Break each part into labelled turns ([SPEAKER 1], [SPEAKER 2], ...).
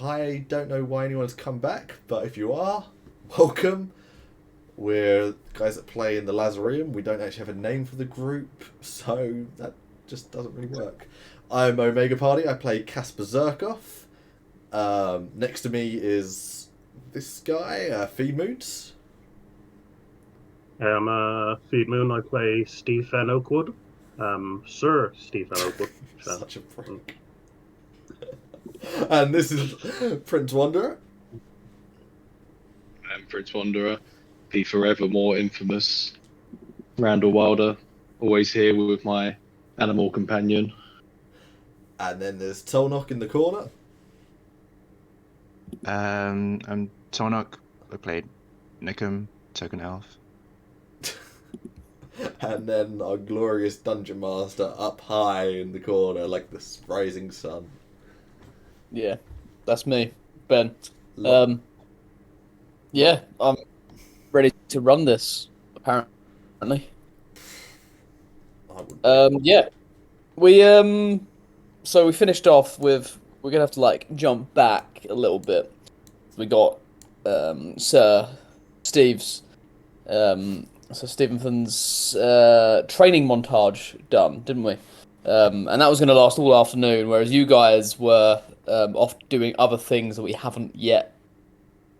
[SPEAKER 1] I don't know why anyone's come back, but if you are, welcome. We're guys that play in the Lazarium. We don't actually have a name for the group, so that just doesn't really work. I'm Omega Party. I play Casper Zerkov. Next to me is this guy, Feedmoons.
[SPEAKER 2] I'm Feed Moon. I play Steve Van Oakwood. Sir Steve Van Oakwood. So,
[SPEAKER 1] Such a prick. And this is Prince Wanderer.
[SPEAKER 3] I'm Prince Wanderer, the forever more infamous Randall Wilder, always here with my animal companion.
[SPEAKER 1] And then there's Tolnock in the corner.
[SPEAKER 4] I'm Tornok. I played Nickum, Token Elf.
[SPEAKER 1] And then our glorious dungeon master up high in the corner, like the rising sun.
[SPEAKER 5] Yeah, that's me, Ben.
[SPEAKER 1] Lo-
[SPEAKER 5] Yeah, I'm ready to run this, apparently.
[SPEAKER 1] I would
[SPEAKER 5] Yeah, we so we finished off with, we're gonna have to like jump back a little bit. We got Sir Steve's Sir Stevenson's training montage done, didn't we? And that was gonna last all afternoon, whereas you guys were off doing other things that we haven't yet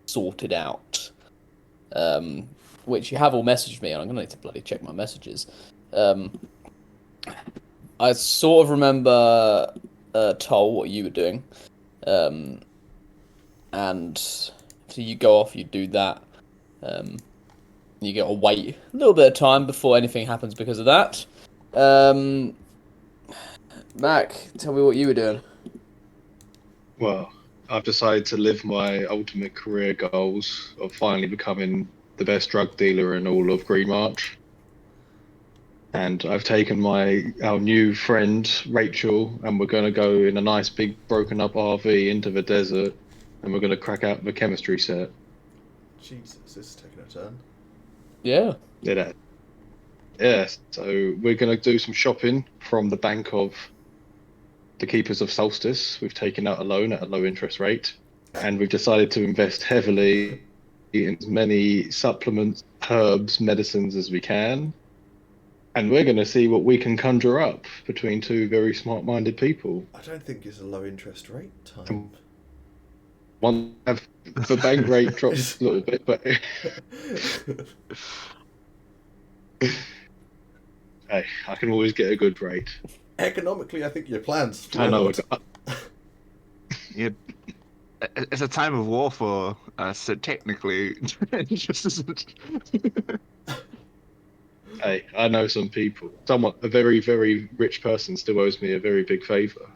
[SPEAKER 5] sorted out. Which you have all messaged me, and I'm gonna need to bloody check my messages. I sort of remember, Toll, what you were doing. And so you go off, you do that. You gotta wait a little bit of time before anything happens because of that. Mac, tell me what you were doing.
[SPEAKER 3] Well, I've decided to live my ultimate career goals of finally becoming the best drug dealer in all of Green March. And I've taken our new friend Rachel, and we're going to go in a nice big broken up RV into the desert, and we're going to crack out the chemistry set.
[SPEAKER 1] Jesus, this is taking a turn.
[SPEAKER 5] Yeah.
[SPEAKER 3] Yeah. So we're going to do some shopping from the bank of the Keepers of Solstice. We've taken out a loan at a low interest rate, and we've decided to invest heavily in as many supplements, herbs, medicines as we can. And we're going to see what we can conjure up between two very smart-minded people.
[SPEAKER 1] I don't think it's a low interest rate time.
[SPEAKER 3] The bank rate drops a little bit, but hey, I can always get a good rate.
[SPEAKER 1] Economically, I think your plan's
[SPEAKER 3] I know.
[SPEAKER 4] Yeah, it's a time of war for us, so technically, it just isn't.
[SPEAKER 3] Hey, I know some people. A very, very rich person still owes me a very big favour.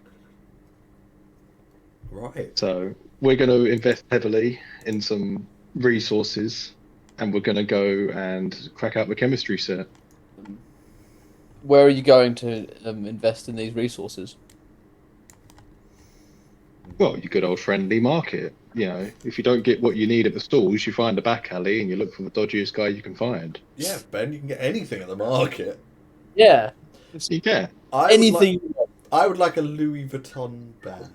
[SPEAKER 1] Right.
[SPEAKER 3] So we're going to invest heavily in some resources, and we're going to go and crack out the chemistry set.
[SPEAKER 5] Where are you going to invest in these resources?
[SPEAKER 3] Well, your good old friendly market. You know, if you don't get what you need at the stalls, you find a back alley and you look for the dodgiest guy you can find.
[SPEAKER 1] Yeah, Ben, you can get anything at the market.
[SPEAKER 5] Yeah.
[SPEAKER 3] You can.
[SPEAKER 5] Anything.
[SPEAKER 1] I would like a Louis Vuitton bag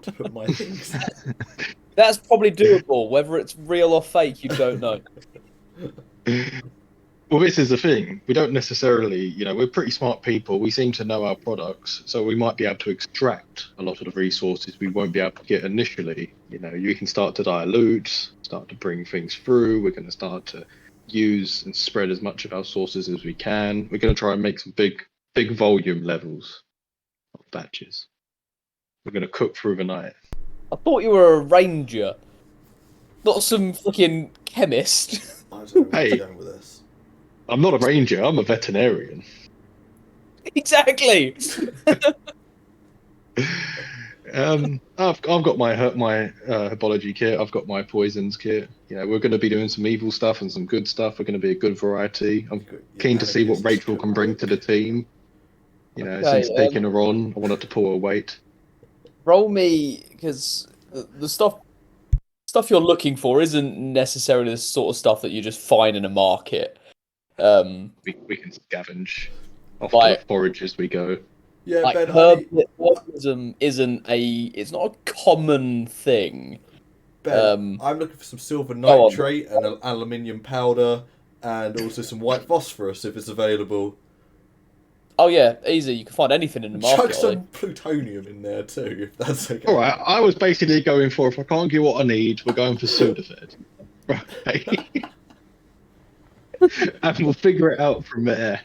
[SPEAKER 1] to put my things in.
[SPEAKER 5] That's probably doable. Whether it's real or fake, you don't know.
[SPEAKER 3] Well, this is the thing. We don't necessarily, we're pretty smart people. We seem to know our products, so we might be able to extract a lot of the resources we won't be able to get initially. You can start to dilute, start to bring things through. We're going to start to use and spread as much of our sources as we can. We're going to try and make some big volume levels of batches. We're going to cook through the night.
[SPEAKER 5] I thought you were a ranger, not some fucking chemist.
[SPEAKER 1] I don't know where
[SPEAKER 3] Hey.
[SPEAKER 1] you're going with this.
[SPEAKER 3] I'm not a ranger. I'm a veterinarian.
[SPEAKER 5] Exactly.
[SPEAKER 3] I've got my herbology kit. I've got my poisons kit. We're going to be doing some evil stuff and some good stuff. We're going to be a good variety. I'm keen to see what Rachel can bring to the team. Since taking her on, I wanted to pull her weight.
[SPEAKER 5] Roll me, because the stuff you're looking for isn't necessarily the sort of stuff that you just find in a market.
[SPEAKER 3] We can scavenge off
[SPEAKER 5] Like-
[SPEAKER 3] the forage as we go.
[SPEAKER 1] Yeah,
[SPEAKER 5] Like
[SPEAKER 1] Ben, I need,
[SPEAKER 5] herbalism isn't it's not a common thing.
[SPEAKER 1] Ben, I'm looking for some silver
[SPEAKER 5] Go on.
[SPEAKER 1] nitrate and an aluminium powder, and also some white phosphorus if it's available.
[SPEAKER 5] Oh yeah, easy. You can find anything in the
[SPEAKER 1] Chuck
[SPEAKER 5] market, Ollie.
[SPEAKER 1] some plutonium in there too, if that's okay.
[SPEAKER 3] All right, I was basically going for if I can't get what I need, we're going for Sudafed. Right. And we'll figure it out from there.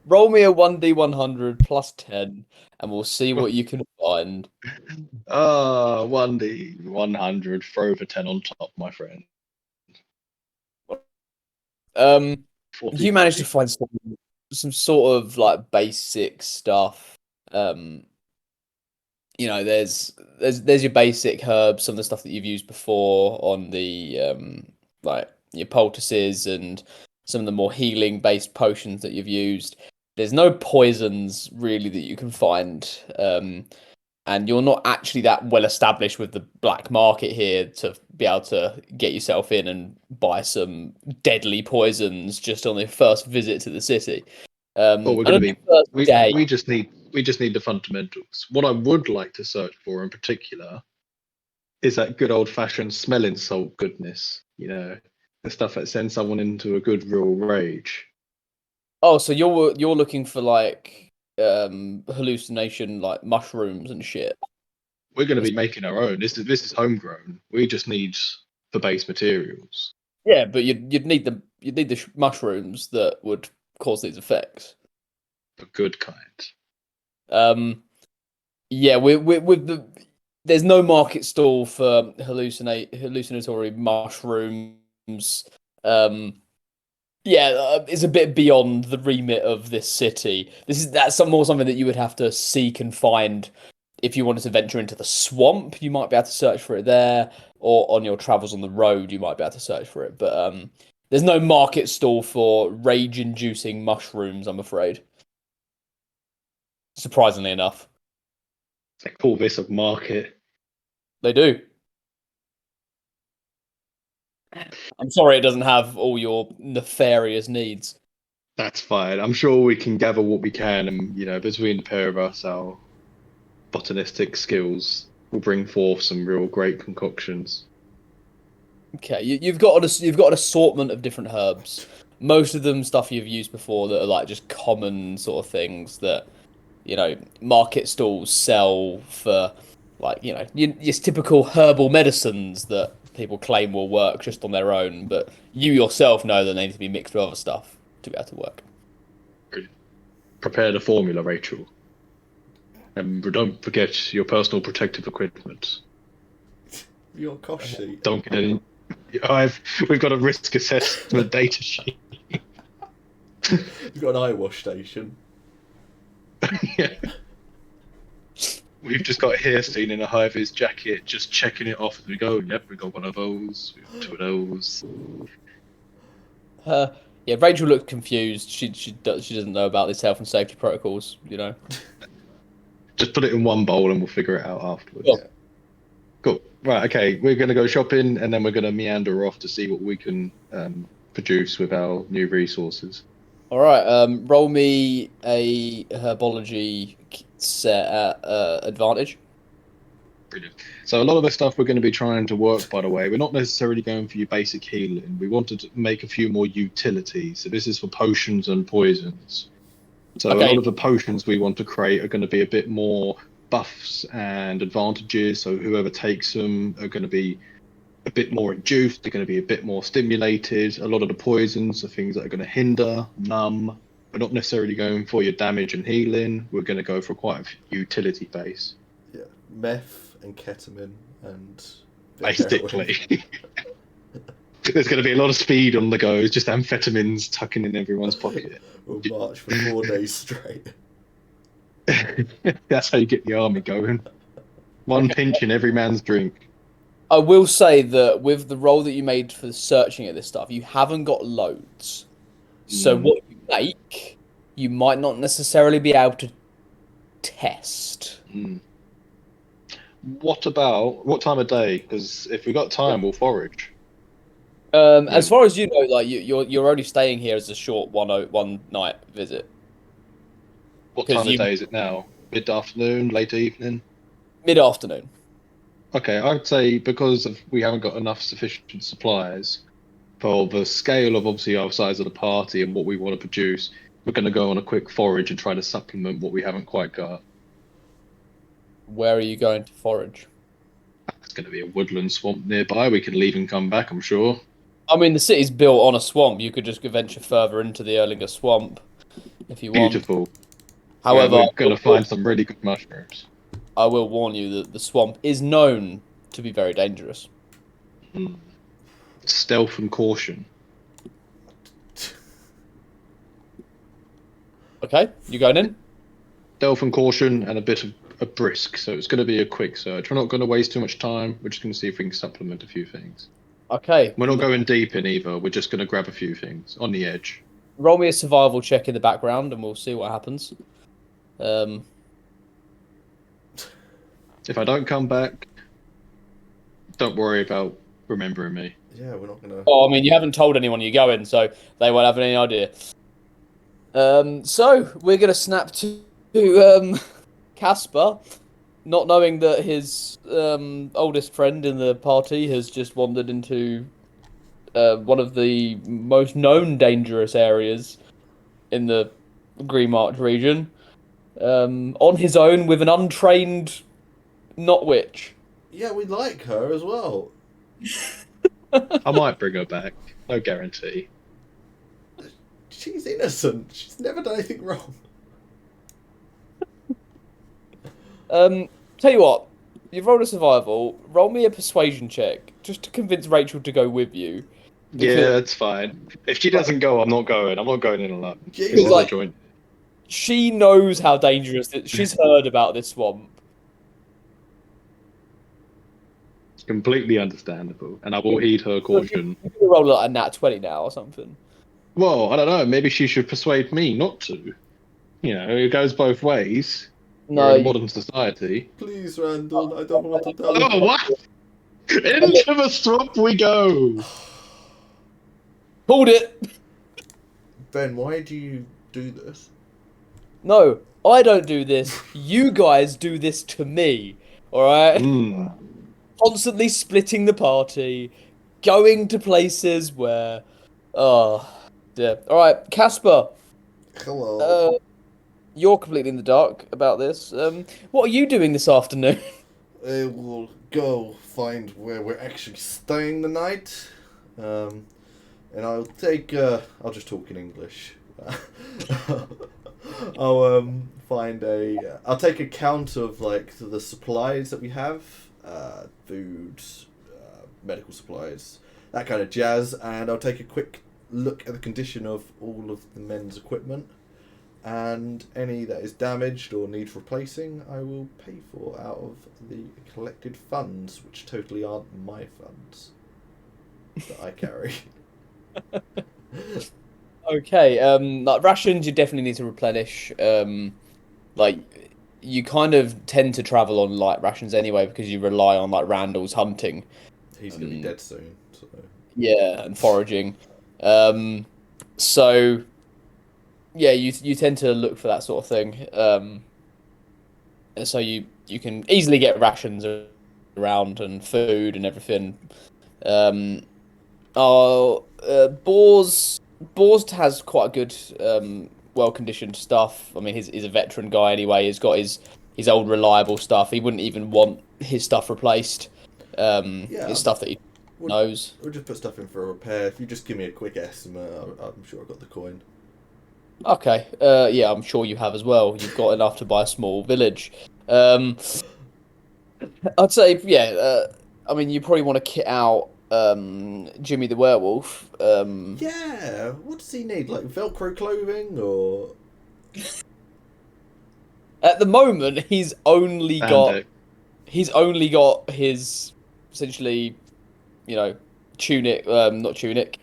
[SPEAKER 5] Roll me a 1d100 plus 10, and we'll see what you can find.
[SPEAKER 3] 1D 100, throw the 10 on top, my friend.
[SPEAKER 5] You managed to find some sort of like basic stuff. You know, there's your basic herbs, some of the stuff that you've used before on the like your poultices and some of the more healing based potions that you've used. There's no poisons really that you can find. And you're not actually that well established with the black market here to be able to get yourself in and buy some deadly poisons just on your first visit to the city.
[SPEAKER 3] Well, we're
[SPEAKER 5] and
[SPEAKER 3] going to
[SPEAKER 5] on
[SPEAKER 3] be.
[SPEAKER 5] your first day,
[SPEAKER 3] We just need the fundamentals. What I would like to search for in particular is that good old fashioned smelling salt goodness. You know, the stuff that sends someone into a good real rage.
[SPEAKER 5] oh, so you're looking for like hallucination like mushrooms and shit.
[SPEAKER 3] We're going to be making our own. This is homegrown. We just need the base materials.
[SPEAKER 5] Yeah, but you'd need the mushrooms that would cause these effects.
[SPEAKER 3] The good kind.
[SPEAKER 5] Yeah, with the there's no market stall for hallucinatory mushrooms. Yeah, it's a bit beyond the remit of this city. That's something that you would have to seek and find if you wanted to venture into the swamp. You might be able to search for it there, or on your travels on the road, you might be able to search for it. But there's no market stall for rage-inducing mushrooms, I'm afraid. Surprisingly enough,
[SPEAKER 3] They call this a market.
[SPEAKER 5] they do. I'm sorry it doesn't have all your nefarious needs.
[SPEAKER 3] That's fine. I'm sure we can gather what we can, and between the pair of us, our botanistic skills will bring forth some real great concoctions.
[SPEAKER 5] Okay, you've got an assortment of different herbs. Most of them stuff you've used before that are like just common sort of things that market stalls sell for, like your typical herbal medicines that people claim will work just on their own, but you yourself know that they need to be mixed with other stuff to be able to work.
[SPEAKER 3] Prepare the formula, Rachel. And don't forget your personal protective equipment.
[SPEAKER 1] Your cost sheet.
[SPEAKER 3] Don't get any. We've got a risk assessment data sheet.
[SPEAKER 1] You've got an eye wash station.
[SPEAKER 3] Yeah. We've just got Hairstein in a high-vis jacket, just checking it off as we go. Yep, we got one of those. We got two of those.
[SPEAKER 5] Yeah, Rachel looks confused. She doesn't know about these health and safety protocols.
[SPEAKER 3] Just put it in one bowl and we'll figure it out afterwards.
[SPEAKER 5] Sure.
[SPEAKER 3] Cool. Right. Okay. We're going to go shopping and then we're going to meander off to see what we can produce with our new resources.
[SPEAKER 5] All right. Roll me a herbology set at advantage.
[SPEAKER 3] Brilliant. So a lot of the stuff we're going to be trying to work, by the way, we're not necessarily going for your basic healing. We wanted to make a few more utilities. So this is for potions and poisons. So
[SPEAKER 5] Okay.
[SPEAKER 3] A lot of the potions we want to create are going to be a bit more buffs and advantages. So whoever takes them are going to be a bit more induced. They're going to be a bit more stimulated. A lot of the poisons are things that are going to hinder, numb. We're not necessarily going for your damage and healing. We're going to go for quite a utility base.
[SPEAKER 1] Yeah, meth and ketamine and
[SPEAKER 3] Basically. There's going to be a lot of speed on the go. It's just amphetamines tucking in everyone's pocket.
[SPEAKER 1] We'll march for 4 days straight.
[SPEAKER 3] That's how you get the army going. One pinch in every man's drink.
[SPEAKER 5] I will say that with the roll that you made for searching at this stuff, you haven't got loads. So what you make, you might not necessarily be able to test.
[SPEAKER 3] What time of day? Because if we got time, we'll forage.
[SPEAKER 5] As far as you know, like you're only staying here as a short one night visit.
[SPEAKER 3] What
[SPEAKER 5] 'Cause
[SPEAKER 3] time of
[SPEAKER 5] you-
[SPEAKER 3] day is it now? Mid-afternoon, late evening?
[SPEAKER 5] Mid-afternoon.
[SPEAKER 3] Okay, I'd say because we haven't got enough sufficient supplies for the scale of obviously our size of the party and what we want to produce, we're going to go on a quick forage and try to supplement what we haven't quite got.
[SPEAKER 5] Where are you going to forage?
[SPEAKER 3] It's going to be a woodland swamp nearby. We can leave and come back, I'm sure.
[SPEAKER 5] I mean, the city's built on a swamp. You could just venture further into the Erlinger swamp if you want.
[SPEAKER 3] Beautiful.
[SPEAKER 5] However,
[SPEAKER 3] we're going to find some really good mushrooms.
[SPEAKER 5] I will warn you that the swamp is known to be very dangerous.
[SPEAKER 3] Stealth and caution.
[SPEAKER 5] Okay, you going in?
[SPEAKER 3] Stealth and caution and a bit of a brisk. So it's going to be a quick search. We're not going to waste too much time. We're just going to see if we can supplement a few things.
[SPEAKER 5] Okay.
[SPEAKER 3] We're not going deep in either. We're just going to grab a few things on the edge.
[SPEAKER 5] Roll me a survival check in the background, and we'll see what happens.
[SPEAKER 3] If I don't come back, don't worry about remembering me.
[SPEAKER 1] Yeah, we're not gonna.
[SPEAKER 5] Oh, I mean, you haven't told anyone you're going, so they won't have any idea. So we're gonna snap to Casper, not knowing that his oldest friend in the party has just wandered into one of the most known dangerous areas in the Green March region, on his own with an untrained not witch.
[SPEAKER 1] Yeah, we like her as well.
[SPEAKER 3] I might bring her back. No guarantee.
[SPEAKER 1] She's innocent. She's never done anything wrong.
[SPEAKER 5] Tell you what, you've rolled a survival. Roll me a persuasion check just to convince Rachel to go with you.
[SPEAKER 3] Yeah, that's fine. If she doesn't go, I'm not going. I'm not going in alone.
[SPEAKER 1] Yeah,
[SPEAKER 3] Because
[SPEAKER 5] like-
[SPEAKER 3] I joined.
[SPEAKER 5] She knows how dangerous it. She's heard about this swamp.
[SPEAKER 3] It's completely understandable, and I will heed her caution.
[SPEAKER 5] You can roll like a nat 20 now or something.
[SPEAKER 3] Well, I don't know. Maybe she should persuade me not to. You know, it goes both ways.
[SPEAKER 5] No,
[SPEAKER 3] We're in modern society.
[SPEAKER 1] Please, Randall. I don't want to tell
[SPEAKER 3] Oh, what? Into the swamp we go.
[SPEAKER 5] pulled it.
[SPEAKER 1] Ben, why do you do this?
[SPEAKER 5] No, I don't do this. You guys do this to me. All right.
[SPEAKER 3] Mm.
[SPEAKER 5] Constantly splitting the party, going to places where, oh, dear. All right, Casper.
[SPEAKER 1] Hello.
[SPEAKER 5] You're completely in the dark about this. What are you doing this afternoon?
[SPEAKER 1] I will go find where we're actually staying the night. And I'll take. I'll just talk in English. I'll find a. I'll take account of like the supplies that we have, food, medical supplies, that kind of jazz, and I'll take a quick look at the condition of all of the men's equipment, and any that is damaged or needs replacing, I will pay for out of the collected funds, which totally aren't my funds that I carry.
[SPEAKER 5] Okay, like rations you definitely need to replenish. Like you kind of tend to travel on light rations anyway because you rely on like Randall's hunting.
[SPEAKER 1] He's gonna be dead soon, so.
[SPEAKER 5] Yeah, and foraging. So yeah, you tend to look for that sort of thing. And so you can easily get rations around and food and everything. Boars has quite a good, well-conditioned stuff. I mean, he's a veteran guy anyway. He's got his old reliable stuff. He wouldn't even want his stuff replaced. It's stuff that he knows.
[SPEAKER 1] We'll just put stuff in for a repair. If you just give me a quick estimate, I'm sure I've got the coin.
[SPEAKER 5] Okay. Yeah, I'm sure you have as well. You've got enough to buy a small village. I'd say, yeah. I mean, you probably want to kit out Jimmy the werewolf.
[SPEAKER 1] Yeah. What does he need? Like Velcro clothing or?
[SPEAKER 5] At the moment, he's only got his essentially, tunic, not tunic,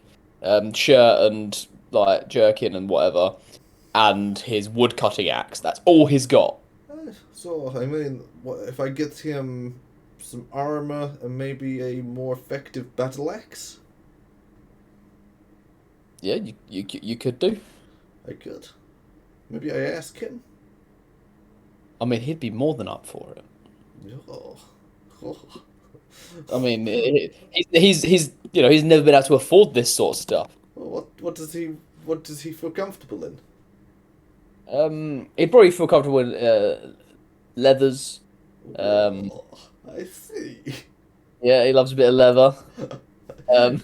[SPEAKER 5] shirt and like jerkin and whatever, and his wood cutting axe. That's all he's got.
[SPEAKER 1] So I mean, what if I get him some armor and maybe a more effective battle axe?
[SPEAKER 5] Yeah, you could do.
[SPEAKER 1] I could. Maybe I ask him.
[SPEAKER 5] I mean, he'd be more than up for it.
[SPEAKER 1] Oh. Oh.
[SPEAKER 5] I mean, he's he's never been able to afford this sort of stuff.
[SPEAKER 1] What does he feel comfortable in?
[SPEAKER 5] He'd probably feel comfortable in leathers.
[SPEAKER 1] Oh, I see.
[SPEAKER 5] Yeah, he loves a bit of leather.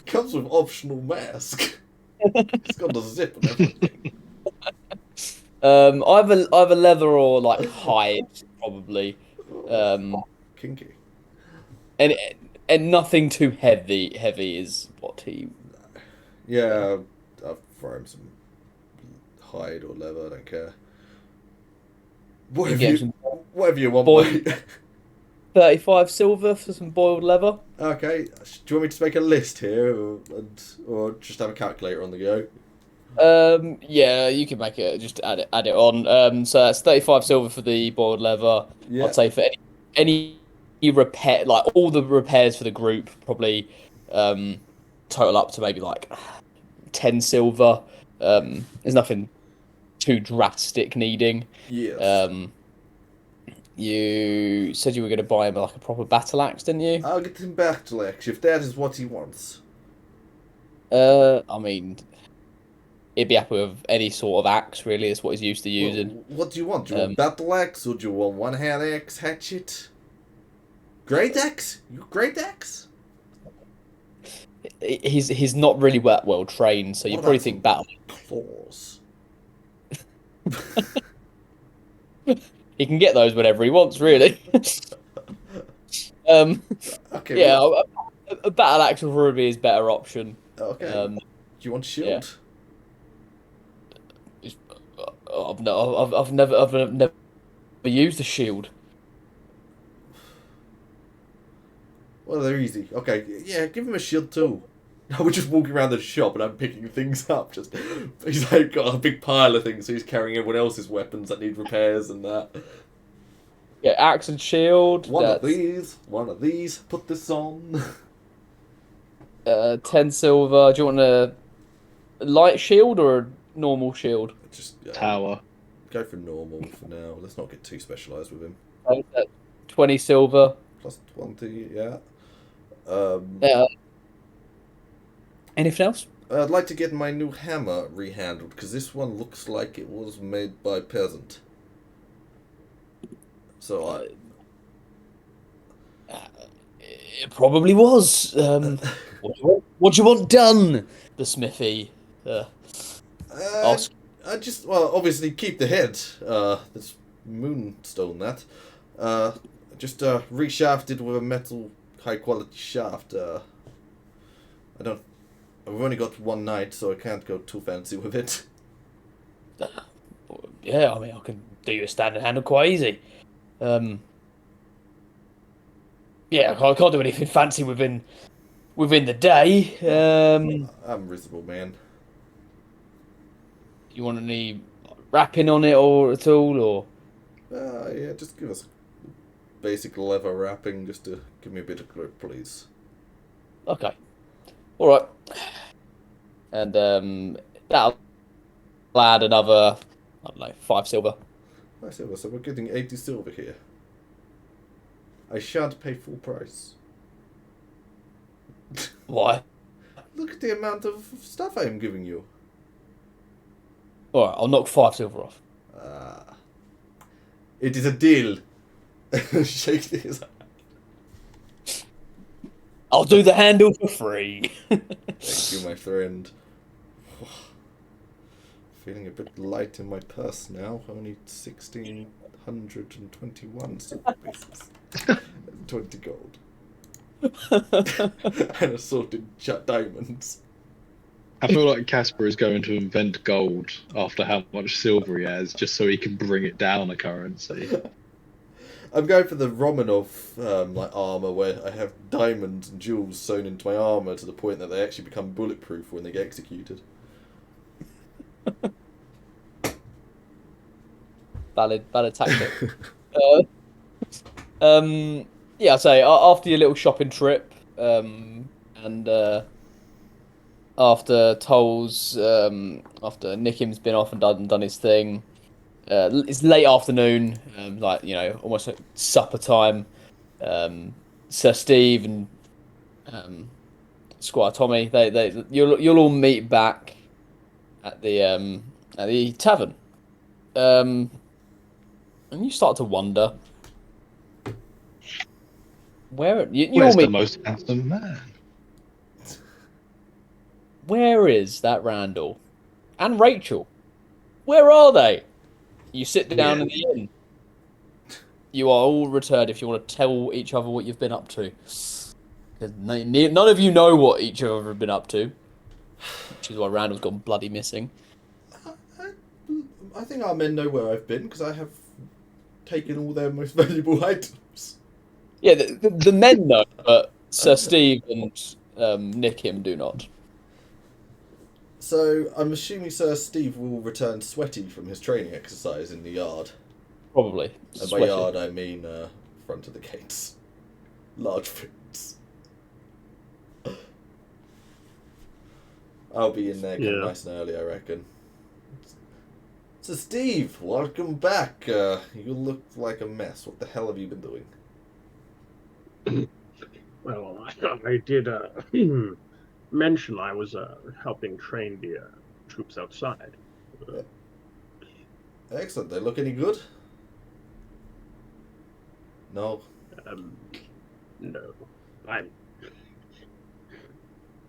[SPEAKER 1] Comes with optional mask. It's got a zip and everything.
[SPEAKER 5] Either leather or like hide, probably.
[SPEAKER 1] Kinky.
[SPEAKER 5] And and nothing too heavy. Heavy is what he.
[SPEAKER 1] Yeah, I'll throw him some hide or leather. I don't care. Whatever you want,
[SPEAKER 5] boiled-
[SPEAKER 1] mate.
[SPEAKER 5] 35 silver for some boiled leather.
[SPEAKER 1] Okay. Do you want me to make a list here, or just have a calculator on the go?
[SPEAKER 5] Yeah, you can make it. Just add it on. So that's 35 silver for the boiled leather.
[SPEAKER 1] Yeah.
[SPEAKER 5] I'd say for any repair, like all the repairs for the group, probably total up to maybe like 10 silver. There's nothing too drastic needing.
[SPEAKER 1] Yes.
[SPEAKER 5] You said you were going to buy him like a proper battle axe, didn't you?
[SPEAKER 1] I'll get him battle axe if that is what he wants.
[SPEAKER 5] I mean, he'd be happy with any sort of axe. Really, is what he's used to using.
[SPEAKER 1] Well, what do you want? Do you want battle axe or do you want one hand axe, hatchet? Great axe? You great axe?
[SPEAKER 5] He's not really well trained, so you
[SPEAKER 1] What
[SPEAKER 5] probably
[SPEAKER 1] about
[SPEAKER 5] think
[SPEAKER 1] some
[SPEAKER 5] battle.
[SPEAKER 1] claws.
[SPEAKER 5] He can get those whenever he wants, really.
[SPEAKER 1] Okay.
[SPEAKER 5] Yeah,
[SPEAKER 1] well,
[SPEAKER 5] a battle axe would probably be his better option.
[SPEAKER 1] okay. Do you want shield?
[SPEAKER 5] Yeah. I've never used a shield.
[SPEAKER 1] Well, they're easy. Okay, yeah, give him a shield too. We're just walking around the shop and I'm picking things up. Just he's like got a big pile of things, so he's carrying everyone else's weapons that need repairs and that.
[SPEAKER 5] Yeah, axe and shield.
[SPEAKER 1] One of these. Put this on.
[SPEAKER 5] 10 silver. Do you want a light shield or a normal shield?
[SPEAKER 1] Just
[SPEAKER 3] Tower.
[SPEAKER 1] go for normal for now. Let's not get too specialised with him.
[SPEAKER 5] 20 silver.
[SPEAKER 1] Plus 20, yeah.
[SPEAKER 5] Anything else?
[SPEAKER 1] I'd like to get my new hammer rehandled because this one looks like it was made by peasant. So
[SPEAKER 5] It probably was. What do you want done? The smithy. Ask.
[SPEAKER 1] obviously keep the head. This moonstone that. Just reshafted with a metal high quality shaft. I've only got one night, so I can't go too fancy with it.
[SPEAKER 5] Yeah, I mean, I can do you a standard handle quite easy. Yeah, I can't do anything fancy within the day.
[SPEAKER 1] I'm a reasonable man.
[SPEAKER 5] You want any wrapping on it or at all, or?
[SPEAKER 1] Yeah, just give us basic leather wrapping just to give me a bit of grip, please.
[SPEAKER 5] Okay. All right. And that'll add another, I don't know, 5 silver.
[SPEAKER 1] I see, so we're getting 80 silver here. I shan't pay full price.
[SPEAKER 5] Why?
[SPEAKER 1] Look at the amount of stuff I am giving you.
[SPEAKER 5] All right, I'll knock 5 silver off.
[SPEAKER 1] It is a deal. Shake his hand.
[SPEAKER 5] I'll do the handle for free.
[SPEAKER 1] Thank you, my friend. Feeling a bit light in my purse now. Only 1,621 silver pieces. 20 gold. And assorted diamonds.
[SPEAKER 3] I feel like Casper is going to invent gold after how much silver he has, just so he can bring it down a currency.
[SPEAKER 1] I'm going for the Romanov armor, where I have diamonds and jewels sewn into my armor to the point that they actually become bulletproof when they get executed.
[SPEAKER 5] Valid tactic. Yeah, I'd say after your little shopping trip, and after Toll's, after Nickim's been off and done his thing, it's late afternoon, like almost like supper time. Sir Steve and Squire Tommy, you'll all meet back at the tavern, and you start to wonder where you all
[SPEAKER 3] Where's the
[SPEAKER 5] meet.
[SPEAKER 3] most handsome man?
[SPEAKER 5] Where is that Randall and Rachel? Where are they? You sit down
[SPEAKER 3] Yeah.
[SPEAKER 5] in the inn. You are all returned if you want to tell each other what you've been up to. 'Cause none of you know what each other have been up to. Which is why Randall's gone bloody missing.
[SPEAKER 1] I think our men know where I've been because I have taken all their most valuable items.
[SPEAKER 5] Yeah, the men know, but Sir Steve and Nikim do not.
[SPEAKER 1] So I'm assuming Sir Steve will return sweaty from his training exercise in the yard.
[SPEAKER 5] Probably.
[SPEAKER 1] And by
[SPEAKER 5] Sweaty.
[SPEAKER 1] yard I mean front of the gates. Large fields. I'll be in there kind of nice and early, I reckon. So Steve, welcome back. You look like a mess. What the hell have you been doing?
[SPEAKER 2] Well, I did mention I was helping train the troops outside.
[SPEAKER 1] Excellent. They look any good? No.
[SPEAKER 2] No,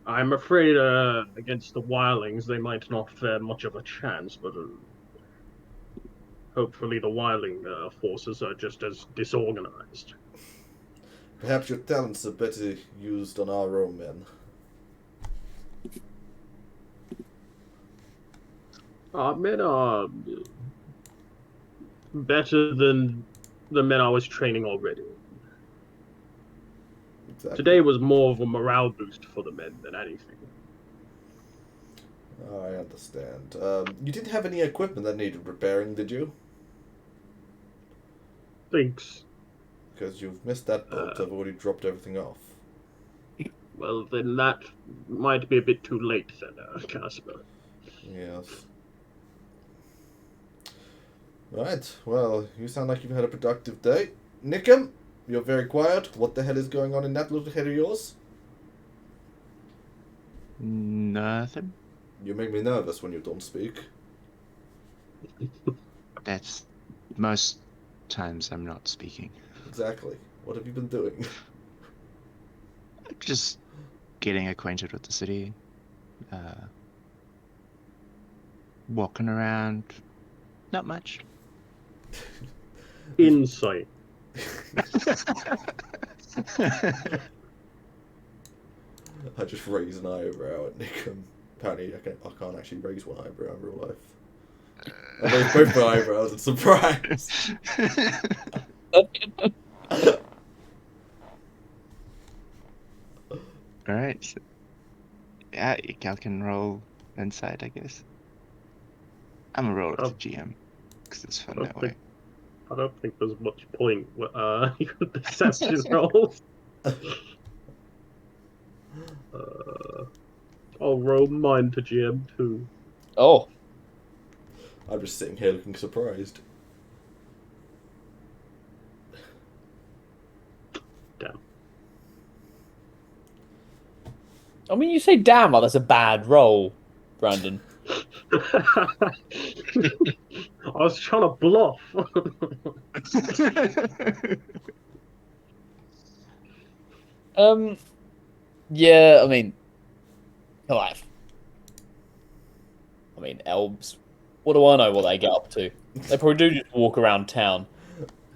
[SPEAKER 2] I'm afraid against the Wildlings they might not fare much of a chance, but hopefully the Wildling forces are just as disorganized.
[SPEAKER 1] Perhaps your talents are better used on our own men.
[SPEAKER 2] Our men are better than the men I was training already.
[SPEAKER 1] Exactly.
[SPEAKER 2] Today was more of a morale boost for the men than anything.
[SPEAKER 1] I understand. You didn't have any equipment that needed repairing, did you?
[SPEAKER 2] Thanks.
[SPEAKER 1] Because you've missed that boat. I've already dropped everything off.
[SPEAKER 2] Well, then that might be a bit too late then, Casper.
[SPEAKER 1] Yes. Right. Well, you sound like you've had a productive day. Nikim, you're very quiet. What the hell is going on in that little head of yours?
[SPEAKER 4] Nothing.
[SPEAKER 1] You make me nervous when you don't speak.
[SPEAKER 4] That's most times I'm not speaking.
[SPEAKER 1] Exactly. What have you been doing?
[SPEAKER 4] Just getting acquainted with the city. Walking around. Not much.
[SPEAKER 2] Insight.
[SPEAKER 1] I just raised an eyebrow at Nikim. Apparently, I can't actually raise one eyebrow in real life. I raised both my eyebrows in surprise.
[SPEAKER 4] Alright. So, yeah, y'all can roll inside, I guess. I'm gonna roll it to GM. Because it's fun that way.
[SPEAKER 2] I don't think there's much point with deception rolls. I'll roll mine to GM too.
[SPEAKER 5] Oh,
[SPEAKER 1] I'm just sitting here looking surprised.
[SPEAKER 2] Damn.
[SPEAKER 5] I mean, you say damn, that's a bad roll, Brandon.
[SPEAKER 2] I was trying to bluff.
[SPEAKER 5] Yeah, I mean, life. I mean, elves. What do I know what they get up to? They probably do just walk around town.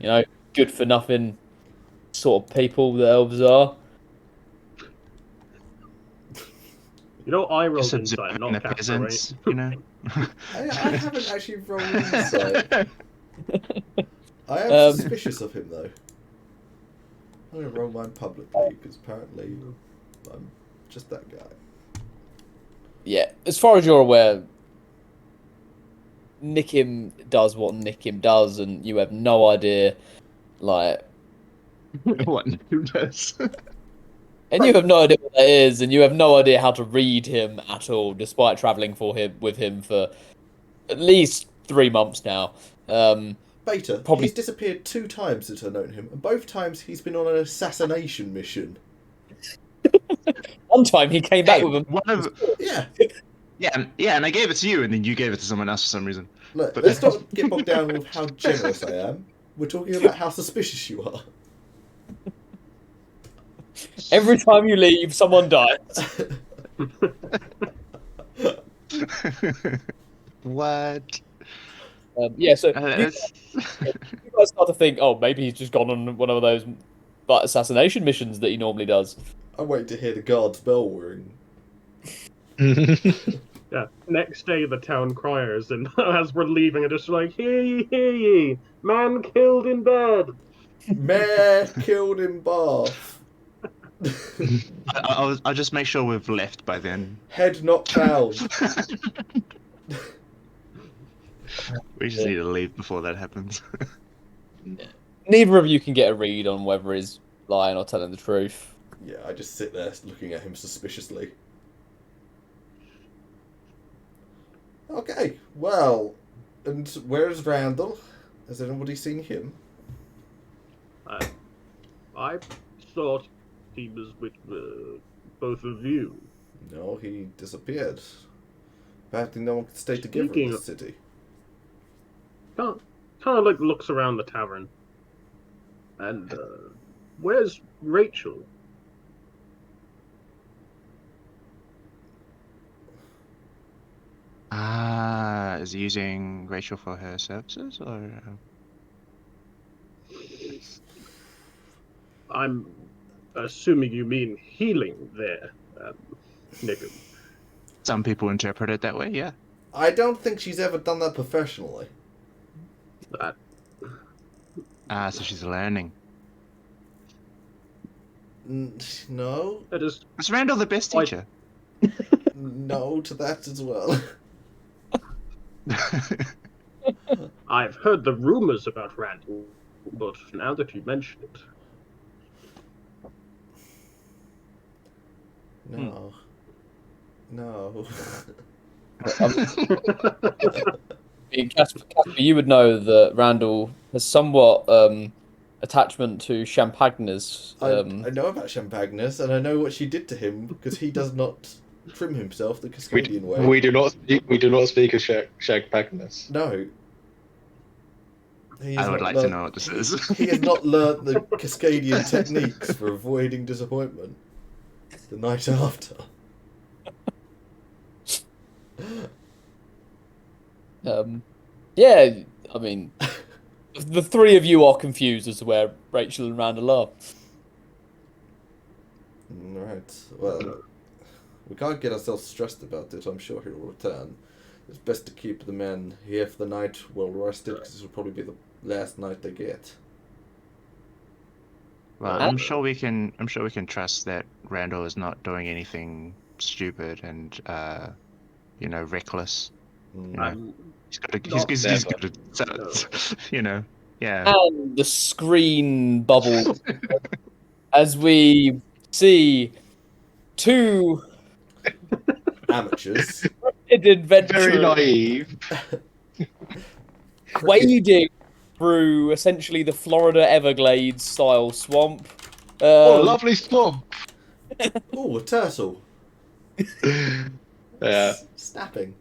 [SPEAKER 5] You know, good for nothing sort of people the elves are.
[SPEAKER 2] You know, I rolled
[SPEAKER 4] Just
[SPEAKER 2] inside,
[SPEAKER 4] observing
[SPEAKER 2] not
[SPEAKER 4] the
[SPEAKER 2] Casper, right?
[SPEAKER 4] peasants, you know?
[SPEAKER 1] I haven't actually rolled insight. I am suspicious of him, though. I'm going to roll mine publicly, because apparently I'm just that guy.
[SPEAKER 5] Yeah, as far as you're aware, Nikim does what Nikim does, and you have no idea, like...
[SPEAKER 4] What who does?
[SPEAKER 5] And you have no idea what that is, and you have no idea how to read him at all, despite travelling with him for at least 3 months now.
[SPEAKER 1] Beta,
[SPEAKER 5] Probably-
[SPEAKER 1] he's disappeared 2 times since I've known him, and both times he's been on an assassination mission.
[SPEAKER 5] One time he came back
[SPEAKER 4] Hey,
[SPEAKER 5] with a
[SPEAKER 4] one of
[SPEAKER 1] Yeah,
[SPEAKER 4] yeah, and I gave it to you, and then you gave it to someone else for some reason.
[SPEAKER 1] look,
[SPEAKER 4] But-
[SPEAKER 1] let's not get bogged down with how generous I am. We're talking about how suspicious you are.
[SPEAKER 5] every time you leave, someone dies.
[SPEAKER 4] What?
[SPEAKER 5] Yeah, so
[SPEAKER 4] That's-
[SPEAKER 5] you guys start to think, oh, maybe he's just gone on one of those assassination missions that he normally does.
[SPEAKER 1] I wait to hear the guard's bell ring.
[SPEAKER 2] Yeah. Next day, the town criers, and as we're leaving, are just like, hear ye, man killed in bed.
[SPEAKER 1] Mayor killed in Bath.
[SPEAKER 4] I'll just make sure we've left by then.
[SPEAKER 1] Head not found.
[SPEAKER 4] We just need to leave before that happens.
[SPEAKER 5] Neither of you can get a read on whether he's lying or telling the truth.
[SPEAKER 1] Yeah, I just sit there looking at him suspiciously. Okay, well, and where's Randall? Has anybody seen him?
[SPEAKER 2] I thought he was with both of you.
[SPEAKER 1] No, he disappeared. Apparently no one can stay together in
[SPEAKER 2] Speaking
[SPEAKER 1] this
[SPEAKER 2] of-
[SPEAKER 1] city.
[SPEAKER 2] Kind of like looks around the tavern. And where's Rachel?
[SPEAKER 4] Is he using Rachel for her services, or?
[SPEAKER 2] I'm assuming you mean healing there, Nickam.
[SPEAKER 4] Some people interpret it that way, yeah.
[SPEAKER 1] I don't think she's ever done that professionally.
[SPEAKER 2] That
[SPEAKER 4] So she's learning.
[SPEAKER 1] No,
[SPEAKER 2] that is
[SPEAKER 4] Was Randall the best
[SPEAKER 2] Why-
[SPEAKER 4] teacher?
[SPEAKER 1] no to that as well.
[SPEAKER 2] I've heard the rumors about Randall, but now that you mention it,
[SPEAKER 1] No. No.
[SPEAKER 5] Casper, you would know that Randall has somewhat attachment to Champagner's.
[SPEAKER 1] I know about Champagnes, and I know what she did to him because he does not trim himself the Cascadian way.
[SPEAKER 3] We do not speak of Shag Pagnus.
[SPEAKER 1] No. He has
[SPEAKER 4] I would
[SPEAKER 1] not
[SPEAKER 4] like to
[SPEAKER 1] learnt-
[SPEAKER 4] know what this is.
[SPEAKER 1] He has not learnt the Cascadian techniques for avoiding disappointment the night after.
[SPEAKER 5] Yeah, I mean, the three of you are confused as to where Rachel and Randall are.
[SPEAKER 1] Right. Well, we can't get ourselves stressed about it. I'm sure he'll return. It's best to keep the men here for the night well rested, because this will probably be the last night they get.
[SPEAKER 4] Well, I'm sure we can trust that Randall is not doing anything stupid and reckless.
[SPEAKER 1] Mm.
[SPEAKER 2] I'm
[SPEAKER 4] He's got to,
[SPEAKER 2] Not
[SPEAKER 4] he's
[SPEAKER 3] never.
[SPEAKER 4] got to, yeah.
[SPEAKER 5] And the screen bubble as we see two
[SPEAKER 1] Amateurs.
[SPEAKER 5] adventurers
[SPEAKER 3] Very naive.
[SPEAKER 5] wading through essentially the Florida Everglades style swamp.
[SPEAKER 3] What a lovely swamp.
[SPEAKER 1] Oh, a turtle.
[SPEAKER 3] Yeah.
[SPEAKER 1] Snapping.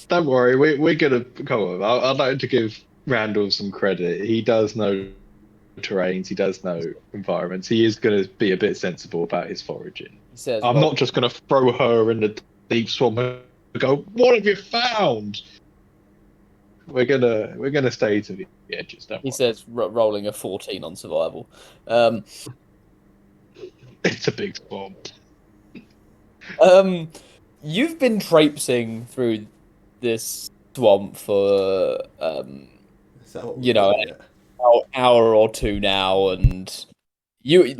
[SPEAKER 3] Don't worry, we're gonna come on. I'd like to give Randall some credit. He does know terrains, he does know environments. He is gonna be a bit sensible about his foraging.
[SPEAKER 5] He says,
[SPEAKER 3] I'm
[SPEAKER 5] well,
[SPEAKER 3] not just gonna throw her in the deep swamp and go, "What have you found?" We're gonna stay to the edges. Don't
[SPEAKER 5] He
[SPEAKER 3] worry.
[SPEAKER 5] says, rolling a 14 on survival.
[SPEAKER 3] It's a big swamp.
[SPEAKER 5] You've been traipsing through this swamp for
[SPEAKER 1] Is that what
[SPEAKER 5] You know,
[SPEAKER 1] we're at?
[SPEAKER 5] hour or two now, and you've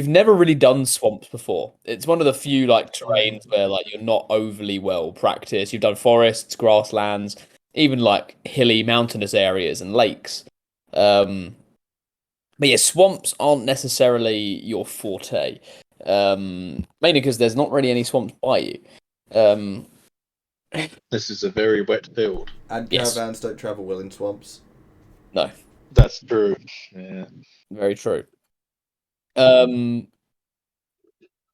[SPEAKER 5] never really done swamps before. It's one of the few terrains where you're not overly well practiced. You've done forests, grasslands, even hilly mountainous areas and lakes. But yeah, swamps aren't necessarily your forte. Mainly because there's not really any swamps by you.
[SPEAKER 3] This is a very wet field.
[SPEAKER 1] And
[SPEAKER 5] Yes.
[SPEAKER 1] caravans don't travel well in swamps.
[SPEAKER 5] No,
[SPEAKER 3] That's true. Yeah.
[SPEAKER 5] very true.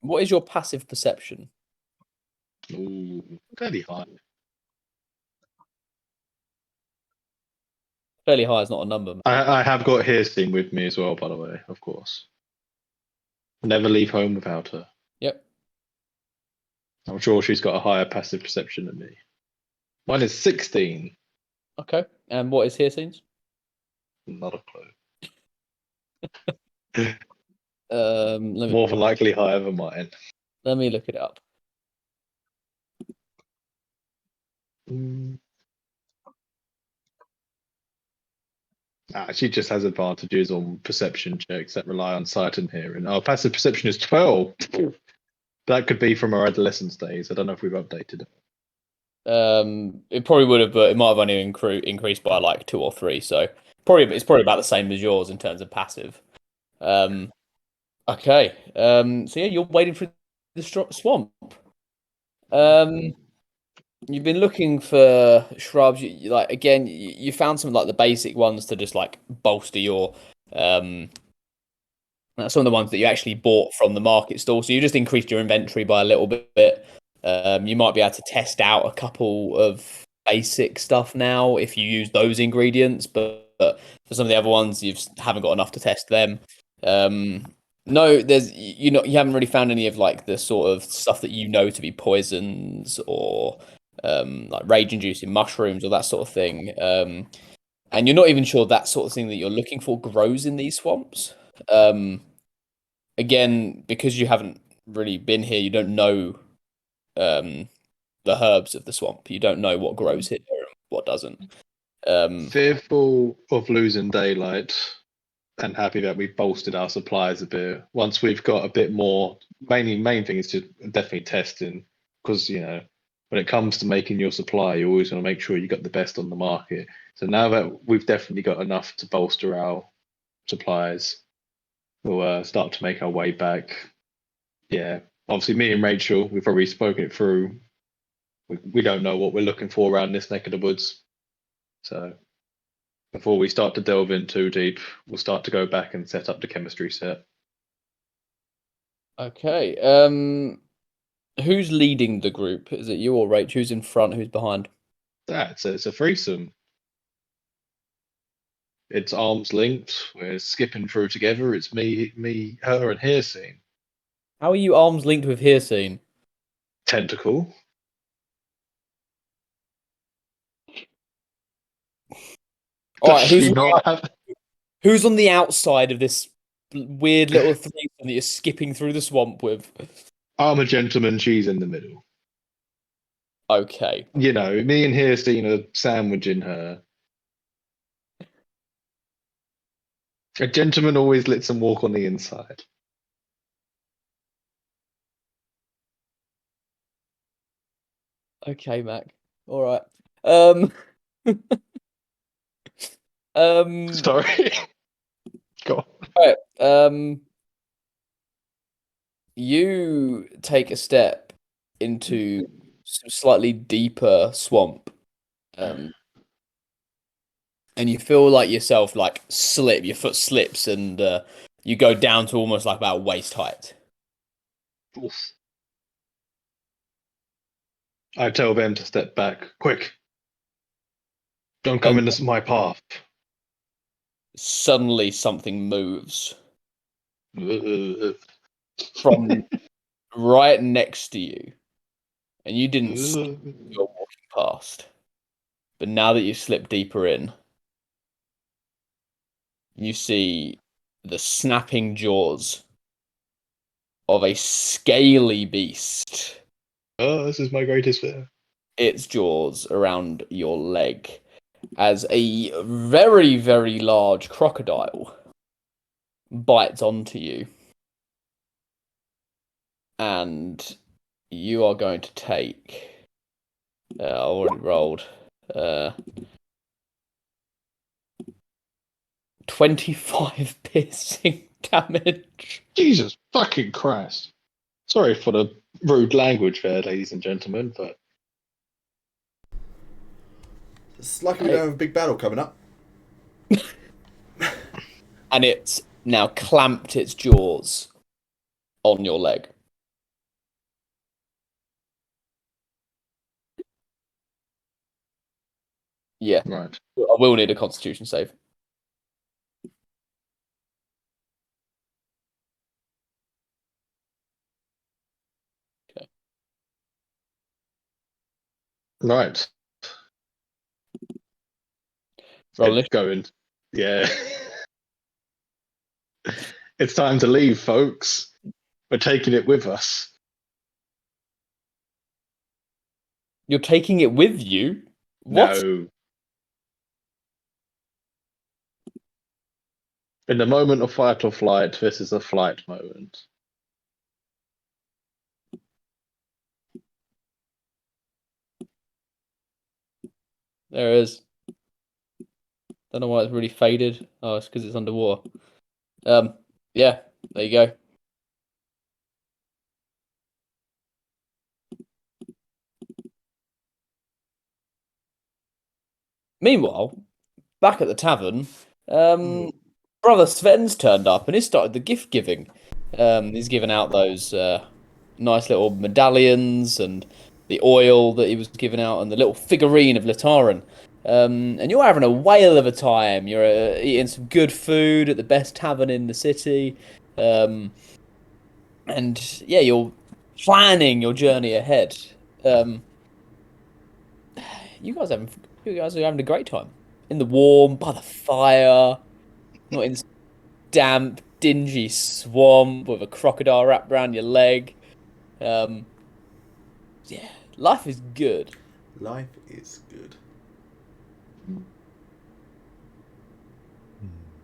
[SPEAKER 5] What is your passive perception?
[SPEAKER 3] Ooh, fairly high.
[SPEAKER 5] Fairly high is not a number. Man.
[SPEAKER 3] I have got Hastings with me as well, by the way, of course. Never leave home without her.
[SPEAKER 5] Yep.
[SPEAKER 3] I'm sure she's got a higher passive perception than me. Mine is 16.
[SPEAKER 5] Okay. And what is Hastings?
[SPEAKER 3] Not a clue.
[SPEAKER 5] Let me
[SPEAKER 3] More than likely higher than mine.
[SPEAKER 5] look it up.
[SPEAKER 3] She just has advantages on perception checks that rely on sight and hearing. Our passive perception is 12. That could be from our adolescence days. I don't know if we've updated it.
[SPEAKER 5] It probably would have, but it might have only increased by like 2 or 3. So it's probably about the same as yours in terms of passive. Okay. So yeah, you're wading through the swamp. You've been looking for shrubs. Like again, you found some like the basic ones to just like bolster your. Some of the ones that you actually bought from the market stall. So you just increased your inventory by a little bit. You might be able to test out a couple of basic stuff now if you use those ingredients, but for some of the other ones, you haven't got enough to test them. No, you haven't really found any of like the sort of stuff that you know to be poisons or like rage-inducing mushrooms or that sort of thing. And you're not even sure that sort of thing that you're looking for grows in these swamps. Again, because you haven't really been here, you don't know the herbs of the swamp. You don't know what grows here and what doesn't.
[SPEAKER 3] Fearful of losing daylight and happy that we've bolstered our supplies a bit. Once we've got a bit more, main thing is to definitely testing, because when it comes to making your supply, you always want to make sure you got the best on the market. So now that we've definitely got enough to bolster our supplies, we'll start to make our way back. Yeah, obviously me and Rachel, we've already spoken it through. We don't know what we're looking for around this neck of the woods. So before we start to delve in too deep, we'll start to go back and set up the chemistry set.
[SPEAKER 5] Okay. Who's leading the group? Is it you or Rach? Who's in front? Who's behind?
[SPEAKER 3] It's a threesome. It's arms linked. We're skipping through together. It's me, her, and Hastings.
[SPEAKER 5] How are you arms linked with Hastings?
[SPEAKER 3] Tentacle.
[SPEAKER 5] All right, who's on the outside of this weird little threesome that you're skipping through the swamp with?
[SPEAKER 3] I'm a gentleman. She's in the middle.
[SPEAKER 5] Okay.
[SPEAKER 3] Me and Hastings are sandwiching her. A gentleman always lets them walk on the inside.
[SPEAKER 5] Okay, Mac. All right.
[SPEAKER 3] Sorry. Go on.
[SPEAKER 5] All right. You take a step into some slightly deeper swamp. And you feel like yourself like slip, your foot slips, and you go down to almost like about waist height.
[SPEAKER 3] Oof. I tell them to step back. Quick. Don't come into my path.
[SPEAKER 5] Suddenly something moves from right next to you, and you didn't see you're walking past. But now that you've slipped deeper in, you see the snapping jaws of a scaly beast.
[SPEAKER 3] Oh, this is my greatest fear.
[SPEAKER 5] Its jaws around your leg as a very, very large crocodile bites onto you. And you are going to take... I already rolled. 25 piercing damage.
[SPEAKER 3] Jesus fucking Christ. Sorry for the rude language there, ladies and gentlemen, but
[SPEAKER 1] It's lucky we don't have a big battle coming up.
[SPEAKER 5] And it's now clamped its jaws on your leg. Yeah.
[SPEAKER 3] Right.
[SPEAKER 5] I will need a Constitution save. Okay.
[SPEAKER 3] Right.
[SPEAKER 5] Roll
[SPEAKER 3] It's going. Yeah. It's time to leave, folks. We're taking it with us.
[SPEAKER 5] You're taking it with you? What?
[SPEAKER 3] No. In the moment of fight or flight, this is a flight moment.
[SPEAKER 5] There it is. Don't know why it's really faded. Oh, it's because it's underwater. Yeah, there you go. Meanwhile, back at the tavern, Brother Sven's turned up and he's started the gift giving. He's given out those nice little medallions and the oil that he was giving out and the little figurine of Litaran. And you're having a whale of a time. You're eating some good food at the best tavern in the city. And yeah, you're planning your journey ahead. You guys are having a great time in the warm, by the fire, not in this damp, dingy swamp with a crocodile wrapped around your leg. Yeah, life is good.
[SPEAKER 1] Life is good.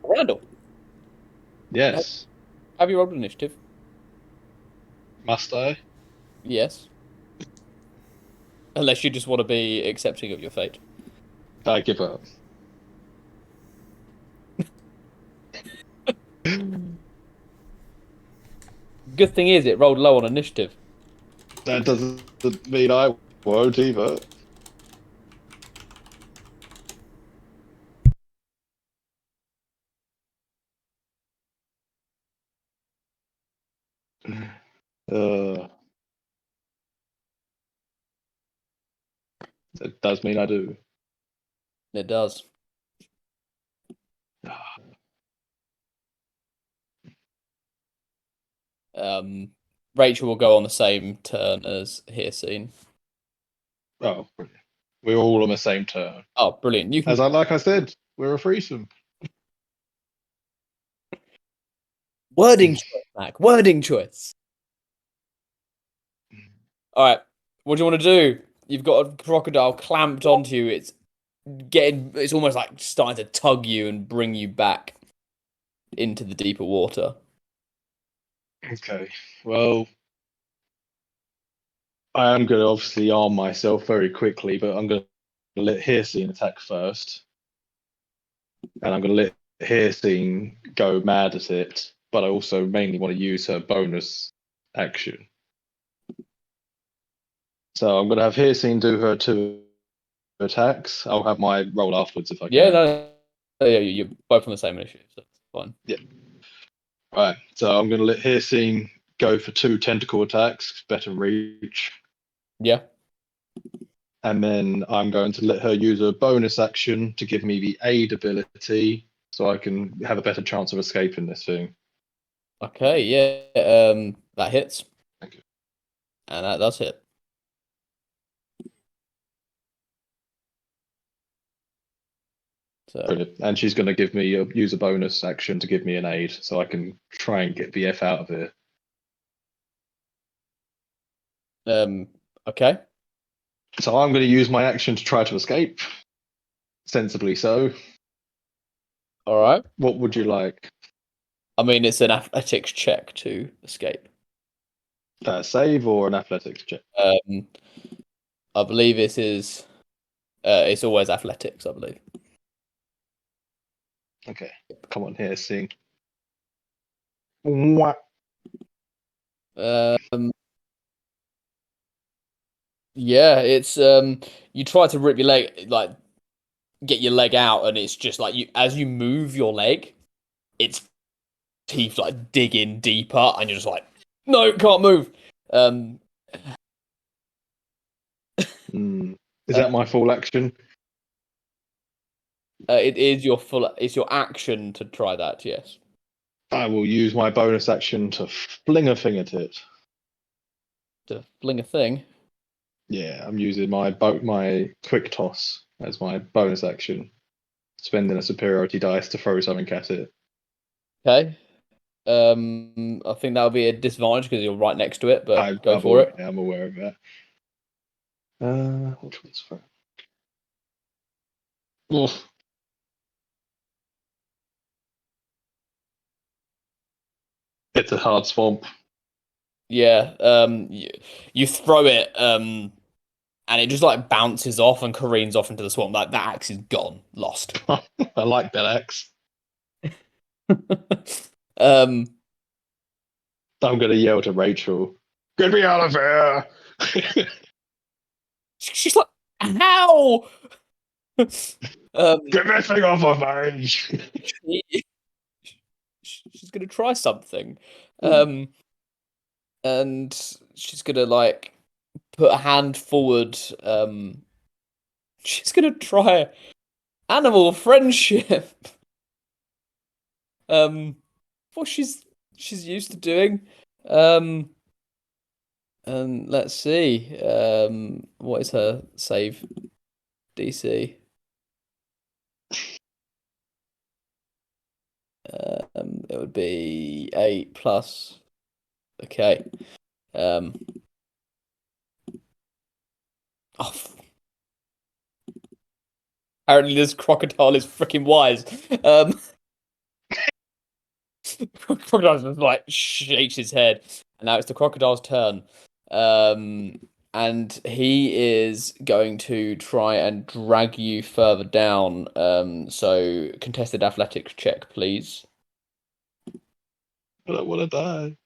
[SPEAKER 5] Randall,
[SPEAKER 3] Yes.
[SPEAKER 5] have you rolled initiative?
[SPEAKER 3] Must I?
[SPEAKER 5] Yes. Unless you just want to be accepting of your fate.
[SPEAKER 3] I give up.
[SPEAKER 5] Good thing is, it rolled low on initiative.
[SPEAKER 3] That doesn't mean I won't either. It does mean I do.
[SPEAKER 5] It does. Rachel will go on the same turn as Hircine.
[SPEAKER 3] Oh, brilliant. We're all on the same turn.
[SPEAKER 5] Oh, brilliant! You can.
[SPEAKER 3] Like I said, we're a threesome.
[SPEAKER 5] Wording choice, Mac. Wording choice. All right. What do you want to do? You've got a crocodile clamped onto you. It's almost like starting to tug you and bring you back into the deeper water.
[SPEAKER 3] Okay. Well, I am going to obviously arm myself very quickly, but I'm going to let Hircine attack first. And I'm going to let Hircine go mad at it, but I also mainly want to use her bonus action. So I'm going to have Hircine do her 2 attacks. I'll have my roll afterwards if I can.
[SPEAKER 5] Yeah, you're both on the same issue, so it's fine.
[SPEAKER 3] Yeah. Right. So I'm going to let Hircine go for 2 tentacle attacks, better reach.
[SPEAKER 5] Yeah.
[SPEAKER 3] And then I'm going to let her use a bonus action to give me the aid ability so I can have a better chance of escaping this thing.
[SPEAKER 5] Okay, yeah. That hits.
[SPEAKER 3] Thank you.
[SPEAKER 5] And that does hit. So
[SPEAKER 3] Brilliant. And she's going to give me use a bonus action to give me an aid so I can try and get the F out of here.
[SPEAKER 5] okay.
[SPEAKER 3] So I'm going to use my action to try to escape. Sensibly so.
[SPEAKER 5] All right.
[SPEAKER 3] What would you like?
[SPEAKER 5] I mean, it's an athletics check to escape.
[SPEAKER 3] Save or an athletics check?
[SPEAKER 5] I believe this is. It's always athletics, I believe.
[SPEAKER 3] Okay. Come on here, sing. What?
[SPEAKER 5] Yeah, it's you try to rip your leg, like get your leg out, and it's just like as you move your leg, its teeth like dig in deeper, and you're just like, no, can't move.
[SPEAKER 3] Is that my full action?
[SPEAKER 5] It is your it's your action to try that. Yes.
[SPEAKER 3] I will use my bonus action to fling a thing at it.
[SPEAKER 5] To fling a thing.
[SPEAKER 3] Yeah, I'm using my quick toss as my bonus action, spending a superiority dice to throw something at it.
[SPEAKER 5] Okay. I think that'll be a disadvantage because you're right next to it, but go for it.
[SPEAKER 3] I'm aware of that. Which one's for? Oof. It's a hard swamp.
[SPEAKER 5] Yeah. You throw it, and it just like bounces off and careens off into the swamp. Like that axe is gone, lost.
[SPEAKER 3] I like that axe.
[SPEAKER 5] um.
[SPEAKER 3] I'm gonna yell to Rachel, "Get me out of here!"
[SPEAKER 5] She's like, "How?"
[SPEAKER 3] Get this thing off my face!
[SPEAKER 5] She's gonna try something, and she's gonna like put a hand forward. She's gonna try animal friendship. What she's used to doing. And let's see. What is her save DC? It would be 8 plus. Okay. Oh. Apparently, this crocodile is freaking wise. Crocodile just like shakes his head, and now it's the crocodile's turn. And he is going to try and drag you further down. So contested athletics check, please.
[SPEAKER 3] I don't want to die.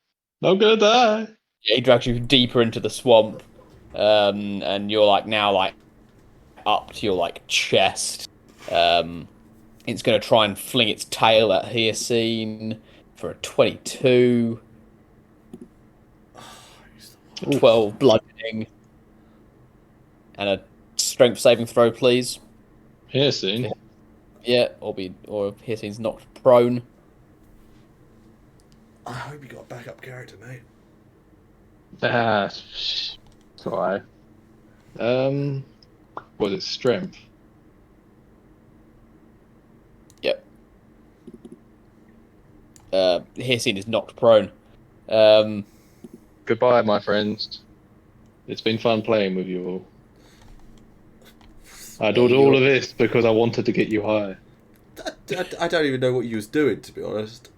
[SPEAKER 3] I'm gonna die.
[SPEAKER 5] Yeah, he drags you deeper into the swamp, and you're like now like up to your like chest. It's going to try and fling its tail at Hyacine for a 22. 12 bludgeoning. And a strength saving throw, please.
[SPEAKER 3] Hyacine.
[SPEAKER 5] Yeah, or Hyacine's knocked prone.
[SPEAKER 1] I hope you got a backup character, mate.
[SPEAKER 3] Alright. Was it strength?
[SPEAKER 5] Yep. Hyacine is knocked prone.
[SPEAKER 3] Goodbye, my friends. It's been fun playing with you all. I did all of this because I wanted to get you high.
[SPEAKER 1] I don't even know what you was doing, to be honest.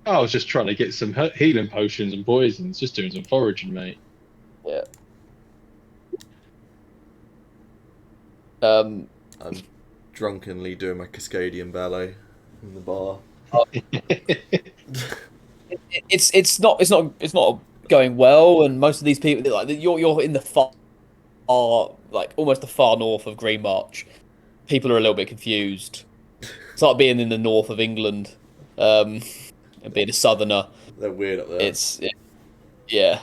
[SPEAKER 3] I was just trying to get some healing potions and poisons, just doing some foraging, mate.
[SPEAKER 5] Yeah.
[SPEAKER 1] I'm drunkenly doing my Cascadian ballet in the bar.
[SPEAKER 5] It's not going well, and most of these people like you're in the far like almost the far north of Green March. People are a little bit confused. It's like being in the north of England, and being a southerner.
[SPEAKER 1] They're weird up there.
[SPEAKER 5] Yeah.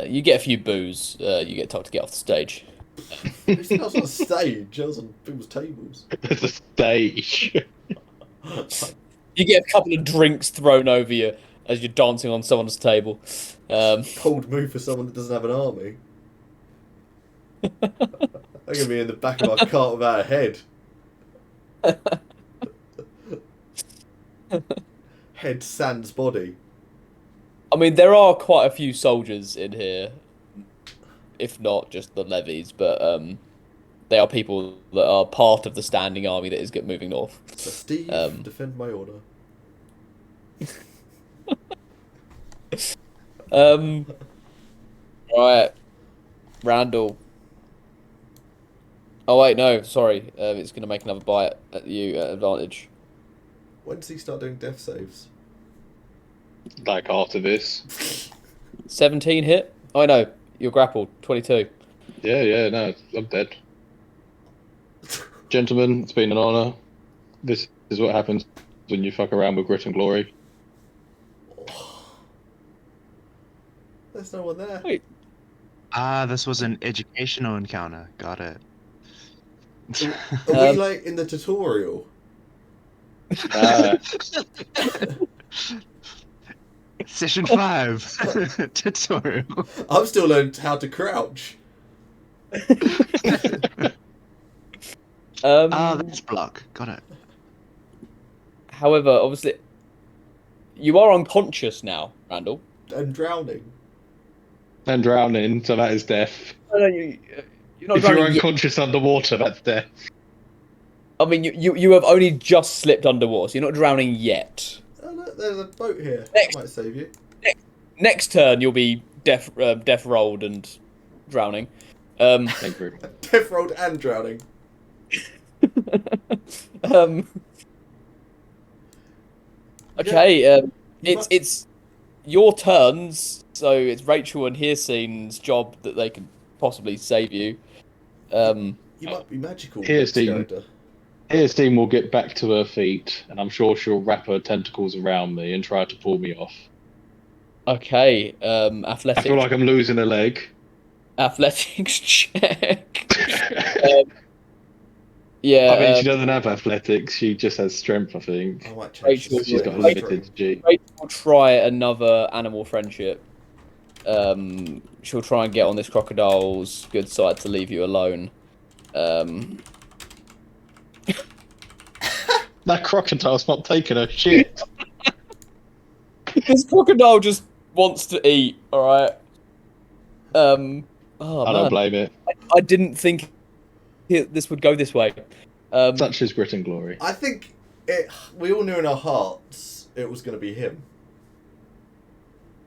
[SPEAKER 5] You get a few boos. You get told to get off the stage.
[SPEAKER 1] It's not on stage. I was on people's tables.
[SPEAKER 3] It's a stage.
[SPEAKER 5] You get a couple of drinks thrown over you as you're dancing on someone's table.
[SPEAKER 1] Cold move for someone that doesn't have an army. I'm gonna be in the back of our cart without a head. Head sans body.
[SPEAKER 5] I mean, there are quite a few soldiers in here, if not just the levies, but they are people that are part of the standing army that is moving north.
[SPEAKER 1] So Steve, defend my order.
[SPEAKER 5] Right, Randall. Oh wait, no, sorry. It's going to make another bite at you at advantage.
[SPEAKER 1] When does he start doing death saves?
[SPEAKER 3] Like after this.
[SPEAKER 5] 17 hit. Oh no, you're grappled. 22.
[SPEAKER 3] Yeah, no, I'm dead. Gentlemen, it's been an honour. This is what happens when you fuck around with grit and glory.
[SPEAKER 1] There's no one there.
[SPEAKER 5] Wait.
[SPEAKER 4] This was an educational encounter. Got it.
[SPEAKER 1] Are we like in the tutorial?
[SPEAKER 4] Session 5 tutorial.
[SPEAKER 1] I've still learned how to crouch.
[SPEAKER 4] That's block. Got it.
[SPEAKER 5] However, obviously, you are unconscious now, Randall.
[SPEAKER 1] And drowning.
[SPEAKER 3] And drowning, so that is death.
[SPEAKER 5] No, you're not
[SPEAKER 3] If you're
[SPEAKER 5] drowning yet.
[SPEAKER 3] unconscious underwater, that's death.
[SPEAKER 5] I mean, you have only just slipped underwater, so you're not drowning yet.
[SPEAKER 1] Oh, look, there's a boat here.
[SPEAKER 5] Next.
[SPEAKER 1] That might save you.
[SPEAKER 5] Next turn, you'll be death rolled and drowning.
[SPEAKER 3] Thank you.
[SPEAKER 1] Death rolled and drowning.
[SPEAKER 5] Okay, it's your turns, so it's Rachel and Hircine's job that they can possibly save you.
[SPEAKER 1] You might be magical.
[SPEAKER 3] Hircine.
[SPEAKER 1] character.
[SPEAKER 3] Hircine will get back to her feet, and I'm sure she'll wrap her tentacles around me and try to pull me off.
[SPEAKER 5] Okay,
[SPEAKER 3] I
[SPEAKER 5] athletics.
[SPEAKER 3] feel like I'm losing a leg.
[SPEAKER 5] Athletics check. Yeah.
[SPEAKER 3] I mean, she doesn't have athletics. She just has strength, I think.
[SPEAKER 1] I might change
[SPEAKER 5] Rachel,
[SPEAKER 1] this.
[SPEAKER 3] She's got a
[SPEAKER 5] Rachel-
[SPEAKER 3] limited G.
[SPEAKER 5] Rachel will try another animal friendship. She'll try and get on this crocodile's good side to leave you alone.
[SPEAKER 3] That crocodile's not taking her shit.
[SPEAKER 5] This crocodile just wants to eat. All right. Oh,
[SPEAKER 3] I don't
[SPEAKER 5] man.
[SPEAKER 3] blame it.
[SPEAKER 5] I didn't think this would go this way.
[SPEAKER 3] Such is grit and glory.
[SPEAKER 1] I think we all knew in our hearts it was going to be him.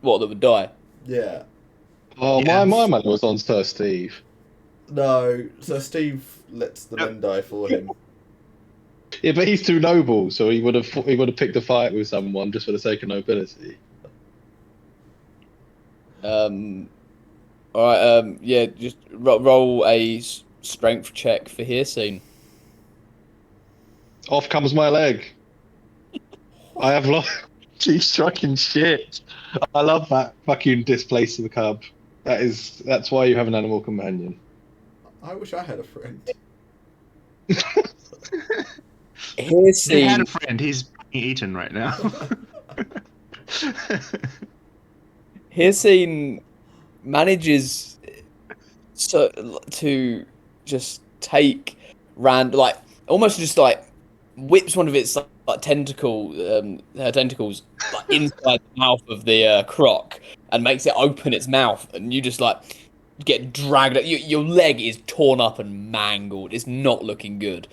[SPEAKER 5] What, that would die?
[SPEAKER 1] Yeah.
[SPEAKER 3] Oh,
[SPEAKER 4] Yeah.
[SPEAKER 3] my money was on Sir Steve.
[SPEAKER 1] No, so Steve lets the men die for him.
[SPEAKER 3] Yeah, but he's too noble, so he would have picked a fight with someone just for the sake of nobility.
[SPEAKER 5] All right. Yeah. Just roll a strength check for Hircine.
[SPEAKER 3] Off comes my leg. I have lost. She's fucking shit. I love that fucking displace of the cub. That's why you have an animal companion.
[SPEAKER 1] I wish I had a friend.
[SPEAKER 4] He had
[SPEAKER 5] Hircine.
[SPEAKER 4] a friend. He's being eaten right now.
[SPEAKER 5] Hircine manages to just take almost just like whips one of its her tentacles like inside the mouth of the croc and makes it open its mouth, and you just like get dragged. Your leg is torn up and mangled. It's not looking good.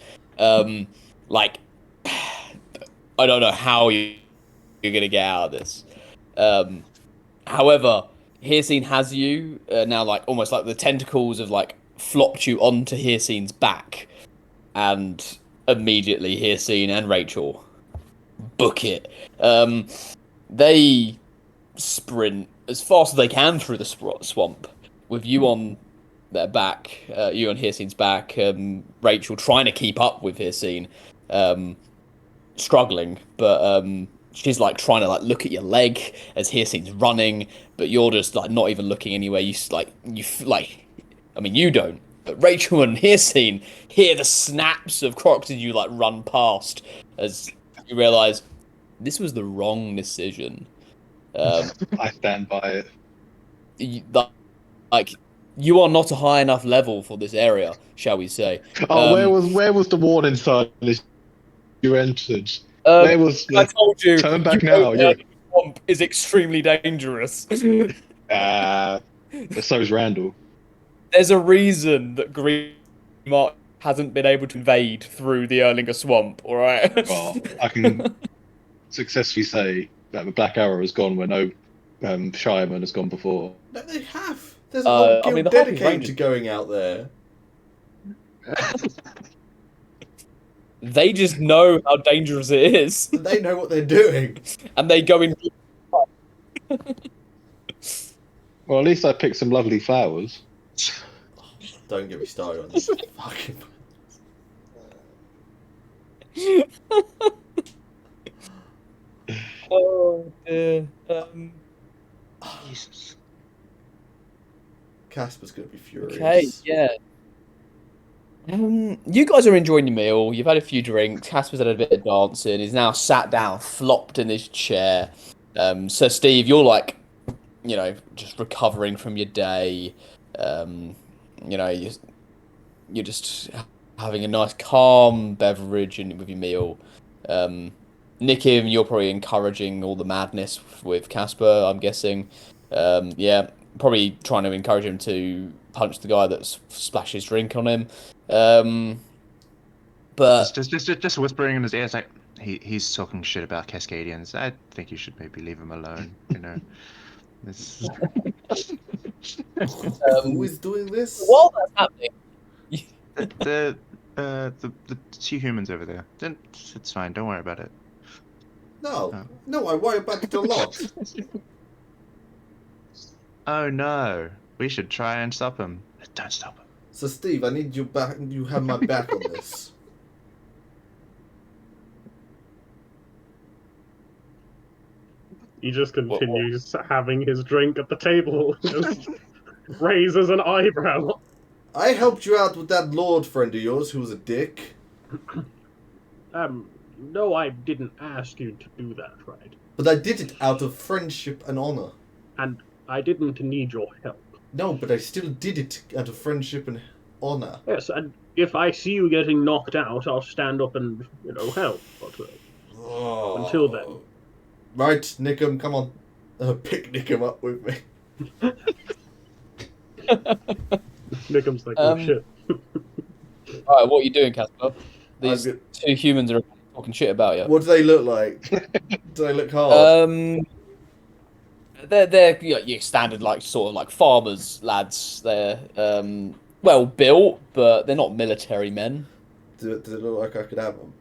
[SPEAKER 5] Like I don't know how you're gonna get out of this. However, Hircine has you now, like almost like the tentacles have like flopped you onto Hircine's back, and immediately Hircine and Rachel book it. They sprint as fast as they can through the swamp, with you on their back, you on Hircine's back. Rachel trying to keep up with Hircine, struggling, but she's like trying to like look at your leg as Hircine's running, but you're just like not even looking anywhere. You don't. But Rachel and Hircine hear the snaps of crocs as you like run past, as you realise this was the wrong decision.
[SPEAKER 3] I stand by it.
[SPEAKER 5] You are not a high enough level for this area, shall we say?
[SPEAKER 3] Oh, where was the warning sign as you entered?
[SPEAKER 5] I
[SPEAKER 3] Where was
[SPEAKER 5] told you.
[SPEAKER 3] turn back
[SPEAKER 5] you know
[SPEAKER 3] now?
[SPEAKER 5] that the swamp is extremely dangerous.
[SPEAKER 3] But so's Randall.
[SPEAKER 5] There's a reason that Green Mark hasn't been able to invade through the Erlinger swamp. All right.
[SPEAKER 3] Well, I can successfully say that the Black Arrow has gone where no Shireman has gone before.
[SPEAKER 1] No, they have. There's a whole guild
[SPEAKER 5] the Harpy
[SPEAKER 1] dedicated
[SPEAKER 5] Rangers-
[SPEAKER 1] to going out there.
[SPEAKER 5] They just know how dangerous it is,
[SPEAKER 1] They know what they're doing.
[SPEAKER 5] and they go in.
[SPEAKER 3] Well, at least I picked some lovely flowers.
[SPEAKER 1] Don't get me started on this fucking.
[SPEAKER 5] Oh dear.
[SPEAKER 4] Jesus.
[SPEAKER 1] Casper's gonna be furious.
[SPEAKER 5] Okay, yeah. You guys are enjoying your meal. You've had a few drinks. Casper's had a bit of dancing. He's now sat down, flopped in his chair. So Steve, you're like, just recovering from your day. You know, you're just having a nice, calm beverage with your meal. Nikim, you're probably encouraging all the madness with Casper, I'm guessing. Yeah, probably trying to encourage him to punch the guy that splashed his drink on him. But
[SPEAKER 4] Just whispering in his ear, it's like he's talking shit about Cascadians. I think you should maybe leave him alone. This...
[SPEAKER 1] Who is doing this?
[SPEAKER 5] while that's happening,
[SPEAKER 4] the two humans over there. It's fine. Don't worry about it.
[SPEAKER 1] No, I worry about it a lot.
[SPEAKER 4] Oh no, we should try and stop him. Don't stop him.
[SPEAKER 1] So Steve, I need you back. You have my back on this.
[SPEAKER 2] He just continues having his drink at the table. Just raises an eyebrow.
[SPEAKER 1] I helped you out with that lord friend of yours who was a dick.
[SPEAKER 2] No, I didn't ask you to do that, right?
[SPEAKER 1] But I did it out of friendship and honor.
[SPEAKER 2] And I didn't need your help.
[SPEAKER 1] No, but I still did it out of friendship and honor.
[SPEAKER 2] Yes, and if I see you getting knocked out, I'll stand up and, help. But until then.
[SPEAKER 1] Right, Nikim, come on. Pick Nikim up with me.
[SPEAKER 2] Nickham's like, oh shit.
[SPEAKER 5] Alright, what are you doing, Casper? These two humans are talking shit about you.
[SPEAKER 1] What do they look like? Do they look hard?
[SPEAKER 5] They're your standard sort of farmers lads. They're well built, but they're not military men.
[SPEAKER 1] Does it look like I could have them?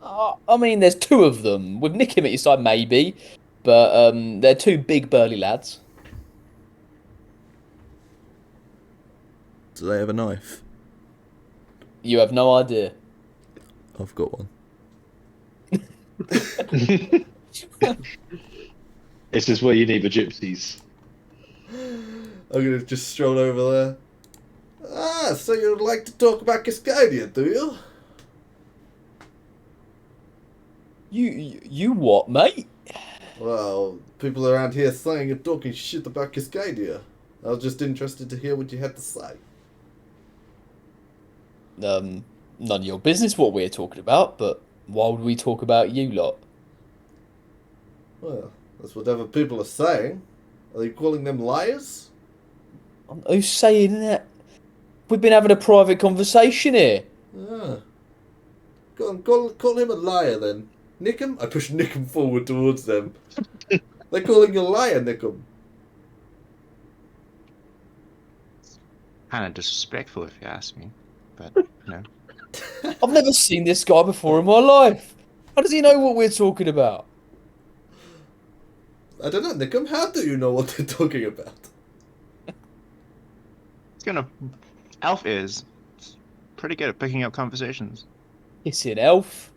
[SPEAKER 5] I mean, there's two of them. With Nikim at your side, maybe, but they're two big burly lads.
[SPEAKER 1] Do they have a knife?
[SPEAKER 5] You have no idea.
[SPEAKER 1] I've got one.
[SPEAKER 3] This is where you need the gypsies.
[SPEAKER 1] I'm gonna just stroll over there. Ah, so you'd like to talk about Cascadia, do you?
[SPEAKER 5] You what, mate?
[SPEAKER 1] Well, people around here saying you're talking shit about Cascadia. I was just interested to hear what you had to say.
[SPEAKER 5] None of your business what we're talking about, but why would we talk about you lot?
[SPEAKER 1] Well, that's whatever people are saying. Are you calling them liars?
[SPEAKER 5] Who's saying that? We've been having a private conversation here.
[SPEAKER 1] Ah. Go on, call him a liar then. Nikim? I push Nikim forward towards them. They're calling you a liar, Nikim.
[SPEAKER 4] Kind of disrespectful, if you ask me. But
[SPEAKER 5] I've never seen this guy before in my life. How does he know what we're talking about?
[SPEAKER 1] I don't know, Nikim. How do you know what they're talking about?
[SPEAKER 4] Elf is pretty good at picking up conversations.
[SPEAKER 5] It's an elf.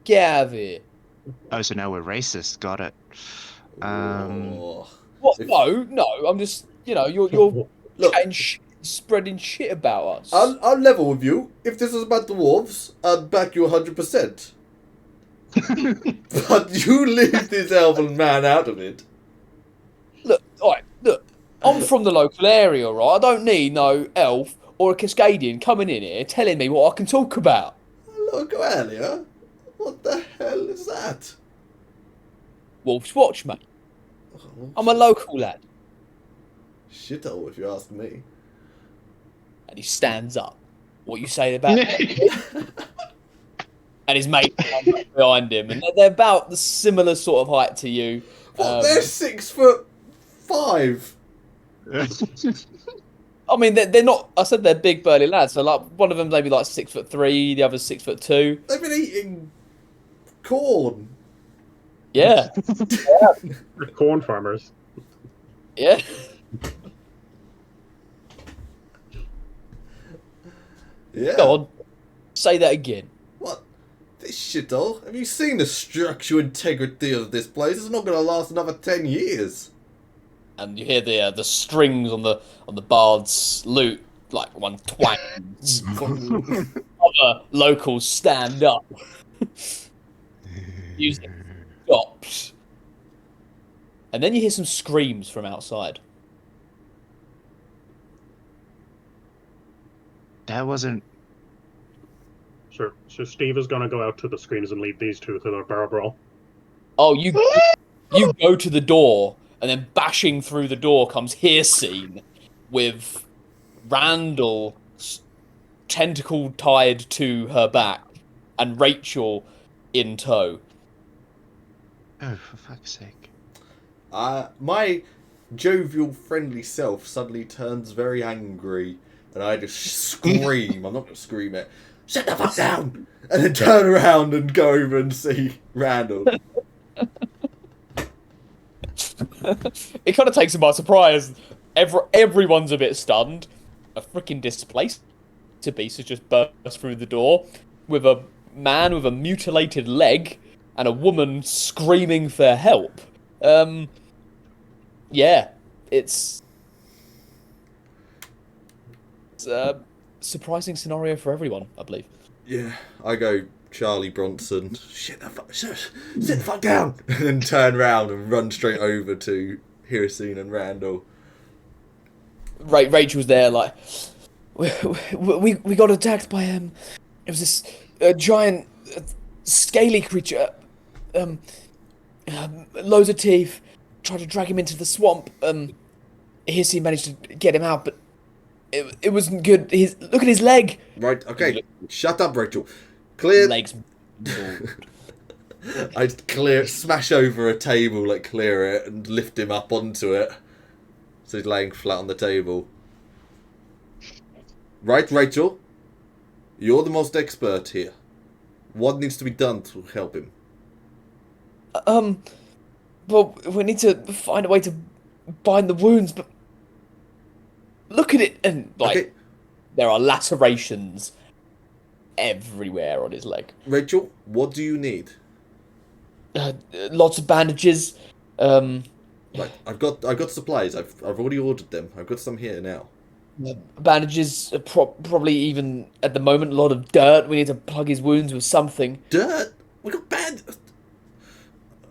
[SPEAKER 5] Get out of here.
[SPEAKER 4] Oh, so now we're racist. Got it.
[SPEAKER 1] Oh.
[SPEAKER 5] What? No. I'm just, you're
[SPEAKER 1] Look,
[SPEAKER 5] chatting shit, spreading shit about us.
[SPEAKER 1] I'll level with you. If this was about the wolves, I'd back you 100%. But you leave this elven man out of it.
[SPEAKER 5] Look. I'm from the local area, right? I don't need no elf or a Cascadian coming in here telling me what I can talk about.
[SPEAKER 1] Local area? What the hell is that?
[SPEAKER 5] Wolf's Watch, mate.
[SPEAKER 1] Oh,
[SPEAKER 5] I'm a local lad.
[SPEAKER 1] shithole, if you ask me.
[SPEAKER 5] And he stands up. What you say about and his mate comes up behind him, and they're about the similar sort of height to you.
[SPEAKER 1] What? They're 6'5".
[SPEAKER 5] I mean, they're not. I said they're big burly lads. So one of them maybe 6'3", the other's 6'2".
[SPEAKER 1] They've been eating corn.
[SPEAKER 5] Yeah,
[SPEAKER 2] Corn farmers.
[SPEAKER 5] yeah.
[SPEAKER 1] Yeah.
[SPEAKER 5] Go on. Say that again.
[SPEAKER 1] What? This shithole? Have you seen the structural integrity of this place? It's not going to last another 10 years.
[SPEAKER 5] And you hear the strings on the bard's lute, like one twangs. Other locals stand up. Music stops. And then you hear some screams from outside.
[SPEAKER 4] That wasn't.
[SPEAKER 2] Sure. So Steve is gonna go out to the screens and lead these two to their barrel brawl.
[SPEAKER 5] Oh, you go to the door, and then bashing through the door comes Hircine with Randall tentacle tied to her back and Rachel in tow.
[SPEAKER 4] Oh, for fuck's sake.
[SPEAKER 1] My jovial, friendly self suddenly turns very angry, and I just scream. I'm not going to scream it. Shut the fuck down! And then turn around and go over and see Randall.
[SPEAKER 5] It kind of takes him by surprise. Everyone's a bit stunned. A freaking displaced beast has just burst through the door with a man with a mutilated leg and a woman screaming for help. Yeah, it's a surprising scenario for everyone, I believe.
[SPEAKER 1] Yeah, I go Charlie Bronson. Sit the fuck down! And then turn around and run straight over to Hircine and Randall.
[SPEAKER 5] Rachel's there, like we got attacked by it was this giant scaly creature, loads of teeth. Tried to drag him into the swamp. Hircine managed to get him out, but it wasn't good. Look at his leg.
[SPEAKER 1] Right, okay, shut up, Rachel. Clear.
[SPEAKER 5] Legs.
[SPEAKER 1] I'd smash over a table, like clear it, and lift him up onto it. So he's laying flat on the table. Right, Rachel? You're the most expert here. What needs to be done to help him?
[SPEAKER 5] Well, we need to find a way to bind the wounds, but look at it, and like
[SPEAKER 1] Okay.
[SPEAKER 5] there are lacerations everywhere on his leg.
[SPEAKER 1] Rachel, what do you need?
[SPEAKER 5] Lots of bandages.
[SPEAKER 1] Right, I've got supplies. I've already ordered them. I've got some here now.
[SPEAKER 5] Bandages, probably even at the moment a lot of dirt. We need to plug his wounds with something.
[SPEAKER 1] Dirt? We got band.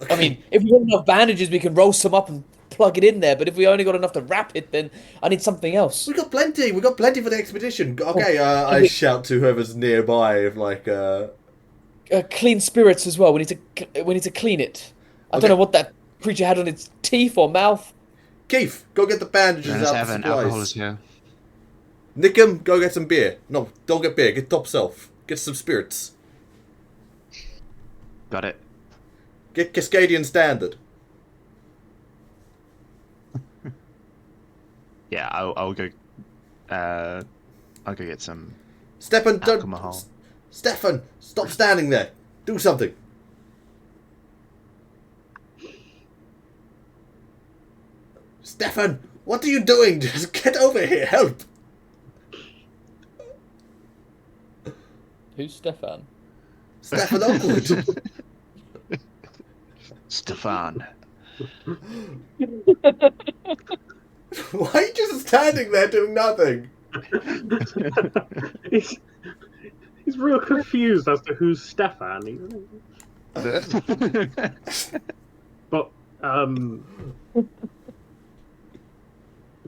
[SPEAKER 1] Okay.
[SPEAKER 5] I mean, if we got enough bandages, we can roll some up and plug it in there. But if we only got enough to wrap it, then I need something else.
[SPEAKER 1] We got plenty. We got plenty for the expedition. Okay, I shout to whoever's nearby, of like.
[SPEAKER 5] Clean spirits as well. We need to clean it. I don't know what that creature had on its teeth or mouth.
[SPEAKER 1] Keith, go get the bandages
[SPEAKER 4] Let's
[SPEAKER 1] out
[SPEAKER 4] have
[SPEAKER 1] the
[SPEAKER 4] an alcohol
[SPEAKER 1] supplies.
[SPEAKER 4] here.
[SPEAKER 1] Nickum, go get some beer. No, don't get beer. Get top self. Get some spirits.
[SPEAKER 4] Got it.
[SPEAKER 1] Get Cascadian Standard.
[SPEAKER 4] Yeah, I'll go. I'll go get some
[SPEAKER 1] Stefan, don't.
[SPEAKER 4] alcohol.
[SPEAKER 1] Stefan, stop standing there. Do something. Stefan, what are you doing? Just get over here. Help.
[SPEAKER 5] Who's Stefan?
[SPEAKER 1] Stefan Oakwood.
[SPEAKER 4] Stefan.
[SPEAKER 1] Why are you just standing there doing nothing?
[SPEAKER 2] He's real confused as to who's Stefan. But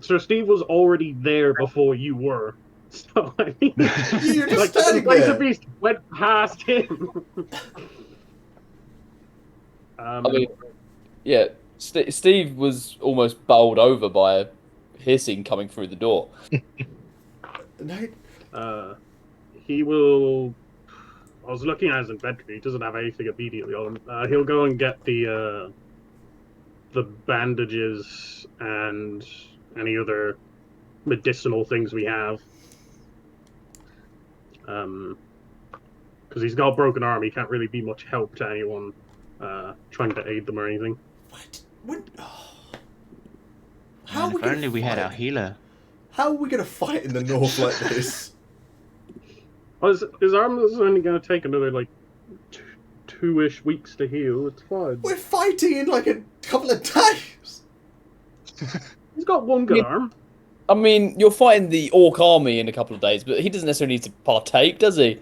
[SPEAKER 2] so Steve was already there before you were. So I mean,
[SPEAKER 1] You're just
[SPEAKER 2] like
[SPEAKER 1] standing
[SPEAKER 2] the Blazer
[SPEAKER 1] there.
[SPEAKER 2] Beast went past him.
[SPEAKER 5] I mean, yeah, Steve was almost bowled over by Hircine coming through the door.
[SPEAKER 1] No,
[SPEAKER 2] He will. I was looking at his inventory. He doesn't have anything immediately on him. He'll go and get the bandages and any other medicinal things we have. Because he's got a broken arm, he can't really be much help to anyone trying to aid them or anything.
[SPEAKER 1] what? Oh. How are
[SPEAKER 4] Man,
[SPEAKER 1] we
[SPEAKER 4] if
[SPEAKER 1] gonna
[SPEAKER 4] only we had
[SPEAKER 1] fight?
[SPEAKER 4] our healer.
[SPEAKER 1] How are we gonna fight in the north like this?
[SPEAKER 2] His arm is only going to take another like two-ish weeks to heal. It's fine.
[SPEAKER 1] We're fighting in like a couple of days.
[SPEAKER 2] He's got one good arm.
[SPEAKER 5] I mean, you're fighting the Orc army in a couple of days, but he doesn't necessarily need to partake, does he?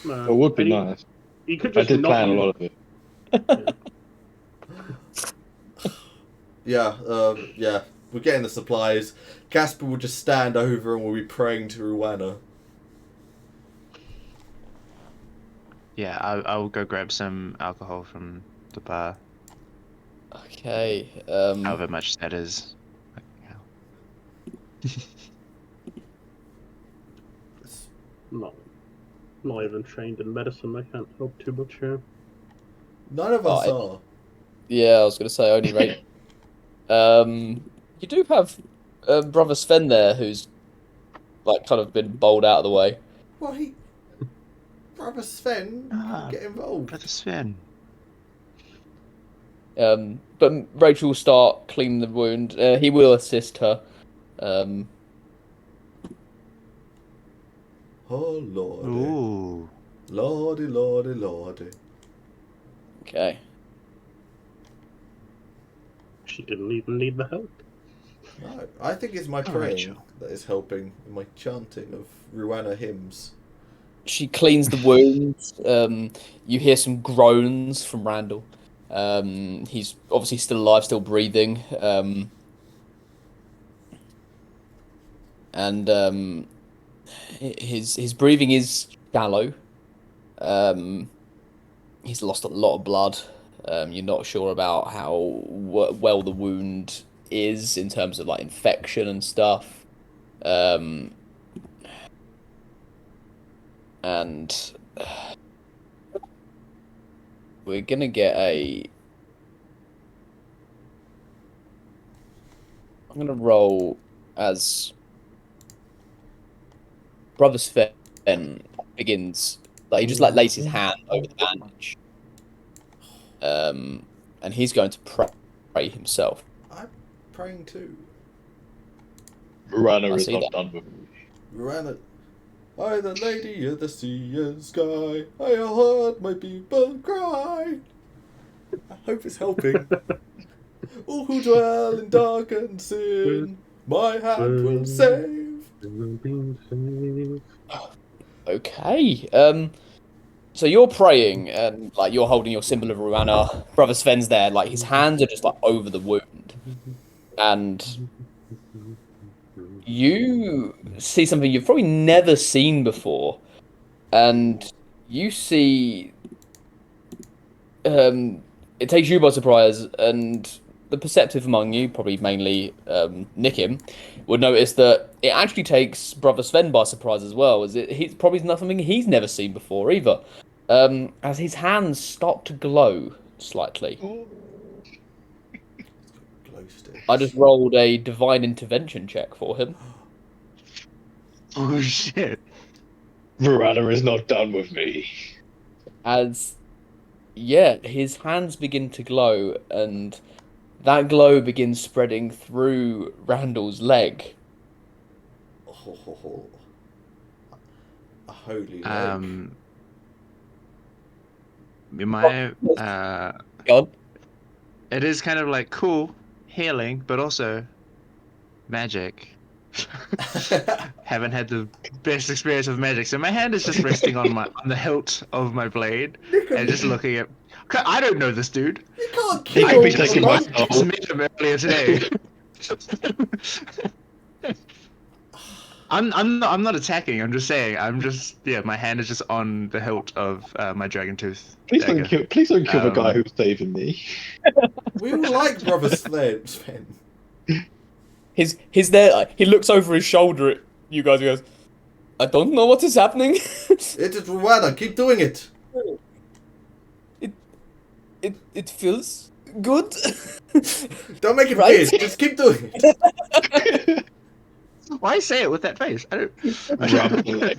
[SPEAKER 2] No,
[SPEAKER 3] It would be nice.
[SPEAKER 2] He could
[SPEAKER 3] I
[SPEAKER 2] just
[SPEAKER 3] did
[SPEAKER 2] not
[SPEAKER 3] plan a
[SPEAKER 2] use
[SPEAKER 3] lot of it.
[SPEAKER 1] Yeah. We're getting the supplies. Casper will just stand over and we'll be praying to Rowena.
[SPEAKER 4] Yeah, I'll go grab some alcohol from the bar.
[SPEAKER 5] Okay.
[SPEAKER 4] However much that is.
[SPEAKER 2] Not even trained in medicine. I can't help too much here.
[SPEAKER 1] None of us are.
[SPEAKER 5] Yeah, I was going to say only rate. You do have brother Sven there, who's like kind of been bowled out of the way.
[SPEAKER 1] Well, Brother Sven can get involved.
[SPEAKER 4] Brother Sven.
[SPEAKER 5] But Rachel will start cleaning the wound. He will assist her.
[SPEAKER 1] Oh, Lordy.
[SPEAKER 4] Ooh.
[SPEAKER 1] Lordy, Lordy, Lordy.
[SPEAKER 5] Okay.
[SPEAKER 2] She didn't even need the help.
[SPEAKER 1] No, I think it's my praying that is helping, my chanting of Rowena hymns.
[SPEAKER 5] She cleans the wounds. You hear some groans from Randall. He's obviously still alive, still breathing. And his breathing is shallow. He's lost a lot of blood. You're not sure about how well the wound is in terms of like infection and stuff. And we're gonna get I'm gonna roll as Brother Sven begins, like he just like lays his hand over the bandage, and he's going to pray himself.
[SPEAKER 1] I'm praying too.
[SPEAKER 3] Rowena
[SPEAKER 5] I
[SPEAKER 3] is
[SPEAKER 5] see
[SPEAKER 3] not
[SPEAKER 5] that.
[SPEAKER 3] done with me.
[SPEAKER 1] Rowena, I, the lady of the sea and sky, I heard my people cry. I hope it's helping. All who dwell in dark and sin, my hand will save.
[SPEAKER 5] Okay. So you're praying and like you're holding your symbol of Rowena. Brother Sven's there, like his hands are just like over the wound, and you see something you've probably never seen before, and you see it takes you by surprise, and the perceptive among you, probably mainly Nikim, would notice that it actually takes Brother Sven by surprise as well, as he's probably not something he's never seen before either, as his hands start to glow slightly.
[SPEAKER 1] Glow sticks.
[SPEAKER 5] I just rolled a divine intervention check for him.
[SPEAKER 4] Oh shit.
[SPEAKER 3] Rowena is not done with me.
[SPEAKER 5] As, yeah, his hands begin to glow, and that glow begins spreading through Randall's leg.
[SPEAKER 1] Oh, a holy leg.
[SPEAKER 4] My
[SPEAKER 5] God.
[SPEAKER 4] it is kind of like cool healing, but also magic. Haven't had the best experience with magic, so my hand is just resting on the hilt of my blade and just looking at. I don't know this dude.
[SPEAKER 1] You can't
[SPEAKER 3] He
[SPEAKER 1] kill
[SPEAKER 3] could be
[SPEAKER 1] him,
[SPEAKER 3] taking my
[SPEAKER 1] man.
[SPEAKER 3] soul.
[SPEAKER 4] Just met him earlier today. I'm not attacking. I'm just saying. My hand is just on the hilt of my dragon tooth.
[SPEAKER 3] Please
[SPEAKER 4] dagger.
[SPEAKER 3] don't kill the guy who's saving me.
[SPEAKER 1] We all like Brother Sven.
[SPEAKER 5] He's there. He looks over his shoulder at you guys and goes, "I don't know what is happening."
[SPEAKER 1] It is Rowena, keep doing it.
[SPEAKER 5] It feels good.
[SPEAKER 1] Don't make it
[SPEAKER 5] Right?
[SPEAKER 1] weird, just keep doing it.
[SPEAKER 4] Why say it with that face? I don't.
[SPEAKER 3] Rub the leg.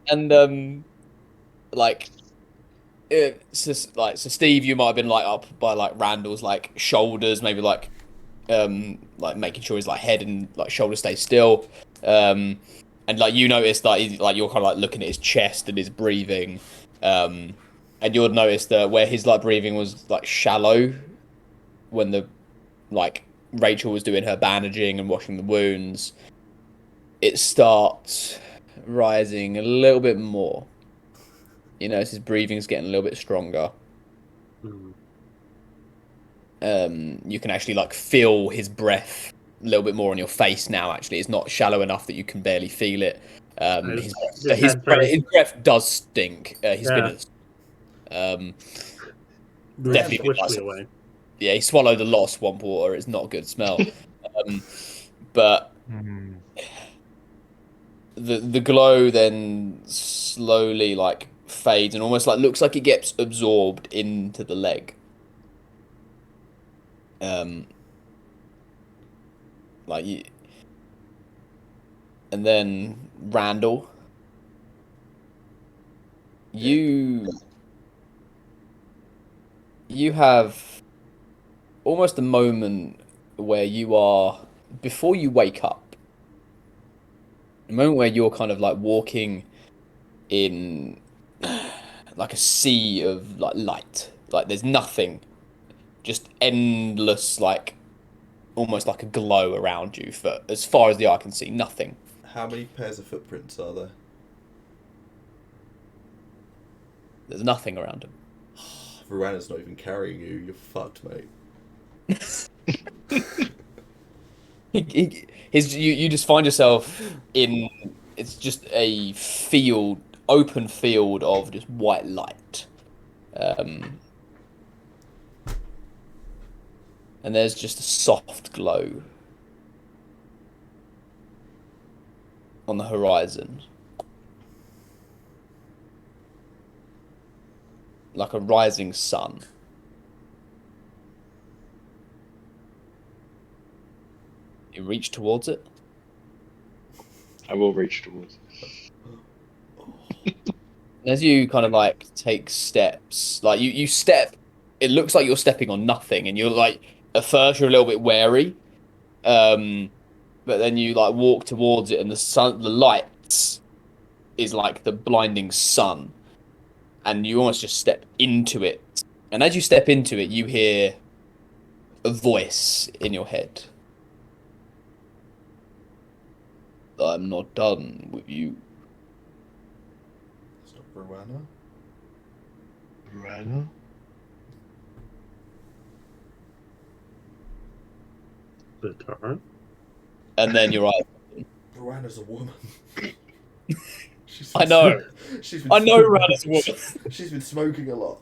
[SPEAKER 5] And so Steve, you might have been like up by like Randall's like shoulders, maybe like making sure his like head and like shoulders stay still. And like you notice that like you're kind of like looking at his chest and his breathing, and you'll notice that where his like breathing was like shallow when the like Rachel was doing her bandaging and washing the wounds, it starts rising a little bit more. You notice his breathing's getting a little bit stronger. You can actually like feel his breath a little bit more on your face now. Actually, it's not shallow enough that you can barely feel it. His breath does stink. He's been definitely
[SPEAKER 2] swished me away.
[SPEAKER 5] Yeah, he swallowed a lot of swamp water. It's not a good smell. But the glow then slowly like fades and almost like looks like it gets absorbed into the leg. Like you, and then Randall, you have almost a moment where you are before you wake up. A moment where you're kind of like walking in like a sea of like light. Like there's nothing, just endless like almost like a glow around you for as far as the eye can see. Nothing.
[SPEAKER 1] How many pairs of footprints are there?
[SPEAKER 5] There's nothing around him.
[SPEAKER 1] Verana's not even carrying you. You're fucked, mate.
[SPEAKER 5] You just find yourself in, it's just a field, open field of just white light. And there's just a soft glow on the horizon. Like a rising sun. You reach towards it?
[SPEAKER 3] I will reach towards it.
[SPEAKER 5] As you kind of like take steps, like you step, it looks like you're stepping on nothing, and you're like, at first you're a little bit wary, but then you like walk towards it, and the lights is like the blinding sun, and you almost just step into it. And as you step into it, you hear a voice in your head. I'm not done with you.
[SPEAKER 1] It's not Verana.
[SPEAKER 3] Verana?
[SPEAKER 2] The turn.
[SPEAKER 5] And then you're right.
[SPEAKER 1] Verana's a woman.
[SPEAKER 5] I know. I know Verana's a woman.
[SPEAKER 1] She's been smoking a lot.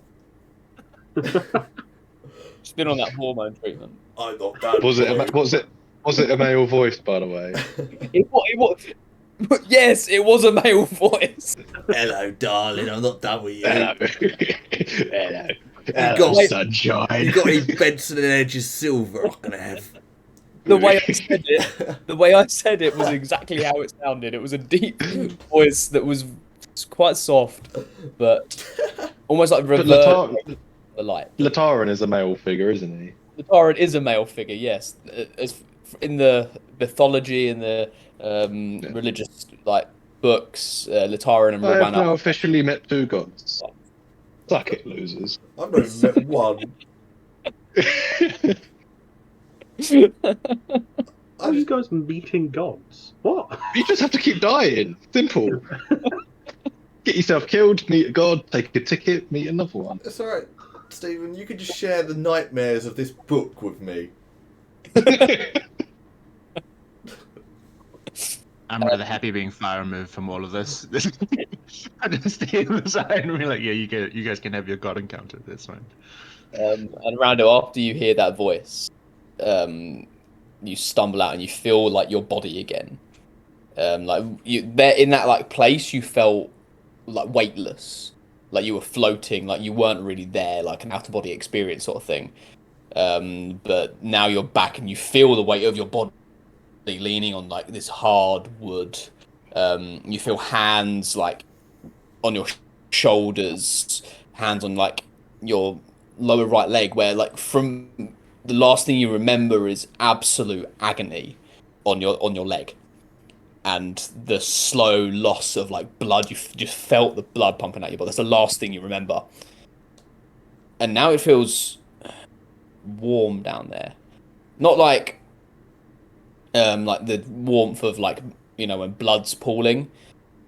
[SPEAKER 5] She's been on that hormone treatment.
[SPEAKER 1] I'm not done.
[SPEAKER 3] Was it a male voice, by the way?
[SPEAKER 5] It was. Yes, it was a male voice.
[SPEAKER 1] Hello, darling. I'm not done with you.
[SPEAKER 3] Hello. Hello. Hello, sunshine.
[SPEAKER 1] You got any Benson and Edge's silver I'm gonna have?
[SPEAKER 5] The way I said it was exactly how it sounded. It was a deep voice that was quite soft, but almost like reverberant the light.
[SPEAKER 3] Lataran is a male figure, isn't he?
[SPEAKER 5] Lataran is a male figure, yes. As in the mythology and the religious like books, Lataran and
[SPEAKER 3] I have
[SPEAKER 5] Romana.
[SPEAKER 3] now officially met two gods. Suck it, losers.
[SPEAKER 1] I've not even met one.
[SPEAKER 2] Are you guys meeting gods? What?
[SPEAKER 3] You just have to keep dying. Simple. Get yourself killed, meet a god, take a ticket, meet another one.
[SPEAKER 1] It's alright, Stephen. You could just share the nightmares of this book with me.
[SPEAKER 4] I'm rather happy being far removed from all of this. I just stay on the side and be like, yeah, you guys can have your god encounter. That's fine.
[SPEAKER 5] And Rando, after you hear that voice, you stumble out and you feel like your body again. Like you there in that like place, you felt like weightless, like you were floating, like you weren't really there, like an out of body experience sort of thing. But now you're back and you feel the weight of your body leaning on like this hard wood. You feel hands like on your shoulders, hands on like your lower right leg, where like from the last thing you remember is absolute agony on your leg, and the slow loss of like blood. You just felt the blood pumping out your body. That's the last thing you remember. And now it feels warm down there. Not like the warmth of like, you know, when blood's pooling,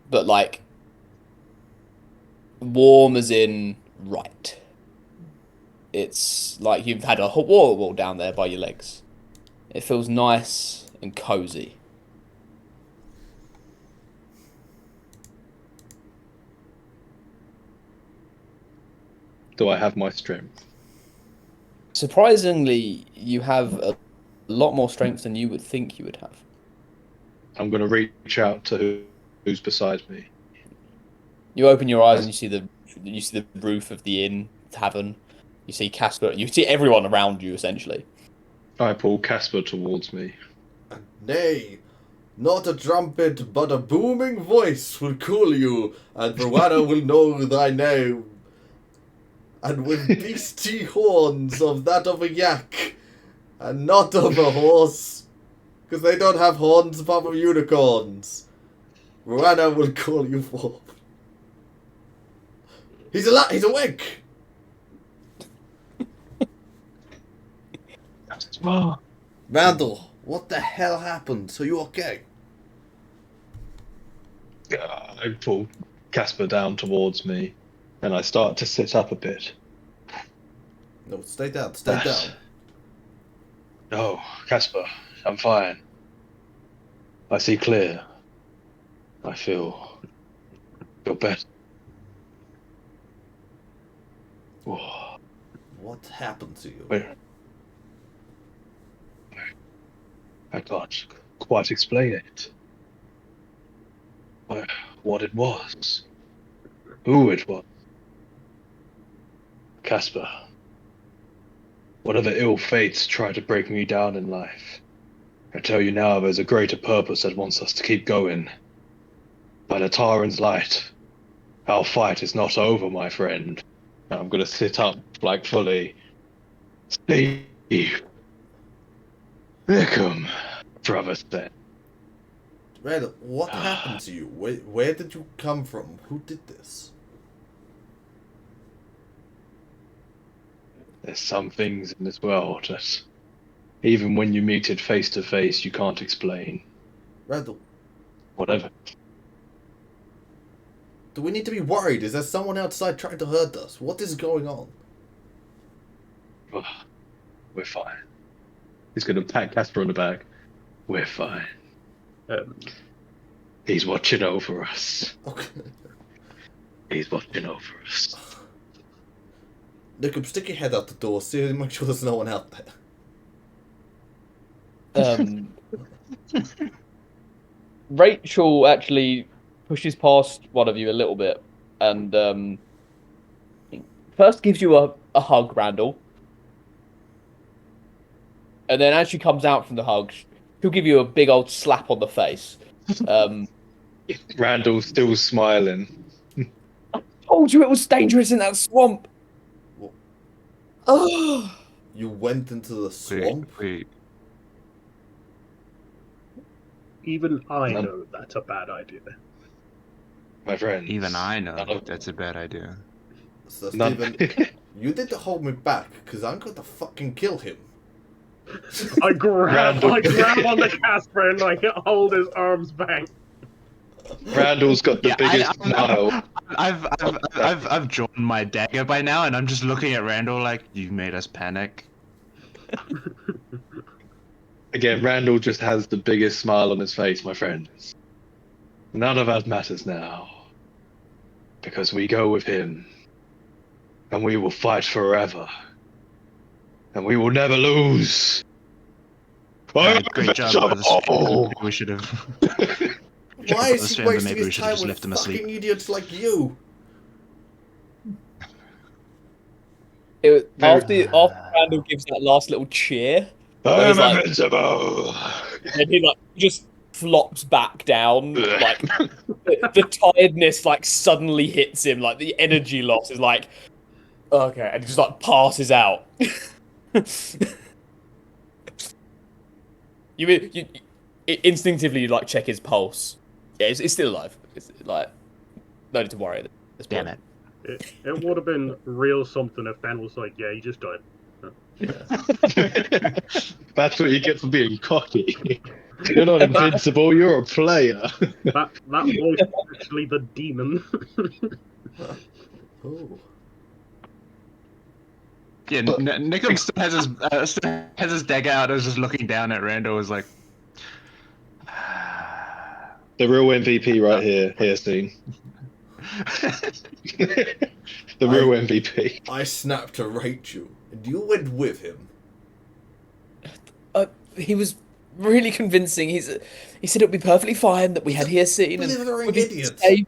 [SPEAKER 5] but like warm as in right. It's like you've had a hot water wall down there by your legs. It feels nice and cozy.
[SPEAKER 3] Do I have my strength?
[SPEAKER 5] Surprisingly, you have a lot more strength than you would think you would have.
[SPEAKER 3] I'm going to reach out to who's beside me.
[SPEAKER 5] You open your eyes and you see the roof of the inn tavern. You see Casper. You see everyone around you essentially.
[SPEAKER 3] I pull Casper towards me.
[SPEAKER 1] Nay, not a trumpet, but a booming voice will call you, and Verwana will know thy name. And with beastie horns of that of a yak, and not of a horse, because they don't have horns apart from unicorns. Verwana will call you forth. He's awake! Randall, what the hell happened? Are you okay?
[SPEAKER 3] I pull Casper down towards me, and I start to sit up a bit.
[SPEAKER 1] No, stay down, stay down.
[SPEAKER 3] No, Casper, I'm fine. I see clear. I feel better. Oh,
[SPEAKER 1] What happened to you?
[SPEAKER 3] wait. I can't quite explain it. What it was. Who it was. Casper. Whatever ill fates try to break me down in life, I tell you now there's a greater purpose that wants us to keep going. By the Taran's light, our fight is not over, my friend. And I'm gonna sit up, like fully. Steve. Welcome, brother said.
[SPEAKER 1] Randall, what happened to you? Where did you come from? Who did this?
[SPEAKER 3] There's some things in this world that, even when you meet it face to face, you can't explain.
[SPEAKER 1] Randall,
[SPEAKER 3] Whatever.
[SPEAKER 1] do we need to be worried? Is there someone outside trying to hurt us? What is going on?
[SPEAKER 3] We're fine. He's gonna pat Casper on the back. We're fine. He's watching over us.
[SPEAKER 1] Okay.
[SPEAKER 3] He's watching over us.
[SPEAKER 1] Nick, stick your head out the door, see, make sure there's no one out there.
[SPEAKER 5] Rachel actually pushes past one of you a little bit and first gives you a hug, Randall. And then as she comes out from the hug, she'll give you a big old slap on the face.
[SPEAKER 3] Randall's still smiling.
[SPEAKER 5] Told you it was dangerous in that swamp.
[SPEAKER 1] What?
[SPEAKER 5] Oh.
[SPEAKER 1] You went into the swamp?
[SPEAKER 4] Wait.
[SPEAKER 2] Even I know that's a bad idea.
[SPEAKER 3] My friend.
[SPEAKER 4] Even I know that's a bad idea.
[SPEAKER 1] So, Stephen, you did to hold me back, because I'm going to fucking kill him.
[SPEAKER 2] I grab on
[SPEAKER 3] Randall.
[SPEAKER 2] the Casper and like hold his arms back.
[SPEAKER 3] Randall's got the biggest smile.
[SPEAKER 4] I've drawn my dagger by now, and I'm just looking at Randall like, you made us panic.
[SPEAKER 3] Again, Randall just has the biggest smile on his face, my friend. None of that matters now. Because we go with him. And we will fight forever. And we will never lose.
[SPEAKER 4] Great job, brother.
[SPEAKER 3] Oh.
[SPEAKER 4] We should have.
[SPEAKER 1] Why is he wasting
[SPEAKER 4] Maybe we
[SPEAKER 1] his
[SPEAKER 4] should
[SPEAKER 1] time
[SPEAKER 4] have just
[SPEAKER 1] with
[SPEAKER 4] left him asleep.
[SPEAKER 1] fucking idiots like you?
[SPEAKER 5] After Randall gives that last little cheer,
[SPEAKER 3] I am
[SPEAKER 5] like-
[SPEAKER 3] invincible.
[SPEAKER 5] and he like just flops back down. Like the tiredness like suddenly hits him. Like the energy loss is like okay, and he just like passes out. instinctively you like check his pulse. Yeah, it's still alive. It's like no need to worry at this point.
[SPEAKER 4] Damn it.
[SPEAKER 2] It would have been real something if Ben was like, "Yeah, he just died."
[SPEAKER 3] That's what you get for being cocky. You're not invincible. You're a player.
[SPEAKER 2] That voice is actually the demon.
[SPEAKER 1] Oh.
[SPEAKER 4] Yeah, Nickum still has his dagger out. Is just looking down at Randall. Is like,
[SPEAKER 3] The real MVP right here, Steen. The real MVP.
[SPEAKER 1] I snapped to Rachel, and you went with him.
[SPEAKER 5] He was really convincing. He said it would be perfectly fine that we had here seen and
[SPEAKER 1] Blithering
[SPEAKER 5] we'd be
[SPEAKER 1] idiots.
[SPEAKER 5] safe.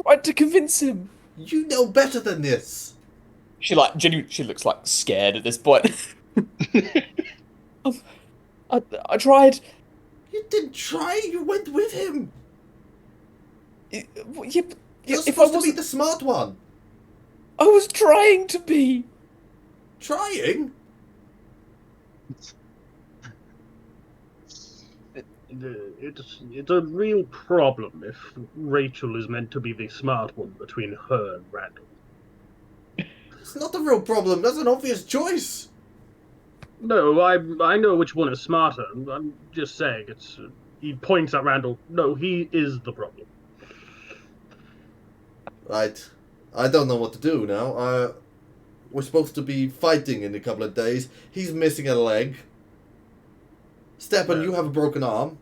[SPEAKER 5] Tried to convince him.
[SPEAKER 1] You know better than this.
[SPEAKER 5] She like genuinely, she looks like scared at this point. I tried.
[SPEAKER 1] You didn't try. You went with him.
[SPEAKER 5] Yeah,
[SPEAKER 1] You're
[SPEAKER 5] if I
[SPEAKER 1] supposed to be
[SPEAKER 5] wasn't,
[SPEAKER 1] the smart one.
[SPEAKER 5] I was trying to be.
[SPEAKER 1] Trying.
[SPEAKER 2] It's a real problem if Rachel is meant to be the smart one between her and Randall.
[SPEAKER 1] It's not a real problem. That's an obvious choice.
[SPEAKER 2] No, I know which one is smarter. I'm just saying it's. He points at Randall. No, he is the problem.
[SPEAKER 1] Right. I don't know what to do now. We're supposed to be fighting in a couple of days. He's missing a leg. Stepan, you have a broken arm.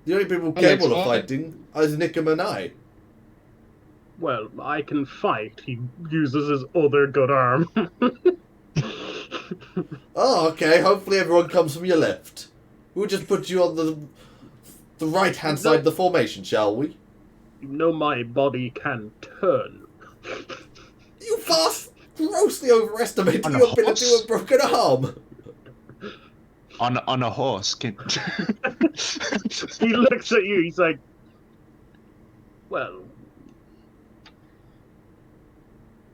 [SPEAKER 1] The only people capable of fighting is Nickum and I.
[SPEAKER 2] Well, I can fight. He uses his other good arm.
[SPEAKER 1] Oh, okay. Hopefully everyone comes from your left. We'll just put you on the right-hand side of the formation, shall we?
[SPEAKER 2] You know my body can turn.
[SPEAKER 1] You fast grossly overestimating
[SPEAKER 4] On a
[SPEAKER 1] your ability
[SPEAKER 4] horse?
[SPEAKER 1] with a broken arm.
[SPEAKER 4] on a horse.
[SPEAKER 2] He looks at you, he's like, well,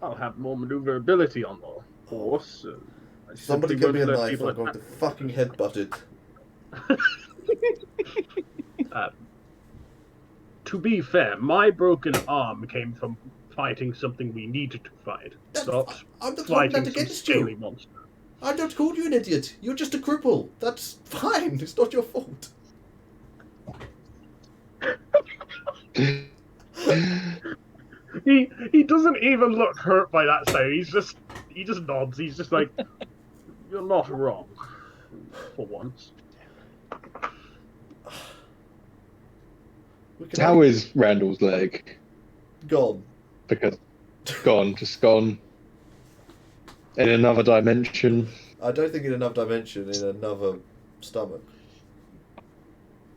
[SPEAKER 2] I'll have more maneuverability on the horse. I
[SPEAKER 1] Somebody
[SPEAKER 2] simply
[SPEAKER 1] give me a
[SPEAKER 2] won't let
[SPEAKER 1] knife.
[SPEAKER 2] people
[SPEAKER 1] I'm going to fucking headbutt it.
[SPEAKER 2] To be fair, my broken arm came from fighting something we needed to fight. Not
[SPEAKER 1] I'm not holding
[SPEAKER 2] fighting
[SPEAKER 1] that
[SPEAKER 2] some
[SPEAKER 1] against
[SPEAKER 2] scaly
[SPEAKER 1] you.
[SPEAKER 2] monster.
[SPEAKER 1] I don't call you an idiot. You're just a cripple. That's fine. It's not your fault.
[SPEAKER 2] He doesn't even look hurt by that sound. He just nods. He's just like, you're not wrong, for once.
[SPEAKER 3] How is Randall's leg?
[SPEAKER 1] Gone.
[SPEAKER 3] Because just gone. In another dimension.
[SPEAKER 1] I don't think in another dimension, in another stomach.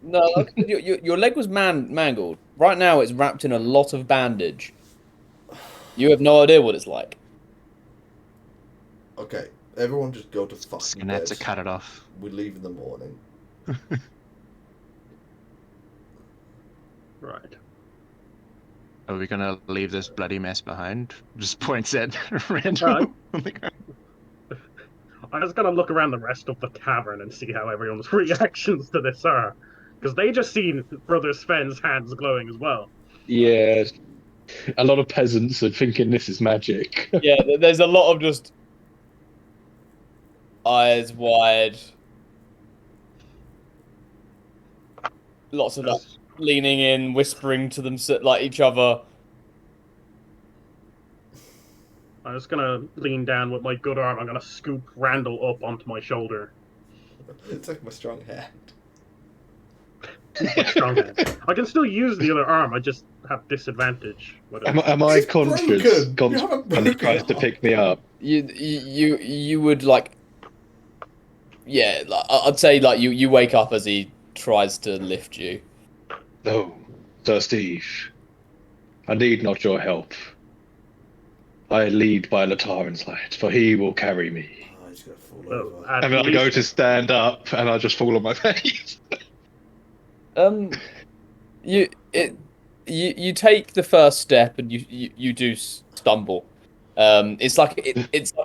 [SPEAKER 5] No, your leg was mangled. Right now, it's wrapped in a lot of bandage. You have no idea what it's like.
[SPEAKER 1] Okay, everyone just go to
[SPEAKER 4] Just
[SPEAKER 1] fucking
[SPEAKER 4] gonna have
[SPEAKER 1] bed.
[SPEAKER 4] to cut it off.
[SPEAKER 1] We leave in the morning.
[SPEAKER 2] Right.
[SPEAKER 4] Are we gonna leave this bloody mess behind? Just points at Randall. on the ground.
[SPEAKER 2] I'm just gonna look around the rest of the tavern and see how everyone's reactions to this are. Because they just seen Brother Sven's hands glowing as well.
[SPEAKER 3] Yeah. A lot of peasants are thinking this is magic.
[SPEAKER 5] Yeah, there's a lot of just eyes wide. Lots of like leaning in, whispering to them like each other.
[SPEAKER 2] I'm just gonna lean down with my good arm. I'm gonna scoop Randall up onto my shoulder.
[SPEAKER 1] It's like my strong hand.
[SPEAKER 2] My strong hand. I can still use the other arm. I just have disadvantage.
[SPEAKER 3] Am I
[SPEAKER 1] It's
[SPEAKER 3] conscious?
[SPEAKER 1] broken. You have a
[SPEAKER 3] And he
[SPEAKER 1] broken
[SPEAKER 3] tries to
[SPEAKER 1] arm.
[SPEAKER 3] pick me up.
[SPEAKER 5] You would like, yeah. Like, I'd say like you wake up as he tries to lift you.
[SPEAKER 3] No, Sir Steve. I need not your help. I lead by Lataran's light, for he will carry me.
[SPEAKER 1] Oh, he's gonna fall
[SPEAKER 2] Oh,
[SPEAKER 1] over.
[SPEAKER 2] at
[SPEAKER 3] And then I go
[SPEAKER 2] least-
[SPEAKER 3] to stand up, and I just fall on my face.
[SPEAKER 5] You take the first step and you do stumble. It's like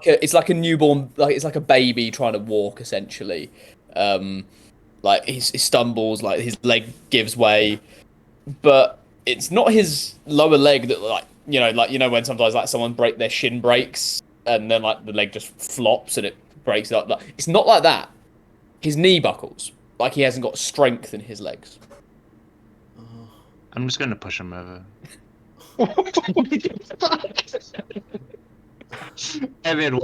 [SPEAKER 5] it's like a newborn, like it's like a baby trying to walk essentially. Like he stumbles, like his leg gives way, but it's not his lower leg that like when sometimes like someone break their shin breaks and then like the leg just flops and it breaks up. Like, it's not like that. His knee buckles, like he hasn't got strength in his legs.
[SPEAKER 4] I'm just gonna push him over. And then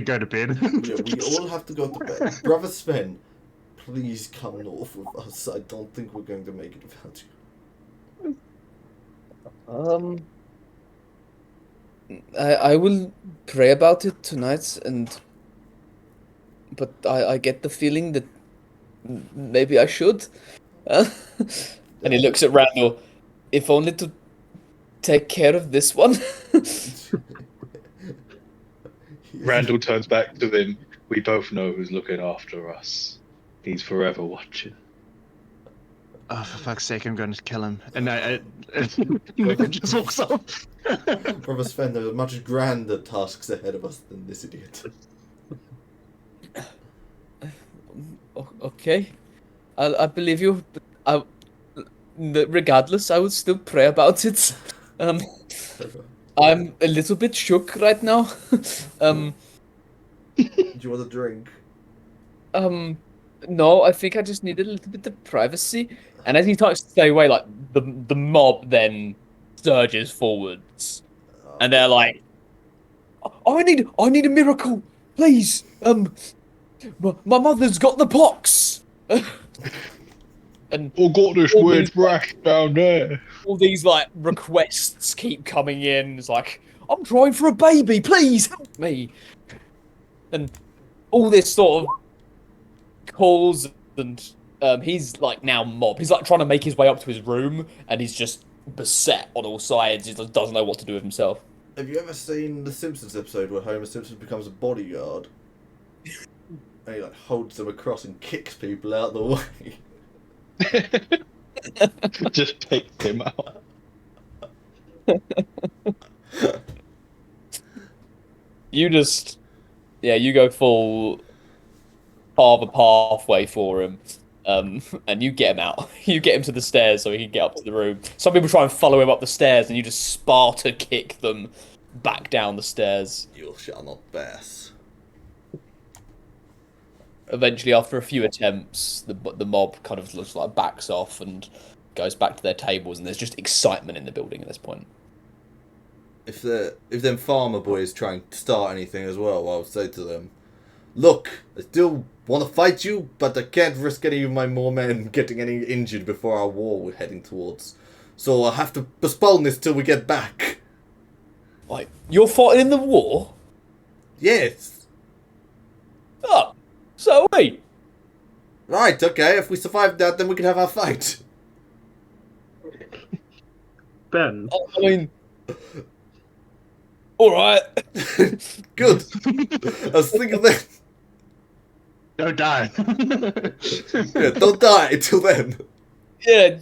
[SPEAKER 4] go to bed.
[SPEAKER 1] Yeah, we all have to go to bed. Brother Sven, please come north with us. I don't think we're going to make it without you.
[SPEAKER 5] I will pray about it tonight, but I get the feeling that maybe I should. And he looks at Randall. If only to take care of this one.
[SPEAKER 3] Randall turns back to them. We both know who's looking after us. He's forever watching.
[SPEAKER 4] Oh, for fuck's sake, I'm going to kill him. And I just walks off.
[SPEAKER 1] Brother Sven, there are much grander tasks ahead of us than this idiot.
[SPEAKER 5] Okay, I believe you. Regardless, I will still pray about it. I'm a little bit shook right now.
[SPEAKER 1] Do you want a drink?
[SPEAKER 5] No, I think I just need a little bit of privacy. And as he starts to stay away, like the mob then surges forwards, and they're like, "I need a miracle, please. My mother's got the pox." And
[SPEAKER 3] Oh, got this weird rash down there.
[SPEAKER 5] all these like requests keep coming in. It's like, I'm trying for a baby, please help me. And all this sort of calls, and he's like now mob. He's like trying to make his way up to his room, and he's just beset on all sides. He just doesn't know what to do with himself.
[SPEAKER 1] Have you ever seen the Simpsons episode where Homer Simpson becomes a bodyguard? And he like holds them across and kicks people out of the way.
[SPEAKER 3] Just picked him out.
[SPEAKER 5] You go full father pathway for him, and you get him out. You get him to the stairs so he can get up to the room. Some people try and follow him up the stairs, and you just Sparta kick them back down the stairs.
[SPEAKER 1] You shall not pass.
[SPEAKER 5] Eventually, after a few attempts, the mob kind of looks like backs off and goes back to their tables, and there's just excitement in the building at this point.
[SPEAKER 1] If them farmer boys try and start anything as well, I'll say to them, "Look, I still want to fight you, but I can't risk any of my more men getting any injured before our war we're heading towards. So I'll have to postpone this till we get back."
[SPEAKER 5] Like, you're fighting in the war?
[SPEAKER 1] Yes.
[SPEAKER 5] Oh, so are we.
[SPEAKER 1] Right, okay, if we survive that, then we can have our fight.
[SPEAKER 2] Ben.
[SPEAKER 5] I mean, alright.
[SPEAKER 1] Good. I was thinking that.
[SPEAKER 4] Don't die.
[SPEAKER 1] Yeah, don't die until then.
[SPEAKER 5] Yeah,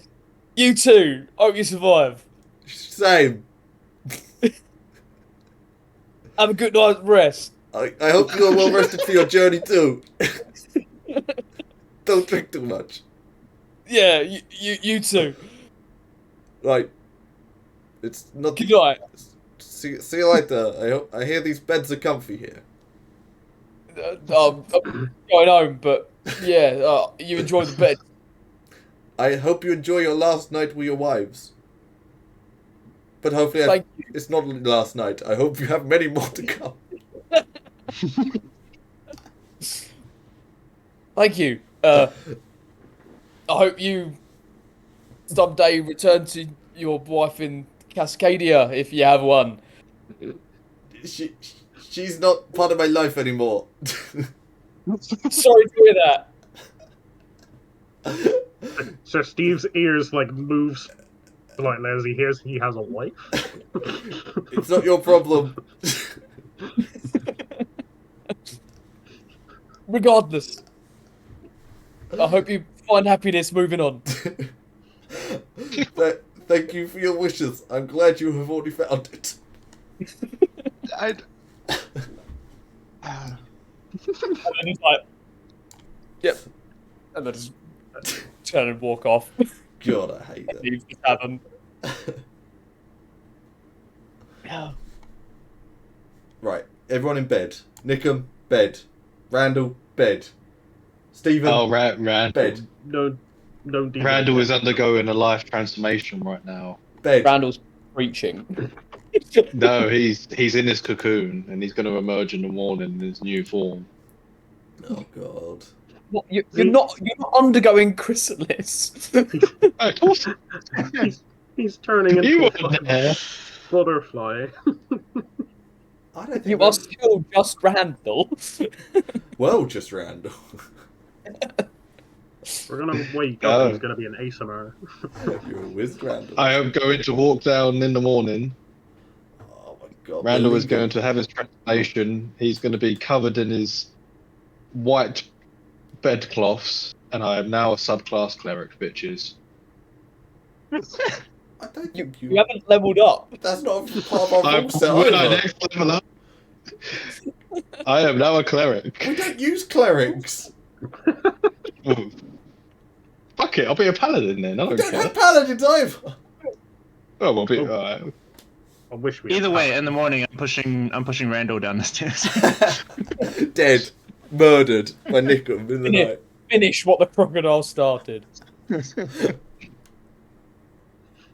[SPEAKER 5] you too. Hope you survive.
[SPEAKER 1] Same.
[SPEAKER 5] Have a good night's rest.
[SPEAKER 1] I hope you're well rested for your journey too. Don't drink too much.
[SPEAKER 5] Yeah, you too.
[SPEAKER 1] Right. It's not.
[SPEAKER 5] Good night.
[SPEAKER 1] See you later. I hear these beds are comfy here.
[SPEAKER 5] I'm going home, but yeah, you enjoy the bed.
[SPEAKER 1] I hope you enjoy your last night with your wives. But hopefully
[SPEAKER 5] Thank you.
[SPEAKER 1] it's not the last night. I hope you have many more to come.
[SPEAKER 5] Thank you. I hope you someday return to your wife in Cascadia, if you have one.
[SPEAKER 1] She's not part of my life anymore.
[SPEAKER 5] Sorry to hear that.
[SPEAKER 2] So Steve's ears like moves slightly as he hears he has a wife.
[SPEAKER 1] It's not your problem.
[SPEAKER 5] Regardless, I hope you find happiness moving on.
[SPEAKER 1] Thank you for your wishes. I'm glad you have already found it.
[SPEAKER 5] And then he's like, "Yep," and then just turn and walk off.
[SPEAKER 1] God, I hate that.
[SPEAKER 5] Leaves the tavern. Yeah.
[SPEAKER 1] Right, everyone in bed. Nickham, bed. Randall, bed. Stephen,
[SPEAKER 3] Oh, Randall.
[SPEAKER 1] bed.
[SPEAKER 2] No, no. Deal
[SPEAKER 3] Randall
[SPEAKER 2] with
[SPEAKER 3] is
[SPEAKER 2] it.
[SPEAKER 3] undergoing a life transformation right now.
[SPEAKER 1] Bed.
[SPEAKER 5] Randall's preaching.
[SPEAKER 3] No, he's in his cocoon and he's going to emerge in the morning in his new form.
[SPEAKER 1] Oh God.
[SPEAKER 5] What, you're not undergoing chrysalis.
[SPEAKER 3] Of course,
[SPEAKER 2] He's turning into
[SPEAKER 3] you
[SPEAKER 2] a
[SPEAKER 3] weren't
[SPEAKER 2] fucking
[SPEAKER 3] there.
[SPEAKER 2] butterfly.
[SPEAKER 1] I don't think
[SPEAKER 5] You are still just Randall.
[SPEAKER 1] Well, just Randall.
[SPEAKER 2] We're gonna wake
[SPEAKER 3] No.
[SPEAKER 2] up and he's gonna be an ASMR.
[SPEAKER 1] You're a whiz, Randall.
[SPEAKER 3] I am going to walk down in the morning.
[SPEAKER 1] Oh my God.
[SPEAKER 3] Randall
[SPEAKER 1] we're
[SPEAKER 3] is going
[SPEAKER 1] leaving.
[SPEAKER 3] to have his transformation. He's going to be covered in his white bedcloths, and I am now a subclass cleric, bitches.
[SPEAKER 1] I don't
[SPEAKER 5] You
[SPEAKER 1] think
[SPEAKER 5] you haven't leveled up.
[SPEAKER 1] That's not part of our rule set
[SPEAKER 3] When I
[SPEAKER 1] either.
[SPEAKER 3] next level up, I am now a cleric.
[SPEAKER 1] We don't use clerics.
[SPEAKER 3] Ooh. Fuck it, I'll be a paladin then. I
[SPEAKER 1] We
[SPEAKER 3] don't
[SPEAKER 1] don't
[SPEAKER 3] care.
[SPEAKER 1] have paladins either.
[SPEAKER 3] Oh, I'll be.
[SPEAKER 2] Oh.
[SPEAKER 3] Alright.
[SPEAKER 2] I wish we.
[SPEAKER 4] Either
[SPEAKER 2] had
[SPEAKER 4] way,
[SPEAKER 2] that.
[SPEAKER 4] in the morning, I'm pushing Randall down the stairs.
[SPEAKER 1] Dead. Murdered by Nickham in the
[SPEAKER 5] Finish.
[SPEAKER 1] night.
[SPEAKER 5] Finish what the crocodile started.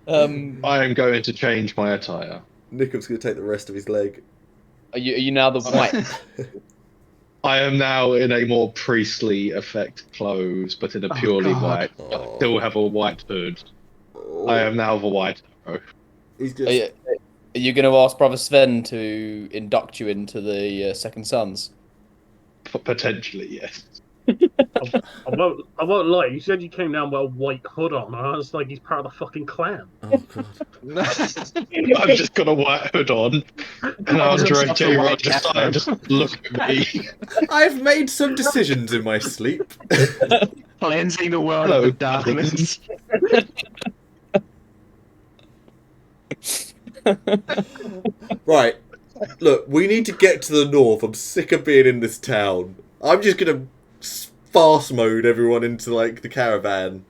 [SPEAKER 3] I am going to change my attire.
[SPEAKER 1] Nickham's going to take the rest of his leg.
[SPEAKER 5] Are you now the white?
[SPEAKER 3] I am now in a more priestly effect clothes, but in a
[SPEAKER 2] Oh,
[SPEAKER 3] purely
[SPEAKER 2] God.
[SPEAKER 3] white. I still have a white hood. I am now the white arrow.
[SPEAKER 1] He's
[SPEAKER 5] Are
[SPEAKER 1] just...
[SPEAKER 5] you going to ask Brother Sven to induct you into the Second Sons?
[SPEAKER 3] Potentially, yes.
[SPEAKER 2] I won't lie. You said you came down with a white hood on. I was like, he's part of the fucking clan.
[SPEAKER 1] Oh God.
[SPEAKER 3] I've just got a white hood on, and
[SPEAKER 4] I was
[SPEAKER 3] after a
[SPEAKER 4] obsessed with
[SPEAKER 3] J
[SPEAKER 4] white
[SPEAKER 3] Rod just
[SPEAKER 4] bathrobe.
[SPEAKER 3] just look at me.
[SPEAKER 1] I've made some decisions in my sleep.
[SPEAKER 4] Cleansing the world
[SPEAKER 3] Hello,
[SPEAKER 4] of the darkness.
[SPEAKER 1] Right. Look, we need to get to the north. I'm sick of being in this town. I'm just going to fast mode everyone into, like, the caravan.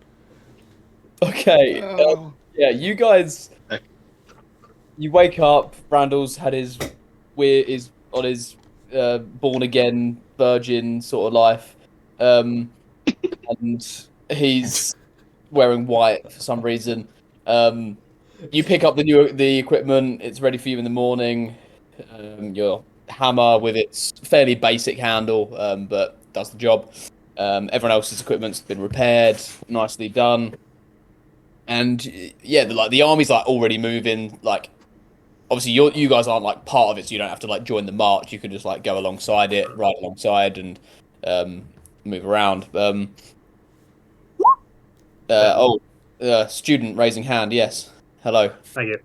[SPEAKER 5] Okay.
[SPEAKER 4] Oh.
[SPEAKER 5] Yeah, you guys. You wake up. Randall's had his on his born again virgin sort of life, and he's wearing white for some reason. You pick up the equipment. It's ready for you in the morning. Your hammer with its fairly basic handle, but does the job. Everyone else's equipment's been repaired, nicely done. And yeah, the army's like already moving. Like, obviously, you guys aren't like part of it, so you don't have to like join the march. You can just like go alongside it, ride alongside, and move around. Student raising hand. Yes. Hello.
[SPEAKER 2] Thank you.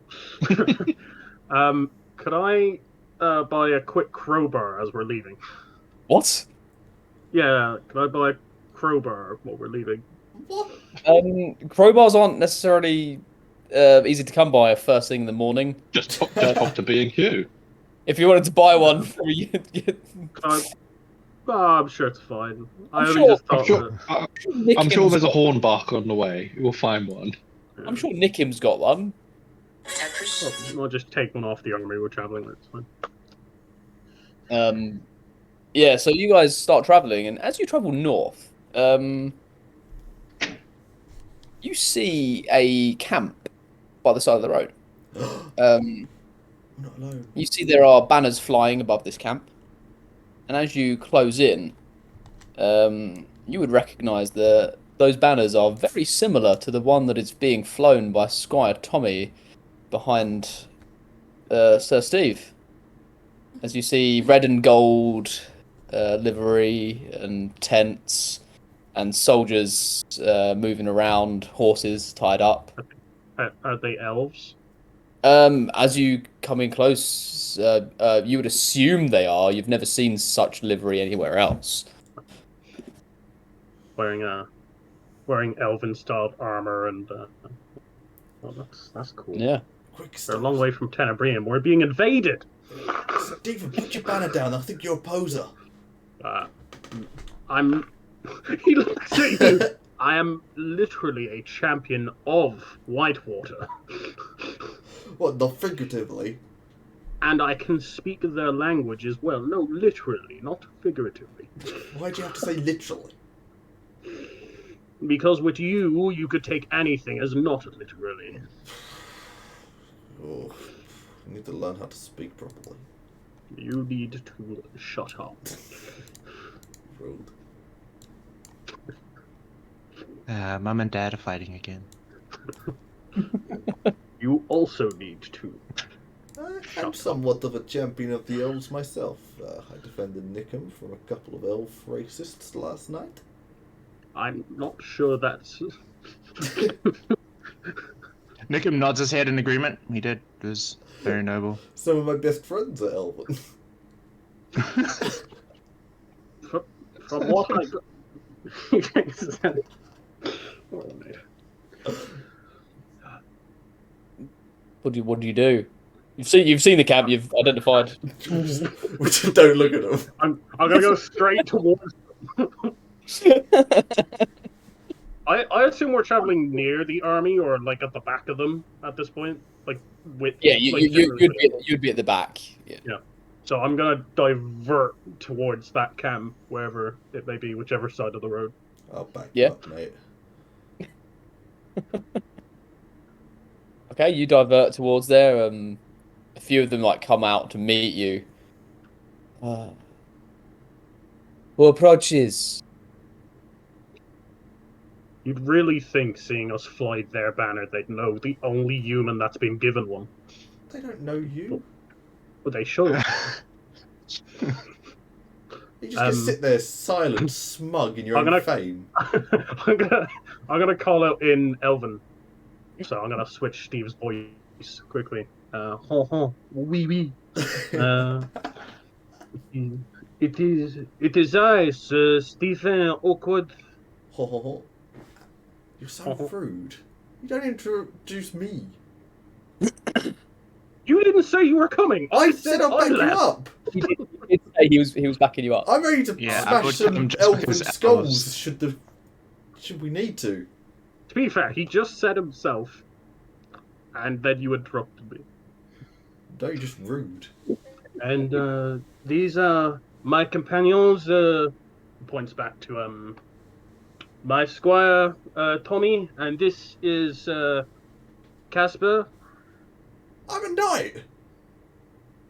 [SPEAKER 2] Could I buy a quick crowbar as we're leaving?
[SPEAKER 5] What?
[SPEAKER 2] Yeah, could I buy a crowbar while we're leaving?
[SPEAKER 1] What?
[SPEAKER 5] Crowbars aren't necessarily easy to come by first thing in the morning.
[SPEAKER 3] Just pop to B&Q.
[SPEAKER 5] If you wanted to buy one,
[SPEAKER 2] I'm sure it's fine. I
[SPEAKER 5] I'm
[SPEAKER 2] only
[SPEAKER 5] sure-
[SPEAKER 2] just
[SPEAKER 3] I'm
[SPEAKER 2] thought
[SPEAKER 3] sure,
[SPEAKER 2] that.
[SPEAKER 3] I'm sure there's a hornbark on the way. We'll find one.
[SPEAKER 5] I'm sure Nickim's got one.
[SPEAKER 2] I'll just take one off the army we're traveling with. It's fine.
[SPEAKER 5] Yeah, so you guys start traveling, and as you travel north, you see a camp by the side of the road.
[SPEAKER 1] I'm not alone.
[SPEAKER 5] You see there are banners flying above this camp, and as you close in, you would recognise that those banners are very similar to the one that is being flown by Squire Tommy behind Sir Steve. As you see red and gold livery and tents and soldiers moving around, horses tied up.
[SPEAKER 2] Are they elves?
[SPEAKER 5] As you come in close, you would assume they are. You've never seen such livery anywhere else.
[SPEAKER 2] Wearing elven styled armor and well, that's cool.
[SPEAKER 5] Yeah.
[SPEAKER 1] Quick
[SPEAKER 2] They're
[SPEAKER 1] stuff.
[SPEAKER 2] a long way from Tenebrium. We're being invaded.
[SPEAKER 1] Stephen, put your banner down. I think you're a poser.
[SPEAKER 2] I'm. He looks at you. I am literally a champion of Whitewater.
[SPEAKER 1] What, not figuratively?
[SPEAKER 2] And I can speak their language as well. No, literally, not figuratively.
[SPEAKER 1] Why'd you have to say literally?
[SPEAKER 2] Because with you could take anything as not literally.
[SPEAKER 1] Oh, I need to learn how to speak properly.
[SPEAKER 2] You need to shut up.
[SPEAKER 1] Rude.
[SPEAKER 4] Mum and Dad are fighting again.
[SPEAKER 2] You also need to.
[SPEAKER 1] I'm somewhat of a champion of the elves myself. I defended Nickham from a couple of elf racists last night.
[SPEAKER 2] I'm not sure that's...
[SPEAKER 4] Nickham nods his head in agreement. He did. It was very noble.
[SPEAKER 1] Some of my best friends are elven.
[SPEAKER 2] From what I...
[SPEAKER 5] What do you do? You've seen the camp. You've identified.
[SPEAKER 1] We just don't look at them.
[SPEAKER 2] I'm gonna go straight towards them. I assume we're traveling near the army or like at the back of them at this point. Like with
[SPEAKER 5] Yeah,
[SPEAKER 2] like,
[SPEAKER 5] you'd be at the back. Yeah.
[SPEAKER 2] So I'm gonna divert towards that camp, wherever it may be, whichever side of the road.
[SPEAKER 1] I'll back
[SPEAKER 5] Yeah.
[SPEAKER 1] you up, mate.
[SPEAKER 5] Okay, you divert towards there. A few of them like come out to meet you. Who approaches?
[SPEAKER 2] You'd really think, seeing us fly their banner, they'd know the only human that's been given one.
[SPEAKER 1] They don't know you.
[SPEAKER 2] But they should.
[SPEAKER 1] You just gonna sit there silent, smug in your own fame.
[SPEAKER 2] I'm gonna call out in Elven. So I'm gonna switch Steve's voice quickly. Oui, oui. It is I, Sir Stephen Awkward.
[SPEAKER 1] Ho ho ho. You're so rude. You don't introduce me.
[SPEAKER 2] You didn't say you were coming.
[SPEAKER 1] I said I'll back you up.
[SPEAKER 5] He did say he was backing you up.
[SPEAKER 1] I'm ready to smash some elven skulls should we need to.
[SPEAKER 2] To be fair, he just said himself, and then you interrupted me.
[SPEAKER 1] No, you're just rude.
[SPEAKER 2] And these are my companions. Points back to my squire Tommy, and this is Casper.
[SPEAKER 1] I'm a knight.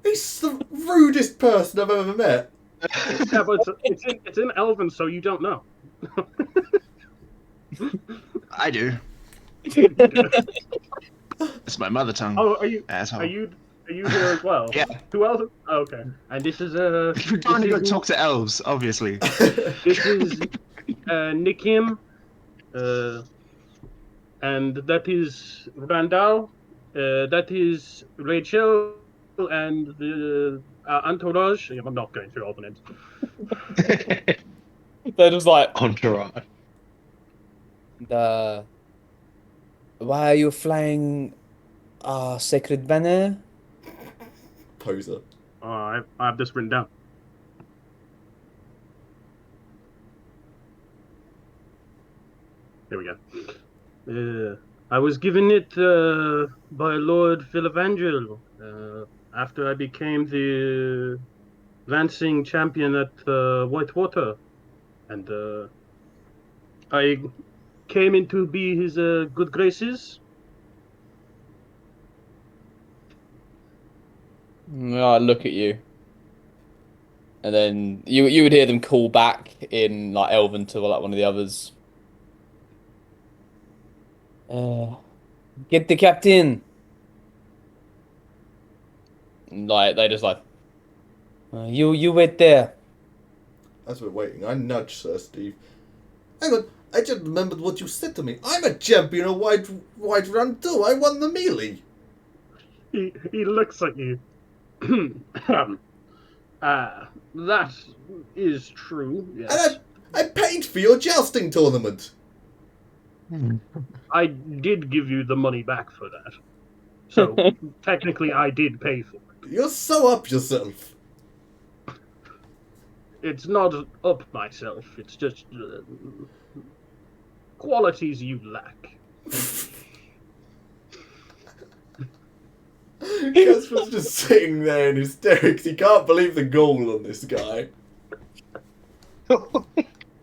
[SPEAKER 1] He's the rudest person I've ever met.
[SPEAKER 2] Yeah, but it's in Elven, so you don't know.
[SPEAKER 4] I do. It's my mother tongue.
[SPEAKER 2] Oh, are you?
[SPEAKER 4] Asshole.
[SPEAKER 2] Are you here as well?
[SPEAKER 4] Yeah.
[SPEAKER 2] Who else? Oh, okay. And this is
[SPEAKER 4] We're trying to go talk to elves, obviously.
[SPEAKER 2] This is Nikim, and that is Randall. That is Rachel, and the entourage. I'm not going through all the names.
[SPEAKER 5] They're just like
[SPEAKER 3] Entourage.
[SPEAKER 5] why are you flying sacred banner?
[SPEAKER 1] Poser.
[SPEAKER 2] I have this written down. There we go. I was given it by Lord Philevangel after I became the Lancing champion at Whitewater, and I came in to be his good graces.
[SPEAKER 5] I look at you, and then you would hear them call back in like Elven to like one of the others. Get the captain. Like they just like you wait there.
[SPEAKER 1] As we're waiting, I nudge Sir Steve. Hang on, I just remembered what you said to me. I'm a champion of White Run too. I won the melee.
[SPEAKER 2] He looks at you. That is true. Yes.
[SPEAKER 1] And I paid for your jousting tournament.
[SPEAKER 2] I did give you the money back for that. So technically I did pay for it.
[SPEAKER 1] You're so up yourself.
[SPEAKER 2] It's not up myself. It's just qualities you lack.
[SPEAKER 1] Casper's just sitting there in hysterics. He can't believe the goal on this guy.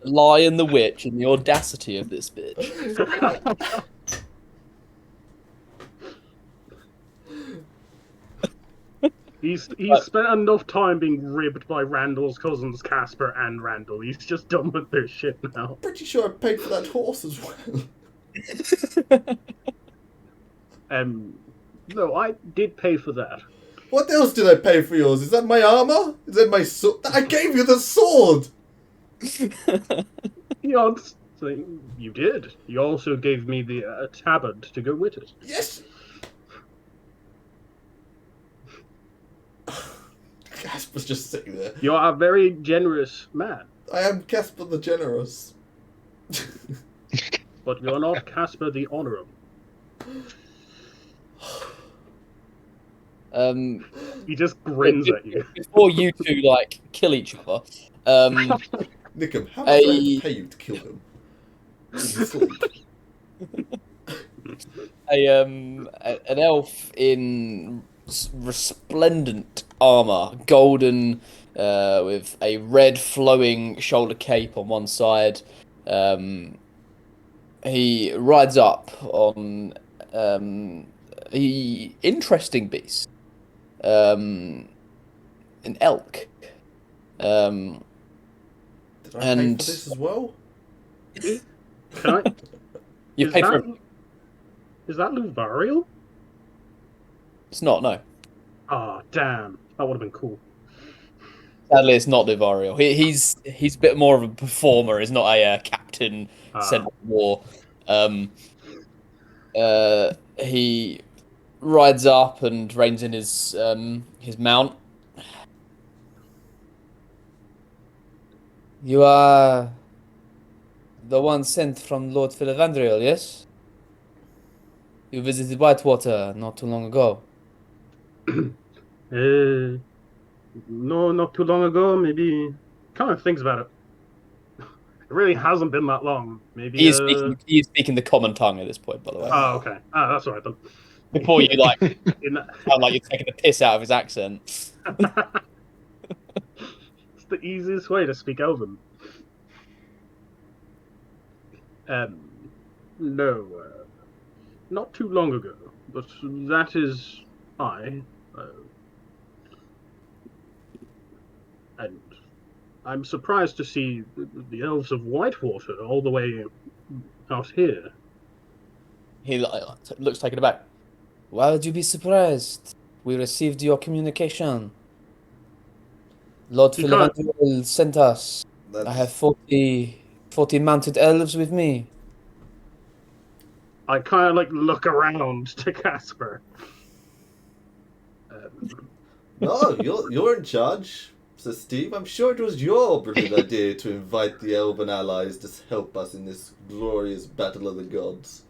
[SPEAKER 5] Lion the witch and the audacity of this bitch.
[SPEAKER 2] He's spent enough time being ribbed by Randall's cousins, Casper and Randall. He's just done with their shit now.
[SPEAKER 1] Pretty sure I paid for that horse as well.
[SPEAKER 2] No, I did pay for that.
[SPEAKER 1] What else did I pay for yours? Is that my armor? Is that my sword? I gave you the sword!
[SPEAKER 2] You did. You also gave me the tabard to go with it.
[SPEAKER 1] Yes! Casper's just sitting there.
[SPEAKER 2] You are a very generous man.
[SPEAKER 1] I am Casper the Generous.
[SPEAKER 2] But you're not Casper the Honorable. He just grins at you.
[SPEAKER 5] Before you two like kill each other,
[SPEAKER 1] Nickham, how much do I have to pay you to kill him? In his sleep.
[SPEAKER 5] an elf in resplendent armor, golden, with a red flowing shoulder cape on one side. He rides up on interesting beast, an elk.
[SPEAKER 1] Did I pay for this as well?
[SPEAKER 2] Can I?
[SPEAKER 5] You
[SPEAKER 2] Is
[SPEAKER 5] paid
[SPEAKER 2] that-
[SPEAKER 5] for.
[SPEAKER 2] Is that Lazarium?
[SPEAKER 5] It's not, no.
[SPEAKER 2] Ah, damn. That would have been cool.
[SPEAKER 5] Sadly, it's not Nivario. He's a bit more of a performer. He's not a captain sent to war. He rides up and reins in his mount. You are the one sent from Lord Philavandriel, yes? You visited Whitewater not too long ago.
[SPEAKER 2] No, not too long ago. Maybe. Kind of thinks about it. It really hasn't been that long. Maybe.
[SPEAKER 5] He is speaking the common tongue at this point, by the way.
[SPEAKER 2] Oh, okay. Ah, that's all right then.
[SPEAKER 5] Before you like
[SPEAKER 2] In that...
[SPEAKER 5] sound like you're taking the piss out of his accent.
[SPEAKER 2] It's the easiest way to speak Elven. No, not too long ago, but that is I. And I'm surprised to see the elves of Whitewater all the way out here.
[SPEAKER 5] He looks taken aback. Why would you be surprised? We received your communication. Lord
[SPEAKER 2] You can't-
[SPEAKER 5] Philavandriel sent us.
[SPEAKER 1] That's...
[SPEAKER 5] I have 40 mounted elves with me.
[SPEAKER 2] I kind of like look around to Casper.
[SPEAKER 1] No, you're in charge, says Steve. I'm sure it was your brilliant idea to invite the elven allies to help us in this glorious battle of the gods.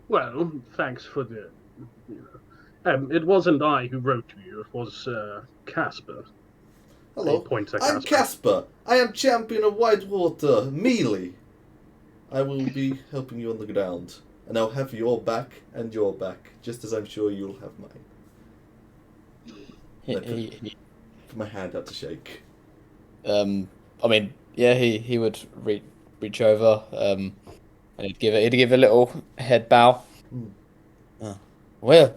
[SPEAKER 2] Well, thanks for the. It wasn't I who wrote to you. It was Casper.
[SPEAKER 1] Hello,
[SPEAKER 2] He points at
[SPEAKER 1] I'm Casper. I am champion of Whitewater, melee. I will be helping you on the ground, and I'll have your back and your back, just as I'm sure you'll have mine. Put my hand out to shake.
[SPEAKER 5] I mean, yeah, he would reach over, and he'd give a little head bow. Well,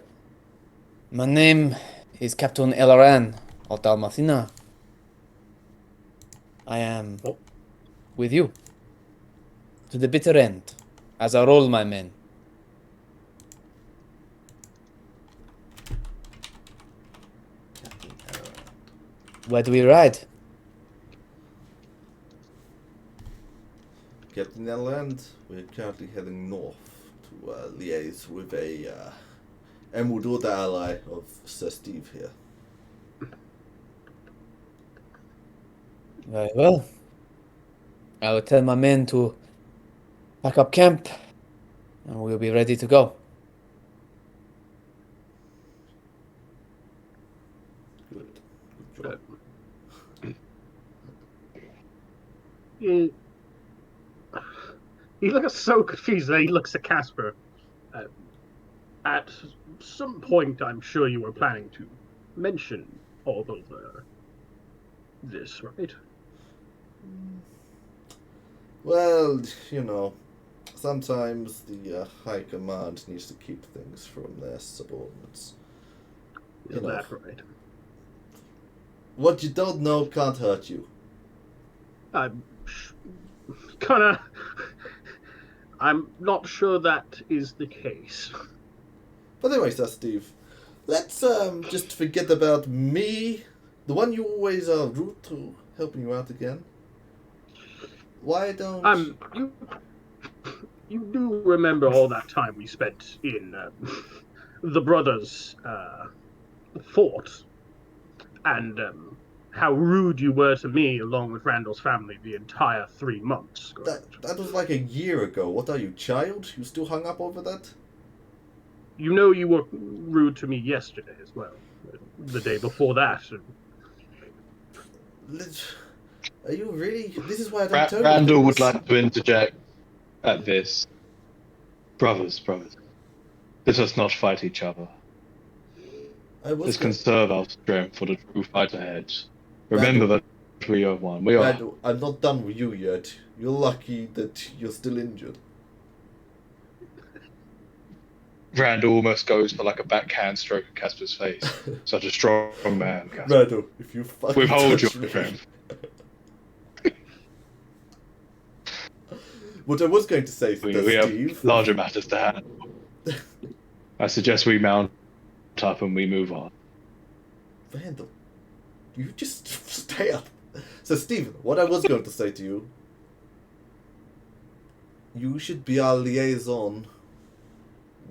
[SPEAKER 5] my name is Captain Elaran of Dalmathina. I am with you to the bitter end, as are all my men. Where do we ride?
[SPEAKER 1] Captain Elland, we're currently heading north to liaise with a Emerald Order ally of Sir Steve here.
[SPEAKER 5] Very well. I will tell my men to pack up camp, and we'll be ready to go.
[SPEAKER 2] He, he looks so confused that he looks at Casper. Uh, at some point, I'm sure you were planning to mention all of this, right?
[SPEAKER 1] Well, sometimes the high command needs to keep things from their subordinates.
[SPEAKER 2] Is that right?
[SPEAKER 1] What you don't know can't hurt you.
[SPEAKER 2] I'm kinda. I'm not sure that is the case.
[SPEAKER 1] But anyway, Sir Steve, let's just forget about me, the one you always are rude to, helping you out again. Why don't...
[SPEAKER 2] You do remember all that time we spent in the brothers' fort, and how rude you were to me along with Randall's family the entire 3 months.
[SPEAKER 1] That was like a year ago. What are you, child? You still hung up over that?
[SPEAKER 2] You know you were rude to me yesterday as well. The day before that.
[SPEAKER 1] Are you really? This is why I don't tell you
[SPEAKER 3] Randall
[SPEAKER 1] things.
[SPEAKER 3] would like to interject at this. Brothers, let us not fight each other. Let's conserve our strength for the true fight ahead. Remember that we are one. We are.
[SPEAKER 1] Randall, I'm not done with you yet. You're lucky that you're still injured.
[SPEAKER 3] Randall almost goes for like a backhand stroke at Casper's face. Such a strong man, Casper.
[SPEAKER 1] Randall, if you fucking
[SPEAKER 3] Withhold your
[SPEAKER 1] touch me...
[SPEAKER 3] strength.
[SPEAKER 1] What I was going to say,
[SPEAKER 3] We
[SPEAKER 1] Steve...
[SPEAKER 3] have larger matters to handle. I suggest we mount up and we move on.
[SPEAKER 1] Randall, you just stay up. So, Stephen, what I was going to say to you... You should be our liaison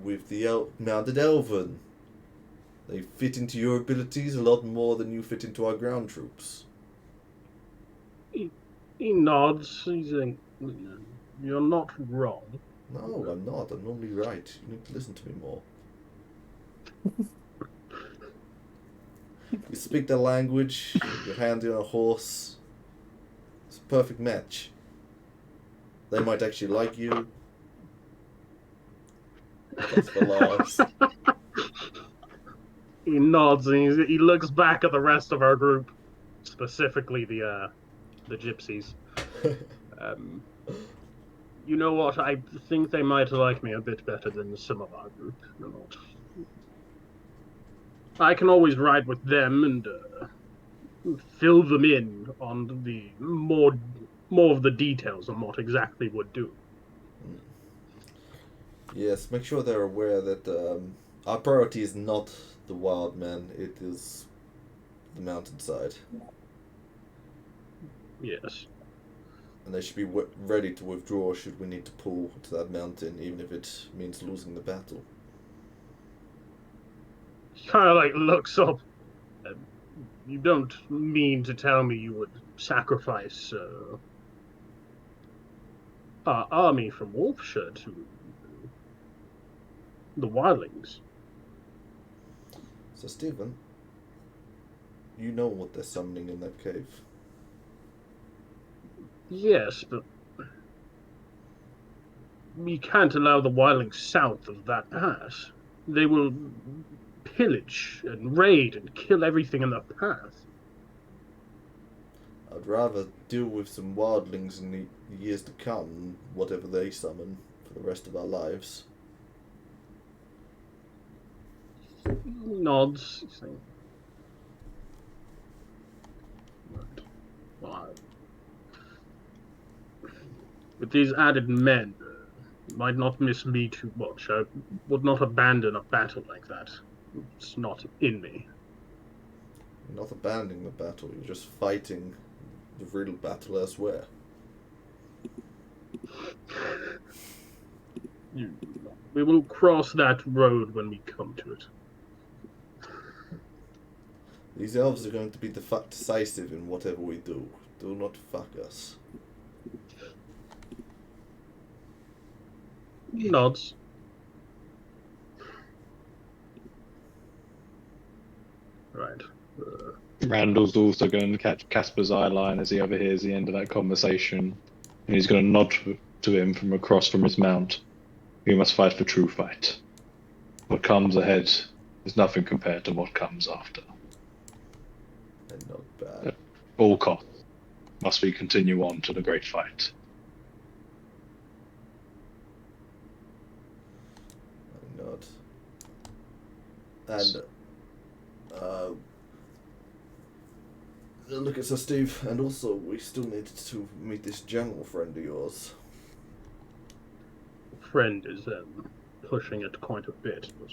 [SPEAKER 1] with the Mounted Elven. They fit into your abilities a lot more than you fit into our ground troops.
[SPEAKER 2] He nods. He's like, you're not wrong.
[SPEAKER 1] No, I'm not. I'm normally right. You need to listen to me more. You speak their language, you're handy on a horse. It's a perfect match. They might actually like you. That's for laughs.
[SPEAKER 2] He nods and he looks back at the rest of our group, specifically the gypsies. You know what? I think they might like me a bit better than some of our group. Or not. I can always ride with them and fill them in on the more of the details on what exactly would do.
[SPEAKER 1] Yes, make sure they're aware that our priority is not the wild men, it is the mountainside.
[SPEAKER 2] Yes.
[SPEAKER 1] And they should be ready to withdraw should we need to pull to that mountain, even if it means losing the battle.
[SPEAKER 2] He kind of like looks up. You don't mean to tell me you would sacrifice our army from Wolfshire to the wildlings?
[SPEAKER 1] So, Stephen, you know what they're summoning in that cave.
[SPEAKER 2] Yes, but we can't allow the wildlings south of that pass. They will pillage and raid and kill everything in their path.
[SPEAKER 1] I'd rather deal with some wildlings in the years to come than whatever they summon for the rest of our lives.
[SPEAKER 2] Nods. Right. Well, with these added men, might not miss me too much. I would not abandon a battle like that. It's not in me.
[SPEAKER 1] You're not abandoning the battle, you're just fighting the real battle elsewhere.
[SPEAKER 2] We will cross that road when we come to it.
[SPEAKER 1] These elves are going to be decisive in whatever we do. Do not fuck us.
[SPEAKER 2] Nods. Right.
[SPEAKER 3] Randall's also going to catch Casper's eye line as he overhears the end of that conversation, and he's going to nod to him from across from his mount. We must fight for true fight. What comes ahead is nothing compared to what comes after.
[SPEAKER 1] And not bad.
[SPEAKER 3] At all costs must we continue on to the great fight.
[SPEAKER 1] Nod. And look at Sir Steve, and also we still need to meet this general friend of yours.
[SPEAKER 2] Friend is pushing it quite a bit. But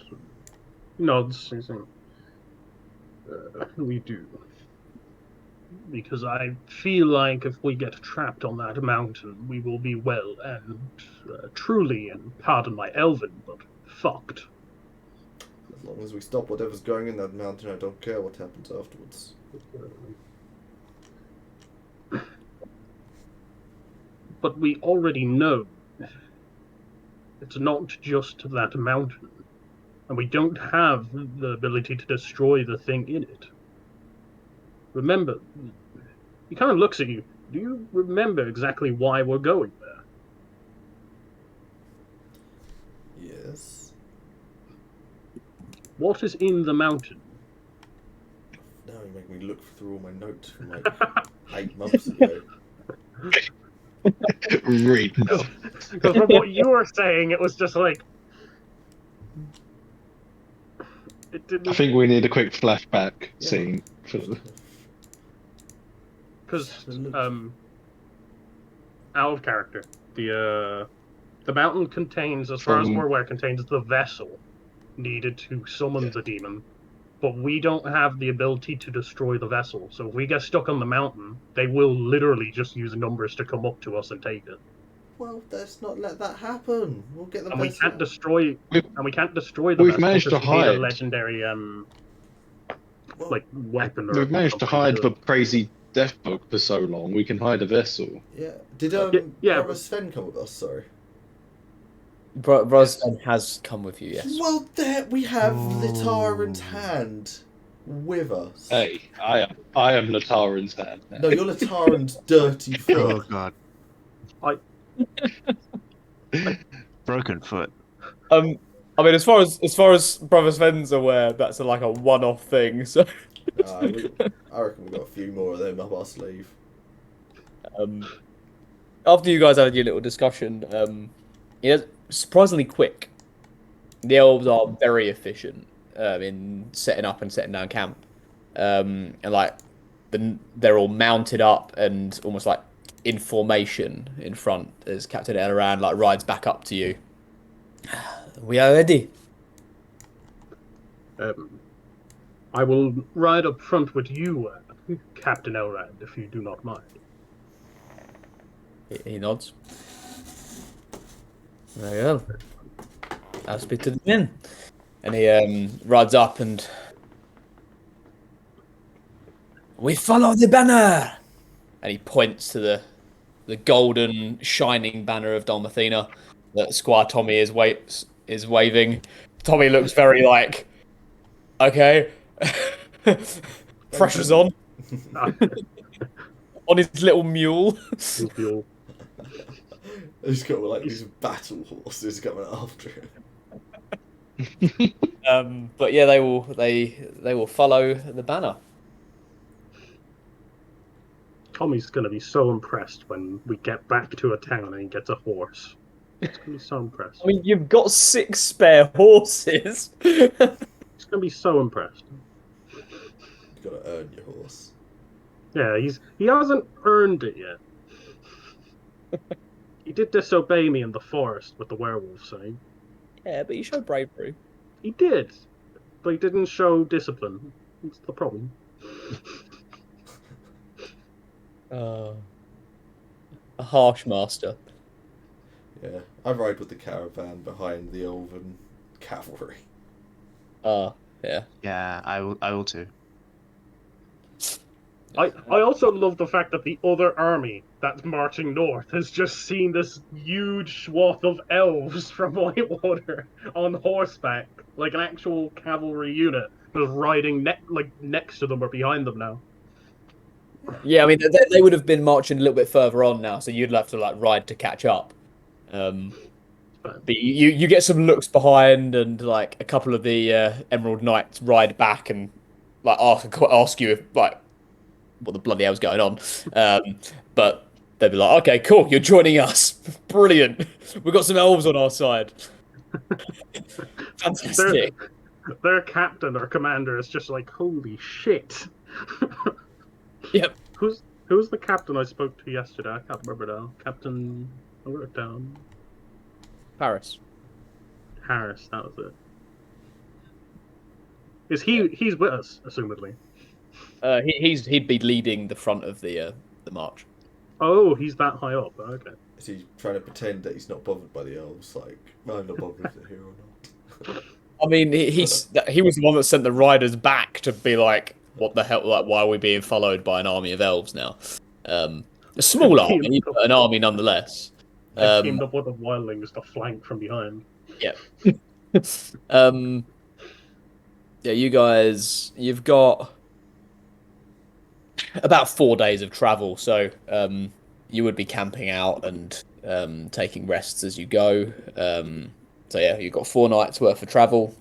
[SPEAKER 2] nods. He's saying, we do. Because I feel like if we get trapped on that mountain, we will be well and truly, and pardon my Elven, but fucked.
[SPEAKER 1] As long as we stop whatever's going in that mountain, I don't care what happens afterwards.
[SPEAKER 2] But we already know it's not just that mountain, and we don't have the ability to destroy the thing in it. Remember, he kind of looks at you. Do you remember exactly why we're going there?
[SPEAKER 1] Yes.
[SPEAKER 2] What is in the mountain?
[SPEAKER 1] Now you make me look through all my notes from like 8 months ago.
[SPEAKER 3] Read no.
[SPEAKER 2] Because from what you were saying, it was just like... It didn't...
[SPEAKER 3] I think we need a quick flashback scene for the...
[SPEAKER 2] Because, out of character, the mountain contains, as far as we're aware, contains the vessel needed to summon the demon, but we don't have the ability to destroy the vessel. So if we get stuck on the mountain, they will literally just use numbers to come up to us and take it.
[SPEAKER 1] Well, let's not let that happen. We'll get the
[SPEAKER 2] And
[SPEAKER 1] vessel.
[SPEAKER 2] we can't destroy. And we can't destroy the
[SPEAKER 3] We've
[SPEAKER 2] vessel
[SPEAKER 3] managed to
[SPEAKER 2] because we need a
[SPEAKER 3] hide.
[SPEAKER 2] legendary
[SPEAKER 1] Well,
[SPEAKER 2] like weapon. Or
[SPEAKER 3] We've managed to
[SPEAKER 2] something
[SPEAKER 3] hide the crazy death book for so long. We can hide a vessel.
[SPEAKER 1] Yeah. Did
[SPEAKER 2] yeah.
[SPEAKER 1] Brother Sven come with us? Sorry.
[SPEAKER 5] Brosnan has come with you, yes.
[SPEAKER 1] Well, there we have Litaran's hand with us.
[SPEAKER 3] Hey, I am Nataran's hand.
[SPEAKER 1] No, you're Litaran's dirty
[SPEAKER 4] Oh
[SPEAKER 1] foot.
[SPEAKER 4] god.
[SPEAKER 2] I
[SPEAKER 4] Broken foot.
[SPEAKER 5] I mean, as far as Brother Sven's aware, that's like a one-off thing. So,
[SPEAKER 1] I reckon we got a few more of them up our sleeve.
[SPEAKER 5] after you guys had your little discussion, surprisingly quick. The elves are very efficient in setting up and setting down camp, and like they're all mounted up and almost like in formation in front as Captain Elran like rides back up to you. We are ready.
[SPEAKER 2] I will ride up front with you, Captain Elrond, if you do not mind.
[SPEAKER 5] He nods. Very well. I'll speak to the men. And he rides up and... We follow the banner! And he points to the golden, shining banner of Dalmathena that Squire Tommy is waving. Tommy looks very like... Okay. Pressure's on. On his little mule.
[SPEAKER 1] He's got like these battle horses coming after him.
[SPEAKER 5] But yeah, they will follow the banner.
[SPEAKER 2] Tommy's going to be so impressed when we get back to a town and he gets a horse. He's going to be so impressed.
[SPEAKER 5] I mean, you've got 6 spare horses.
[SPEAKER 2] He's going to be so impressed.
[SPEAKER 1] You've got to earn your horse.
[SPEAKER 2] Yeah, he hasn't earned it yet. He did disobey me in the forest with the werewolf saying.
[SPEAKER 5] Yeah, but you showed bravery.
[SPEAKER 2] He did, but he didn't show discipline. That's the problem.
[SPEAKER 5] A harsh master.
[SPEAKER 1] Yeah, I ride with the caravan behind the elven cavalry.
[SPEAKER 5] Yeah.
[SPEAKER 4] Yeah, I will too.
[SPEAKER 2] I also love the fact that the other army that's marching north has just seen this huge swath of elves from Whitewater on horseback, like an actual cavalry unit, just riding next to them or behind them now.
[SPEAKER 5] Yeah, I mean they would have been marching a little bit further on now, so you'd have to like ride to catch up. But you get some looks behind, and like a couple of the Emerald Knights ride back and like ask you if like what the bloody hell's going on. But they'd be like, okay, cool, you're joining us. Brilliant. We've got some elves on our side. Fantastic.
[SPEAKER 2] Their captain or commander is just like, holy shit.
[SPEAKER 5] Yep.
[SPEAKER 2] Who's the captain I spoke to yesterday? I can't remember now. Captain, I wrote it down.
[SPEAKER 5] Paris.
[SPEAKER 2] Harris, that was it. He's with us, assumedly?
[SPEAKER 5] He'd be leading the front of the march.
[SPEAKER 2] Oh, he's that high up. Okay.
[SPEAKER 1] Is he trying to pretend that he's not bothered by the elves? Like, I'm not bothered if they're here or not.
[SPEAKER 5] I mean, he was the one that sent the riders back to be like, what the hell? Like, why are we being followed by an army of elves now? A small army, but an army nonetheless.
[SPEAKER 2] I teamed up with the wildlings to flank from behind.
[SPEAKER 5] Yeah. Yeah, you guys, you've got about 4 days of travel, so you would be camping out and taking rests as you go. So yeah, you've got 4 nights worth of travel.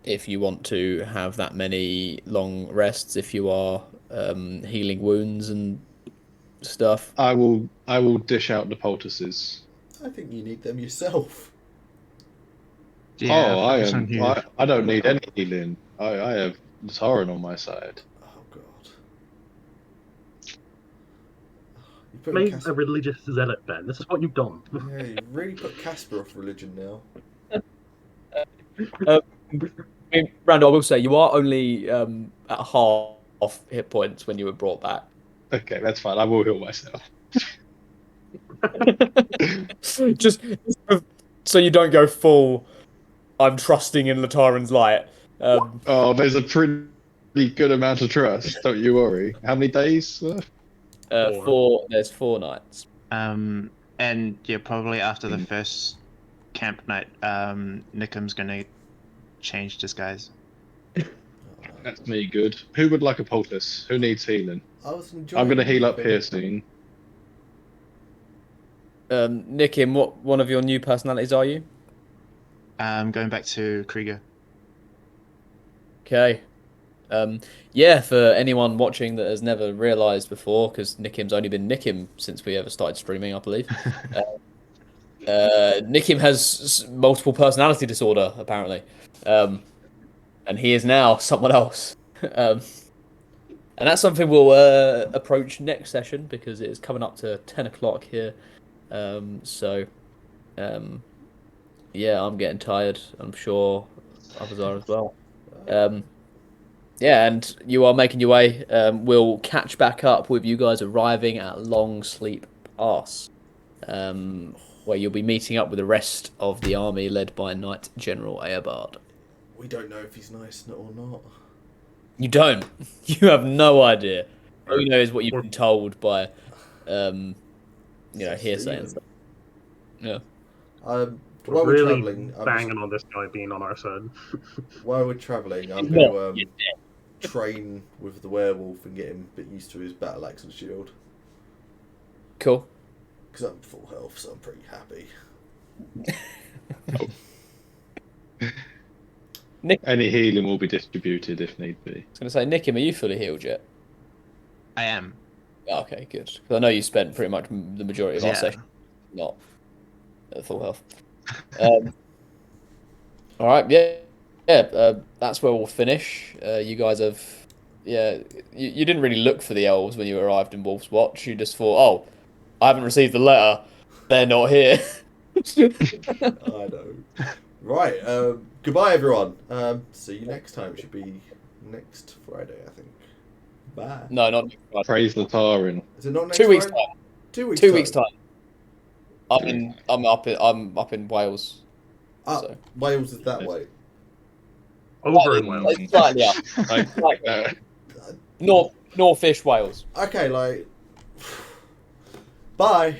[SPEAKER 5] If you want to have that many long rests, if you are healing wounds and stuff.
[SPEAKER 3] I will dish out the poultices.
[SPEAKER 1] I think you need them yourself.
[SPEAKER 3] Yeah,
[SPEAKER 4] focus on you.
[SPEAKER 3] I don't need any healing. I have Lazarium on my side.
[SPEAKER 1] Oh god. You put
[SPEAKER 2] Made
[SPEAKER 1] Casper...
[SPEAKER 2] a religious zealot, Ben. This is what you've done.
[SPEAKER 1] Yeah, you really put Casper off religion now.
[SPEAKER 5] I mean, Randall, I will say you are only at half hit points when you were brought back.
[SPEAKER 3] Okay, that's fine. I will heal myself.
[SPEAKER 5] just so you don't go full. I'm trusting in Lataran's light.
[SPEAKER 3] Oh, there's a pretty good amount of trust. Don't you worry. How many days?
[SPEAKER 5] 4. There's 4 nights.
[SPEAKER 4] And yeah, probably after the first camp night, Nickham's gonna change disguise.
[SPEAKER 3] That's me good. Who would like a poultice? Who needs healing?
[SPEAKER 1] I'm
[SPEAKER 3] going to heal up here soon.
[SPEAKER 5] Nikim, what one of your new personalities are you?
[SPEAKER 4] Going back to Krieger.
[SPEAKER 5] Okay. Yeah, for anyone watching that has never realised before, because Nikim's only been Nikim since we ever started streaming, I believe. Nikim has multiple personality disorder, apparently. And he is now someone else. And that's something we'll approach next session, because it is coming up to 10 o'clock here. Yeah, I'm getting tired. I'm sure others are as well. Yeah, and you are making your way. We'll catch back up with you guys arriving at Long Sleep Pass, where you'll be meeting up with the rest of the army led by Knight General Eobard.
[SPEAKER 1] We don't know if he's nice or not.
[SPEAKER 5] You don't. You have no idea. All you know is what you've been told by, hearsay and stuff. Yeah.
[SPEAKER 1] While we're
[SPEAKER 2] Really
[SPEAKER 1] traveling,
[SPEAKER 2] banging on this guy being on our side.
[SPEAKER 1] While we're traveling, I'm going to train with the werewolf and get him a bit used to his battle axe and shield.
[SPEAKER 5] Cool.
[SPEAKER 1] Because I'm full health, so I'm pretty happy.
[SPEAKER 5] Nick,
[SPEAKER 3] Any healing will be distributed if need be.
[SPEAKER 5] I was going to say, Nikim, are you fully healed yet?
[SPEAKER 4] I am.
[SPEAKER 5] Oh, okay, good. Because I know you spent pretty much the majority of our
[SPEAKER 4] Yeah.
[SPEAKER 5] session not at full health. All right, yeah. That's where we'll finish. You guys have, you didn't really look for the elves when you arrived in Wolf's Watch. You just thought, oh, I haven't received the letter. They're not here.
[SPEAKER 1] I know. Right. Goodbye, everyone. See you next time. It should be next Friday, I think. Bye.
[SPEAKER 5] No, not next Friday.
[SPEAKER 3] Praise the Taran.
[SPEAKER 1] Is it not next
[SPEAKER 5] 2 weeks
[SPEAKER 1] Friday?
[SPEAKER 5] time.
[SPEAKER 1] 2 weeks.
[SPEAKER 5] 2 weeks time. I'm up in Wales.
[SPEAKER 1] Ah,
[SPEAKER 5] So.
[SPEAKER 1] Wales is that way.
[SPEAKER 2] Over in Wales.
[SPEAKER 5] It's slightly up. Northish Wales.
[SPEAKER 1] Okay, like Bye.